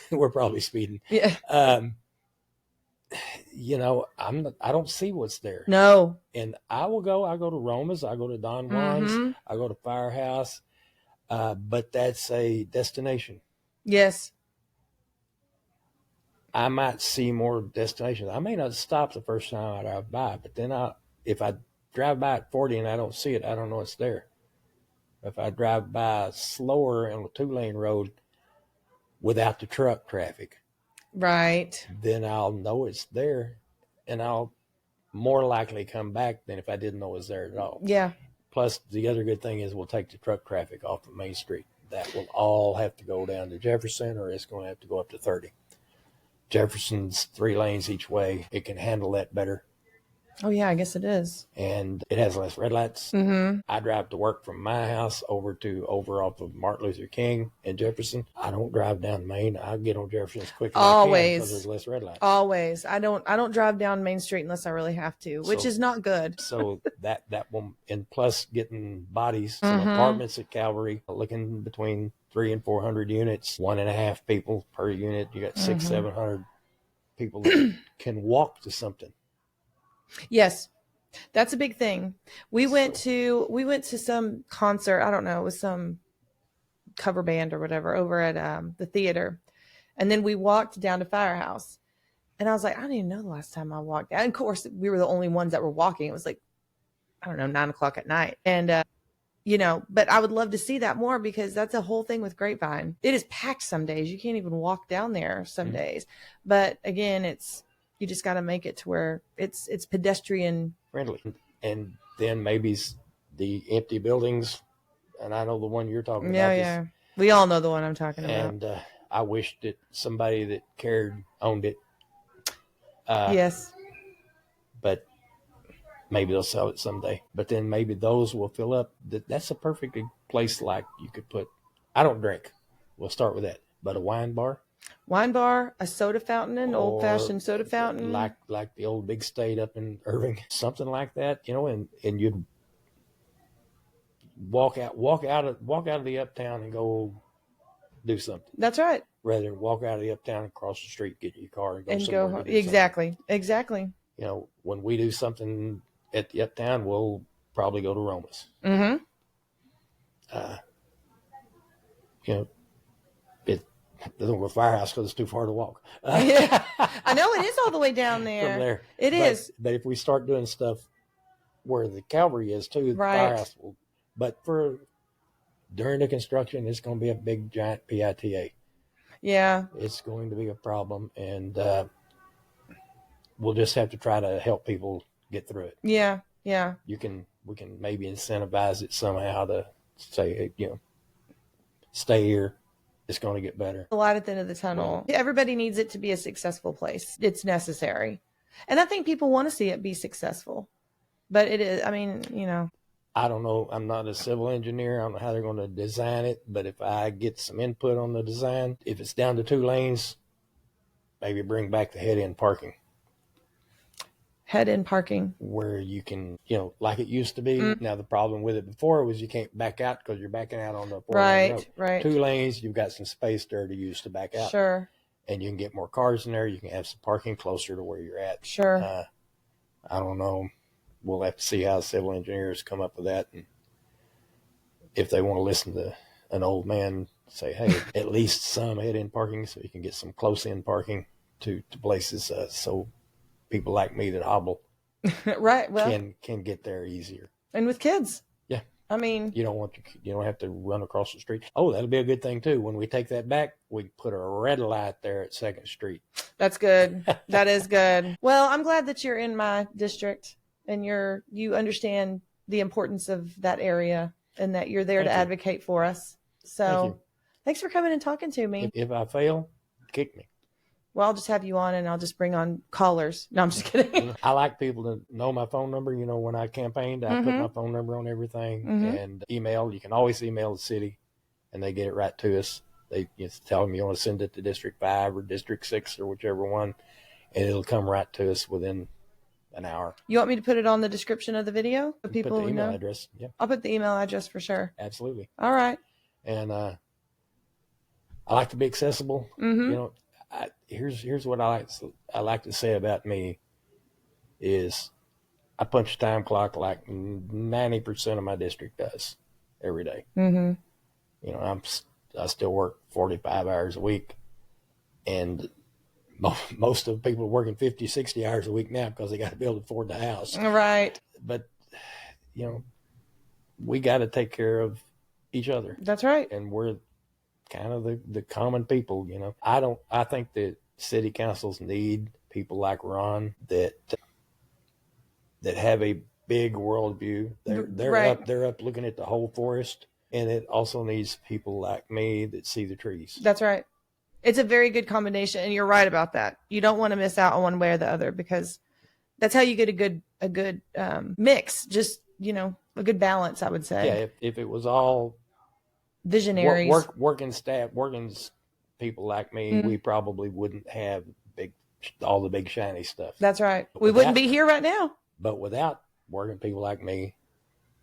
Speaker 2: We're probably speeding.
Speaker 1: Yeah.
Speaker 2: I don't see what's there.
Speaker 1: No.
Speaker 2: And I go to Roma's, I go to Don Juan's, I go to Firehouse, but that's a destination.
Speaker 1: Yes.
Speaker 2: I might see more destinations. I may not stop the first time I drive by, but then if I drive by at 40 and I don't see it, I don't know it's there. If I drive by slower on a 2-lane road without the truck traffic,
Speaker 1: right,
Speaker 2: then I'll know it's there, and I'll more likely come back than if I didn't know it was there at all.
Speaker 1: Yeah.
Speaker 2: Plus, the other good thing is we'll take the truck traffic off of Main Street. That will all have to go down to Jefferson, or it's going to have to go up to 30. Jefferson's 3 lanes each way. It can handle that better.
Speaker 1: Oh, yeah, I guess it is.
Speaker 2: And it has less red lights.
Speaker 1: Mm-hmm.
Speaker 2: I drive to work from my house over off of Martin Luther King and Jefferson. I don't drive down Main. I get on Jefferson as quick as I can because there's less red lights.
Speaker 1: Always. I don't drive down Main Street unless I really have to, which is not good.
Speaker 2: So that one, and plus getting bodies, some apartments at Calvary, looking between 300 and 400 units, 1.5 people per unit. You got 600-700 people that can walk to something.
Speaker 1: Yes. That's a big thing. We went to some concert. I don't know. It was some cover band or whatever over at the theater. And then we walked down to Firehouse. And I was like, I don't even know the last time I walked. And of course, we were the only ones that were walking. It was like, I don't know, 9:00 at night. And, but I would love to see that more because that's a whole thing with Grapevine. It is packed some days. You can't even walk down there some days. But again, you just got to make it to where it's pedestrian
Speaker 2: friendly. And then maybe the empty buildings, and I know the one you're talking about.
Speaker 1: Yeah. We all know the one I'm talking about.
Speaker 2: And I wish that somebody that cared owned it.
Speaker 1: Yes.
Speaker 2: But maybe they'll sell it someday. But then maybe those will fill up. That's a perfect place like you could put. I don't drink. We'll start with that. But a wine bar.
Speaker 1: Wine bar, a soda fountain, an old-fashioned soda fountain.
Speaker 2: Like the old Big State up in Irving. Something like that, and you'd walk out of the uptown and go do something.
Speaker 1: That's right.
Speaker 2: Rather than walk out of the uptown and cross the street, get in your car and
Speaker 1: go home. Exactly.
Speaker 2: When we do something at the uptown, we'll probably go to Roma's.
Speaker 1: Mm-hmm.
Speaker 2: It doesn't go to Firehouse because it's too far to walk.
Speaker 1: Yeah, I know it is all the way down there.
Speaker 2: From there.
Speaker 1: It is.
Speaker 2: But if we start doing stuff where the Calvary is too, the Firehouse will. But during the construction, it's going to be a big giant PITA.
Speaker 1: Yeah.
Speaker 2: It's going to be a problem, and we'll just have to try to help people get through it.
Speaker 1: Yeah.
Speaker 2: We can maybe incentivize it somehow to say, stay here. It's going to get better.
Speaker 1: A light at the end of the tunnel. Everybody needs it to be a successful place. It's necessary. And I think people want to see it be successful. But it is, I don't
Speaker 2: know. I'm not a civil engineer. I don't know how they're going to design it. But if I get some input on the design, if it's down to 2 lanes, maybe bring back the head-end parking.
Speaker 1: Head-end parking.
Speaker 2: Where you can, like it used to be. Now, the problem with it before was you can't back out because you're backing out on the 4-lane road.
Speaker 1: Right.
Speaker 2: 2 lanes, you've got some space there to use to back out.
Speaker 1: Sure.
Speaker 2: And you can get more cars in there. You can have some parking closer to where you're at.
Speaker 1: Sure.
Speaker 2: I don't know. We'll have to see how civil engineers come up with that. And if they want to listen to an old man say, hey, at least some head-in parking so you can get some close-in parking to places so people like me that hobble
Speaker 1: right. Well,
Speaker 2: can get there easier.
Speaker 1: And with kids.
Speaker 2: Yeah.
Speaker 1: You
Speaker 2: don't have to run across the street. Oh, that'll be a good thing too. When we take that back, we put a red light there at 2nd Street.
Speaker 1: That's good. That is good. Well, I'm glad that you're in my district and you understand the importance of that area and that you're there to advocate for us. So thanks for coming and talking to me.
Speaker 2: If I fail, kick me.
Speaker 1: Well, I'll just have you on and I'll just bring on callers. No, I'm just kidding.
Speaker 2: I like people to know my phone number. When I campaigned, I put my phone number on everything and email. You can always email the city and they get it right to us. They just tell them you want to send it to District 5 or District 6 or whichever one, and it'll come right to us within an hour.
Speaker 1: You want me to put it on the description of the video? So people
Speaker 2: put the email
Speaker 1: know?
Speaker 2: Address. Yeah.
Speaker 1: I'll put the email address for sure.
Speaker 2: Absolutely.
Speaker 1: All right.
Speaker 2: And I like to be accessible. Here's what I like to say about me is I punch a time clock like 90% of my district does every day. I still work 45 hours a week, and most of the people are working 50, 60 hours a week now because they got to be able to afford the house.
Speaker 1: Right.
Speaker 2: But we got to take care of each other.
Speaker 1: That's right.
Speaker 2: And we're kind of the common people, I think that city councils need people like Ron that have a big worldview. They're up looking at the whole forest, and it also needs people like me that see the trees.
Speaker 1: That's right. It's a very good combination, and you're right about that. You don't want to miss out on one way or the other, because that's how you get a good mix. Just, a good balance, I would say.
Speaker 2: Yeah, if it was all
Speaker 1: visionaries,
Speaker 2: working people like me, we probably wouldn't have all the big shiny stuff.
Speaker 1: That's right. We wouldn't be here right now.
Speaker 2: But without working people like me,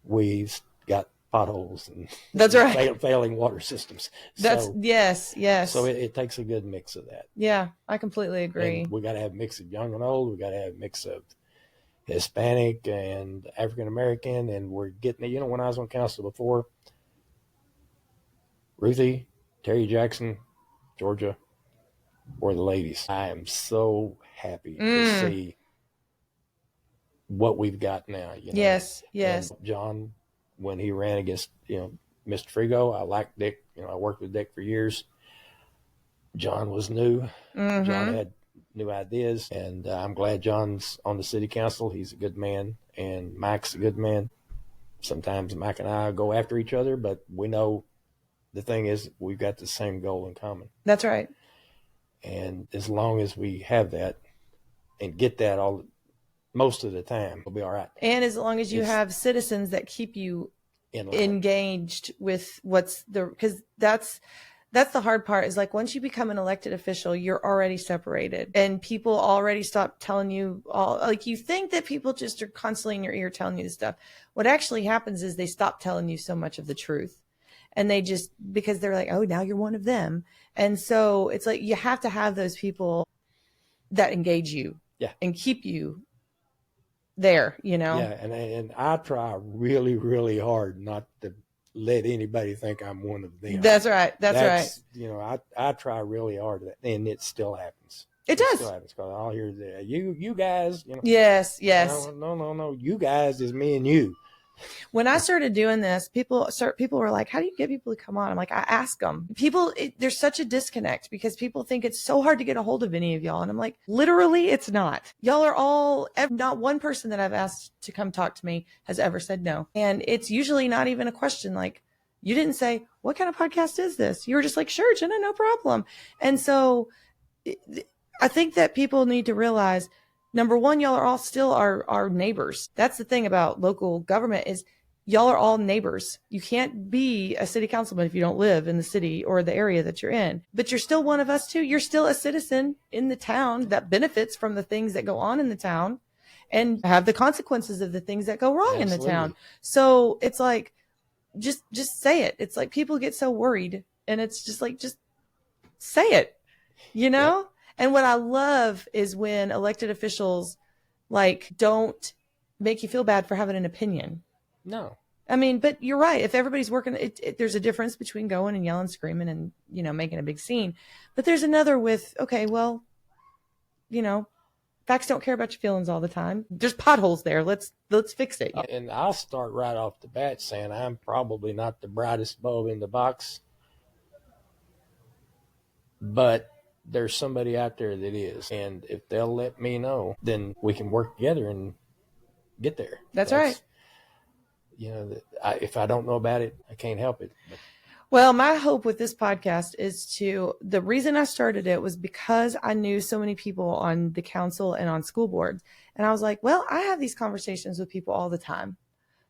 Speaker 2: we've got potholes and
Speaker 1: that's right,
Speaker 2: failing water systems.
Speaker 1: Yes.
Speaker 2: So it takes a good mix of that.
Speaker 1: Yeah, I completely agree.
Speaker 2: And we got to have a mix of young and old. We got to have a mix of Hispanic and African American, and we're getting it. When I was on council before, Ruthie, Terry Jackson, Georgia were the ladies. I am so happy to see what we've got now.
Speaker 1: Yes.
Speaker 2: And John, when he ran against Mr. Frigo, I liked Dick. I worked with Dick for years. John was new. John had new ideas, and I'm glad John's on the city council. He's a good man, and Mike's a good man. Sometimes Mike and I go after each other, but we know the thing is we've got the same goal in common.
Speaker 1: That's right.
Speaker 2: And as long as we have that and get that most of the time, we'll be all right.
Speaker 1: And as long as you have citizens that keep you engaged with because that's the hard part, is like once you become an elected official, you're already separated, and people already stop telling you you think that people just are constantly in your ear telling you this stuff. What actually happens is they stop telling you so much of the truth, and they just, because they're like, oh, now you're one of them. And so it's like, you have to have those people that engage you and keep you there,
Speaker 2: Yeah. And I try really, really hard not to let anybody think I'm one of them.
Speaker 1: That's right. That's
Speaker 2: right. I try really hard at that, and it still happens.
Speaker 1: It does.
Speaker 2: Still happens, because I'll hear you guys.
Speaker 1: Yes.
Speaker 2: No. You guys is me and you.
Speaker 1: When I started doing this, people were like, how do you get people to come on? I'm like, I ask them. There's such a disconnect, because people think it's so hard to get a hold of any of y'all. And I'm like, literally, it's not. Y'all are all, not one person that I've asked to come talk to me has ever said no. And it's usually not even a question. Like, you didn't say, what kind of podcast is this? You were just like, sure, Jenna, no problem. And so I think that people need to realize, number one, y'all are all still our neighbors. That's the thing about local government, is y'all are all neighbors. You can't be a city councilman if you don't live in the city or the area that you're in, but you're still one of us too. You're still a citizen in the town that benefits from the things that go on in the town and have the consequences of the things that go wrong in the town. So it's like, just say it. It's like people get so worried, and it's just like, just say it,
Speaker 2: Yep.
Speaker 1: And what I love is when elected officials don't make you feel bad for having an opinion.
Speaker 2: No.
Speaker 1: I mean, but you're right. If everybody's working, there's a difference between going and yelling, screaming, and, making a big scene. But there's another with, okay, well, facts don't care about your feelings all the time. There's potholes there. Let's fix it.
Speaker 2: And I'll start right off the bat saying I'm probably not the brightest bulb in the box, but there's somebody out there that is. And if they'll let me know, then we can work together and get there.
Speaker 1: That's right.
Speaker 2: If I don't know about it, I can't help it. But.
Speaker 1: Well, my hope with this podcast is the reason I started it was because I knew so many people on the council and on school boards. And I was like, well, I have these conversations with people all the time.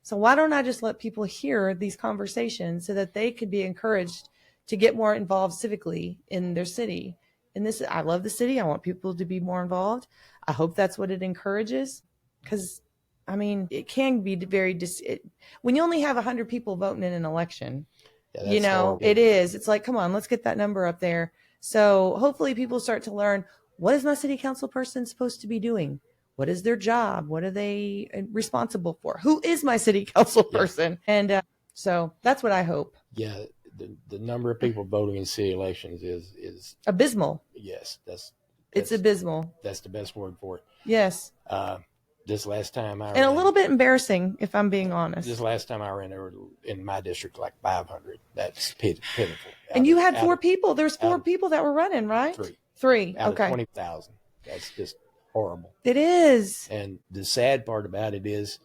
Speaker 1: So why don't I just let people hear these conversations so that they could be encouraged to get more involved civically in their city? And I love the city. I want people to be more involved. I hope that's what it encourages, because, it can be very when you only have 100 people voting in an election,
Speaker 2: horrible.
Speaker 1: It is. It's like, come on, let's get that number up there. So hopefully people start to learn, what is my city council person supposed to be doing? What is their job? What are they responsible for? Who is my city council person? And so that's what I hope.
Speaker 2: Yeah. The number of people voting in city elections is
Speaker 1: abysmal.
Speaker 2: Yes,
Speaker 1: it's abysmal.
Speaker 2: That's the best word for it.
Speaker 1: Yes.
Speaker 2: This last time I
Speaker 1: ran, a little bit embarrassing, if I'm being honest.
Speaker 2: This last time I ran, there were in my district like 500. That's pitiful.
Speaker 1: And you had 4 people. There's 4 people that were running, right?
Speaker 2: 3.
Speaker 1: Out
Speaker 2: of 20,000. That's just horrible.
Speaker 1: It is.
Speaker 2: And the sad part about it is,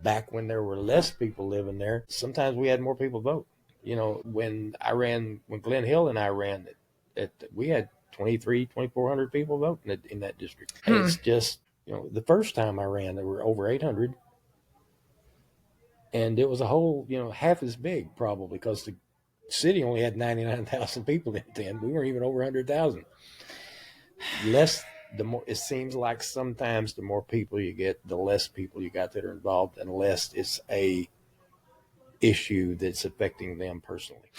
Speaker 2: back when there were less people living there, sometimes we had more people vote. When Glenn Hill and I ran, we had 2,400 people voting in that district. It's just, the first time I ran, there were over 800. And it was a whole, half as big probably because the city only had 99,000 people in it then. We weren't even over 100,000. The more it seems like sometimes the more people you get, the less people you got that are involved, unless it's a issue that's affecting them personally.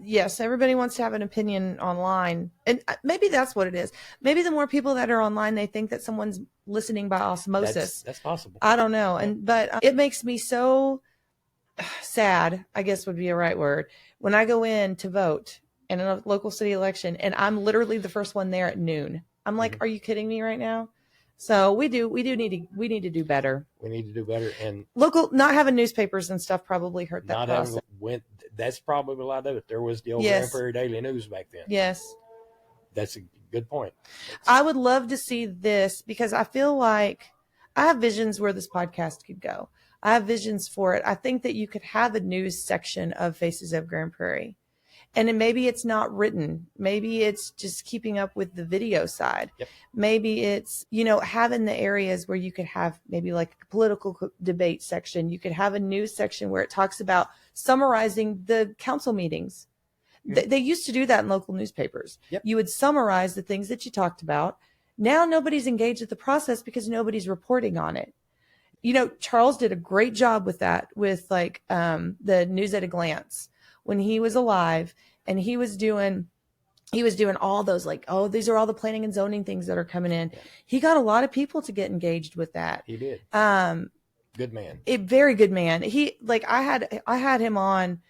Speaker 1: Yes, everybody wants to have an opinion online, and maybe that's what it is. Maybe the more people that are online, they think that someone's listening by osmosis.
Speaker 2: That's possible.
Speaker 1: I don't know. Yeah. But it makes me so sad, I guess would be a right word, when I go in to vote in a local city election and I'm literally the first one there at noon. I'm like, Are you kidding me right now? So we need to do better.
Speaker 2: We need to do better, and
Speaker 1: not having newspapers and stuff probably hurt that process.
Speaker 2: That's probably a lot of it. There was the old Grand Prairie Daily News back then.
Speaker 1: Yes,
Speaker 2: that's a good point.
Speaker 1: I would love to see this because I feel like I have visions where this podcast could go. I have visions for it. I think that you could have a news section of Faces of Grand Prairie. And then maybe it's not written. Maybe it's just keeping up with the video side.
Speaker 2: Yep.
Speaker 1: Maybe it's, having the areas where you could have maybe like a political debate section. You could have a news section where it talks about summarizing the council meetings. Mm-hmm. They used to do that in local newspapers.
Speaker 2: Yep.
Speaker 1: You would summarize the things that you talked about. Now nobody's engaged with the process because nobody's reporting on it. Charles did a great job with that, with the News at a Glance when he was alive, and he was doing all those these are all the planning and zoning things that are coming in. Yeah. He got a lot of people to get engaged with that.
Speaker 2: He did. Good man.
Speaker 1: A very good man. He I had him on,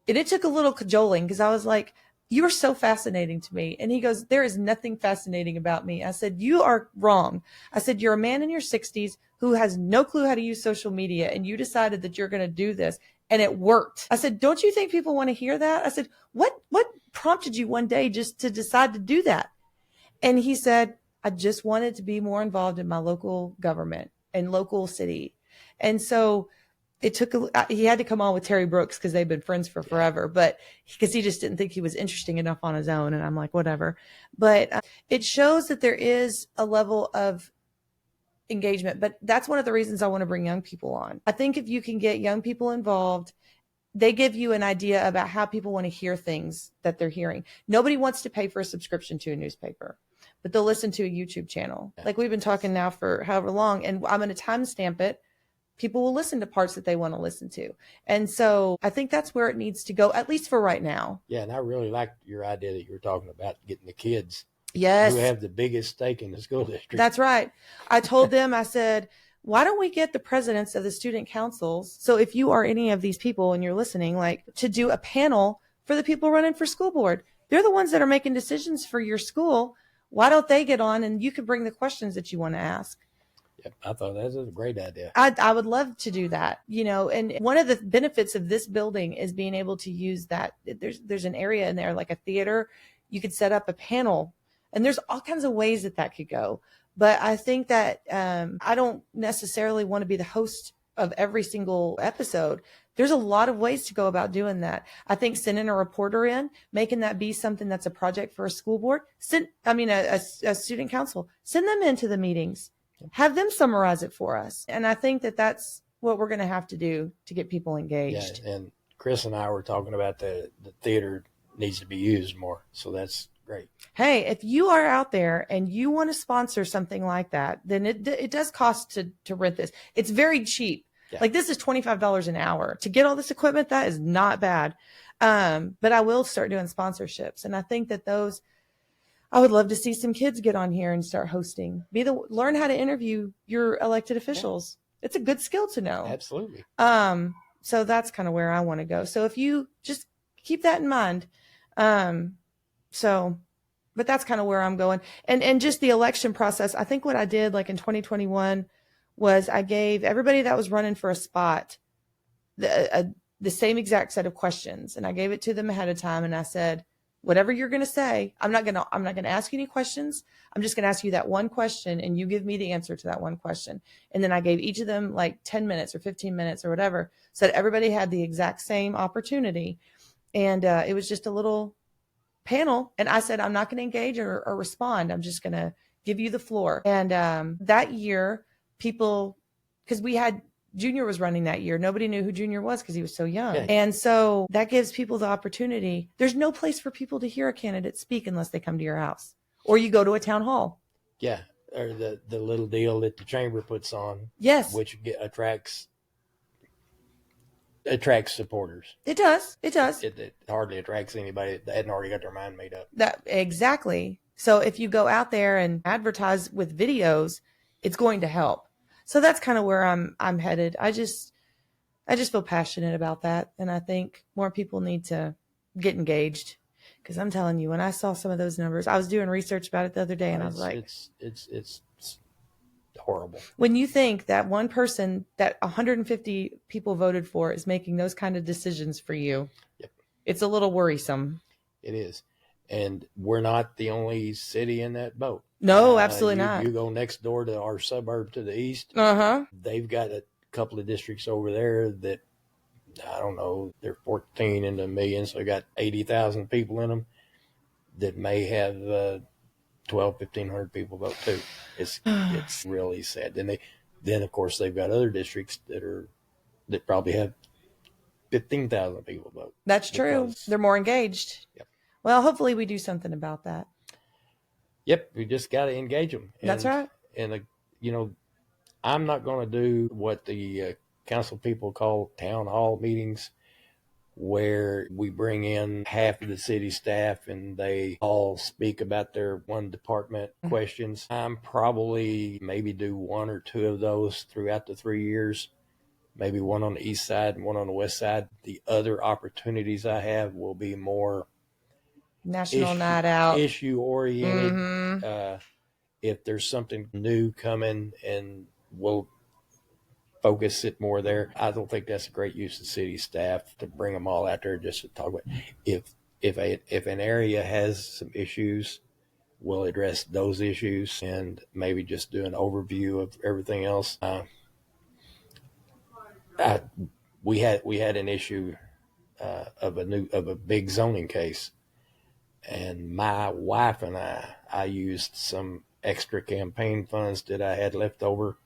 Speaker 1: and it took a little cajoling because I was like, "You are so fascinating to me." And he goes, "There is nothing fascinating about me." I said, "You are wrong." I said, "You're a man in your 60s who has no clue how to use social media, and you decided that you're going to do this, and it worked." I said, "Don't you think people want to hear that?" I said, what prompted you one day just to decide to do that?" And he said, "I just wanted to be more involved in my local government and local city." And so he had to come on with Terry Brooks because they've been friends for forever, but because he just didn't think he was interesting enough on his own. And I'm like, whatever. But it shows that there is a level of engagement, but that's one of the reasons I want to bring young people on. I think if you can get young people involved, they give you an idea about how people want to hear things that they're hearing. Nobody wants to pay for a subscription to a newspaper, but they'll listen to a YouTube channel. Like we've been talking now for however long, and I'm going to timestamp it. People will listen to parts that they want to listen to. And so I think that's where it needs to go, at least for right now.
Speaker 2: Yeah, and I really liked your idea that you were talking about getting the kids.
Speaker 1: Yes.
Speaker 2: Who have the biggest stake in the school district.
Speaker 1: That's right. I told them, I said, why don't we get the presidents of the student councils? So if you are any of these people and you're listening, to do a panel for the people running for school board. They're the ones that are making decisions for your school. Why don't they get on and you can bring the questions that you want to ask?
Speaker 2: Yep, I thought that was a great idea.
Speaker 1: I would love to do that, and one of the benefits of this building is being able to use that. There's an area in there like a theater. You could set up a panel. And there's all kinds of ways that could go. But I think that I don't necessarily want to be the host of every single episode. There's a lot of ways to go about doing that. I think sending a reporter in, making that be something that's a project for a school board, a student council, send them into the meetings, have them summarize it for us. And I think that that's what we're going to have to do to get people engaged.
Speaker 2: Yeah, and Chris and I were talking about the theater needs to be used more. So that's great.
Speaker 1: Hey, if you are out there and you want to sponsor something like that, then it does cost to rent this. It's very cheap. Yeah. This is $25 an hour to get all this equipment. That is not bad. But I will start doing sponsorships. And I think that I would love to see some kids get on here and start hosting, learn how to interview your elected officials. Yeah. It's a good skill to know.
Speaker 2: Absolutely.
Speaker 1: So that's kind of where I want to go. So if you just keep that in mind, but that's kind of where I'm going. And just the election process, I think what I did in 2021 was I gave everybody that was running for a spot the same exact set of questions. And I gave it to them ahead of time. And I said, whatever you're going to say, I'm not going to ask you any questions. I'm just going to ask you that one question and you give me the answer to that one question. And then I gave each of them 10 minutes or 15 minutes or whatever, so that everybody had the exact same opportunity. And it was just a little panel, and I said, I'm not going to engage or respond. I'm just going to give you the floor. And that year, people, because we had Junior was running that year. Nobody knew who Junior was because he was so young. Yeah. And so that gives people the opportunity. There's no place for people to hear a candidate speak unless they come to your house or you go to a town hall.
Speaker 2: Yeah. Or the little deal that the chamber puts on.
Speaker 1: Yes.
Speaker 2: Which attracts supporters.
Speaker 1: It does. It does.
Speaker 2: It hardly attracts anybody that hadn't already got their mind made up.
Speaker 1: That exactly. So if you go out there and advertise with videos, it's going to help. So that's kind of where I'm headed. I just feel passionate about that, and I think more people need to get engaged. Because I'm telling you, when I saw some of those numbers, I was doing research about it the other day, and I was like,
Speaker 2: it's horrible.
Speaker 1: When you think that one person that 150 people voted for is making those kind of decisions for you, yep, it's a little worrisome.
Speaker 2: It is. And we're not the only city in that boat.
Speaker 1: No, absolutely not.
Speaker 2: You go next door to our suburb to the east. They've got a couple of districts over there that, I don't know, they're 14 in the million, so they got 80,000 people in them that may have 1,500 people vote too. It's really sad. Then of course they've got other districts that probably have 15,000 people vote.
Speaker 1: That's true. They're more engaged.
Speaker 2: Yep.
Speaker 1: Well, hopefully we do something about that.
Speaker 2: Yep, we just got to engage them.
Speaker 1: That's right.
Speaker 2: And I'm not going to do what the council people call town hall meetings, where we bring in half of the city staff and they all speak about their one department questions. I'm probably maybe do one or two of those throughout the 3 years, maybe one on the east side and one on the west side. The other opportunities I have will be more
Speaker 1: national night out,
Speaker 2: issue oriented. If there's something new coming, and we'll focus it more there. I don't think that's a great use of city staff to bring them all out there just to talk about. If an area has some issues, we'll address those issues and maybe just do an overview of everything else. We had an issue of a big zoning case, and my wife and I used some extra campaign funds that I had left over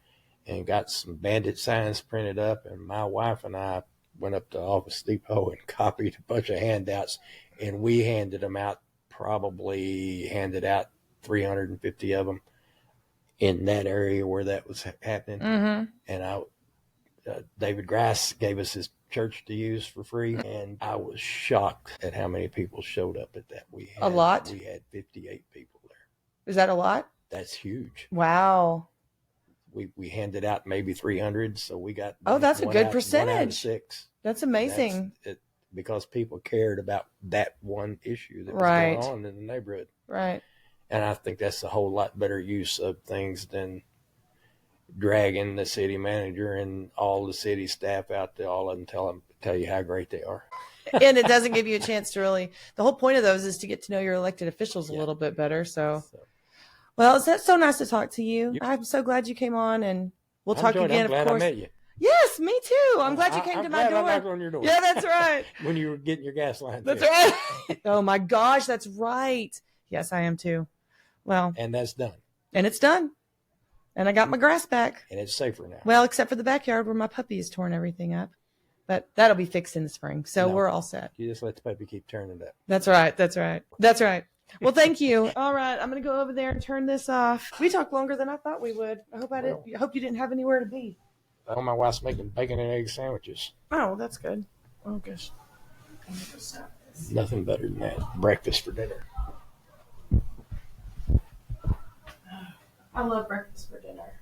Speaker 2: and got some bandit signs printed up, and my wife and I went up to Office Depot and copied a bunch of handouts, and we handed out 350 of them in that area where that was happening. And David Grass gave us his church to use for free, and I was shocked at how many people showed up at that.
Speaker 1: A lot?
Speaker 2: We had 58 people there.
Speaker 1: Is that a lot?
Speaker 2: That's huge.
Speaker 1: Wow.
Speaker 2: We handed out maybe 300, so we got
Speaker 1: that's a good percentage.
Speaker 2: 1 out of 6.
Speaker 1: That's amazing.
Speaker 2: Because people cared about that one issue that was going on in the neighborhood.
Speaker 1: Right.
Speaker 2: And I think that's a whole lot better use of things than dragging the city manager and all the city staff out to all of them tell you how great they are.
Speaker 1: And it doesn't give you a chance to really. The whole point of those is to get to know your elected officials a little bit better. So. Well, it's so nice to talk to you. Yep. I'm so glad you came on, and we'll talk again.
Speaker 2: I'm glad
Speaker 1: of course.
Speaker 2: I met you.
Speaker 1: Yes, me too. I'm glad you came to my door.
Speaker 2: I knocked on your door.
Speaker 1: Yeah, that's right.
Speaker 2: When you were getting your gas line.
Speaker 1: That's right. Oh my gosh, that's right. Yes, I am too. Well,
Speaker 2: and that's done.
Speaker 1: And it's done. And I got my grass back.
Speaker 2: And it's safer now.
Speaker 1: Well, except for the backyard where my puppy has torn everything up. But that'll be fixed in the spring. So we're all set.
Speaker 2: You just let the puppy keep turning it up.
Speaker 1: That's right. That's right. That's right. Well, thank you. All right, I'm going to go over there and turn this off. We talked longer than I thought we would. I hope you didn't have anywhere to be.
Speaker 2: Oh, my wife's making bacon and egg sandwiches.
Speaker 1: Oh, that's good. Oh, gosh.
Speaker 2: Nothing better than that. Breakfast for dinner.
Speaker 1: I love breakfast for dinner.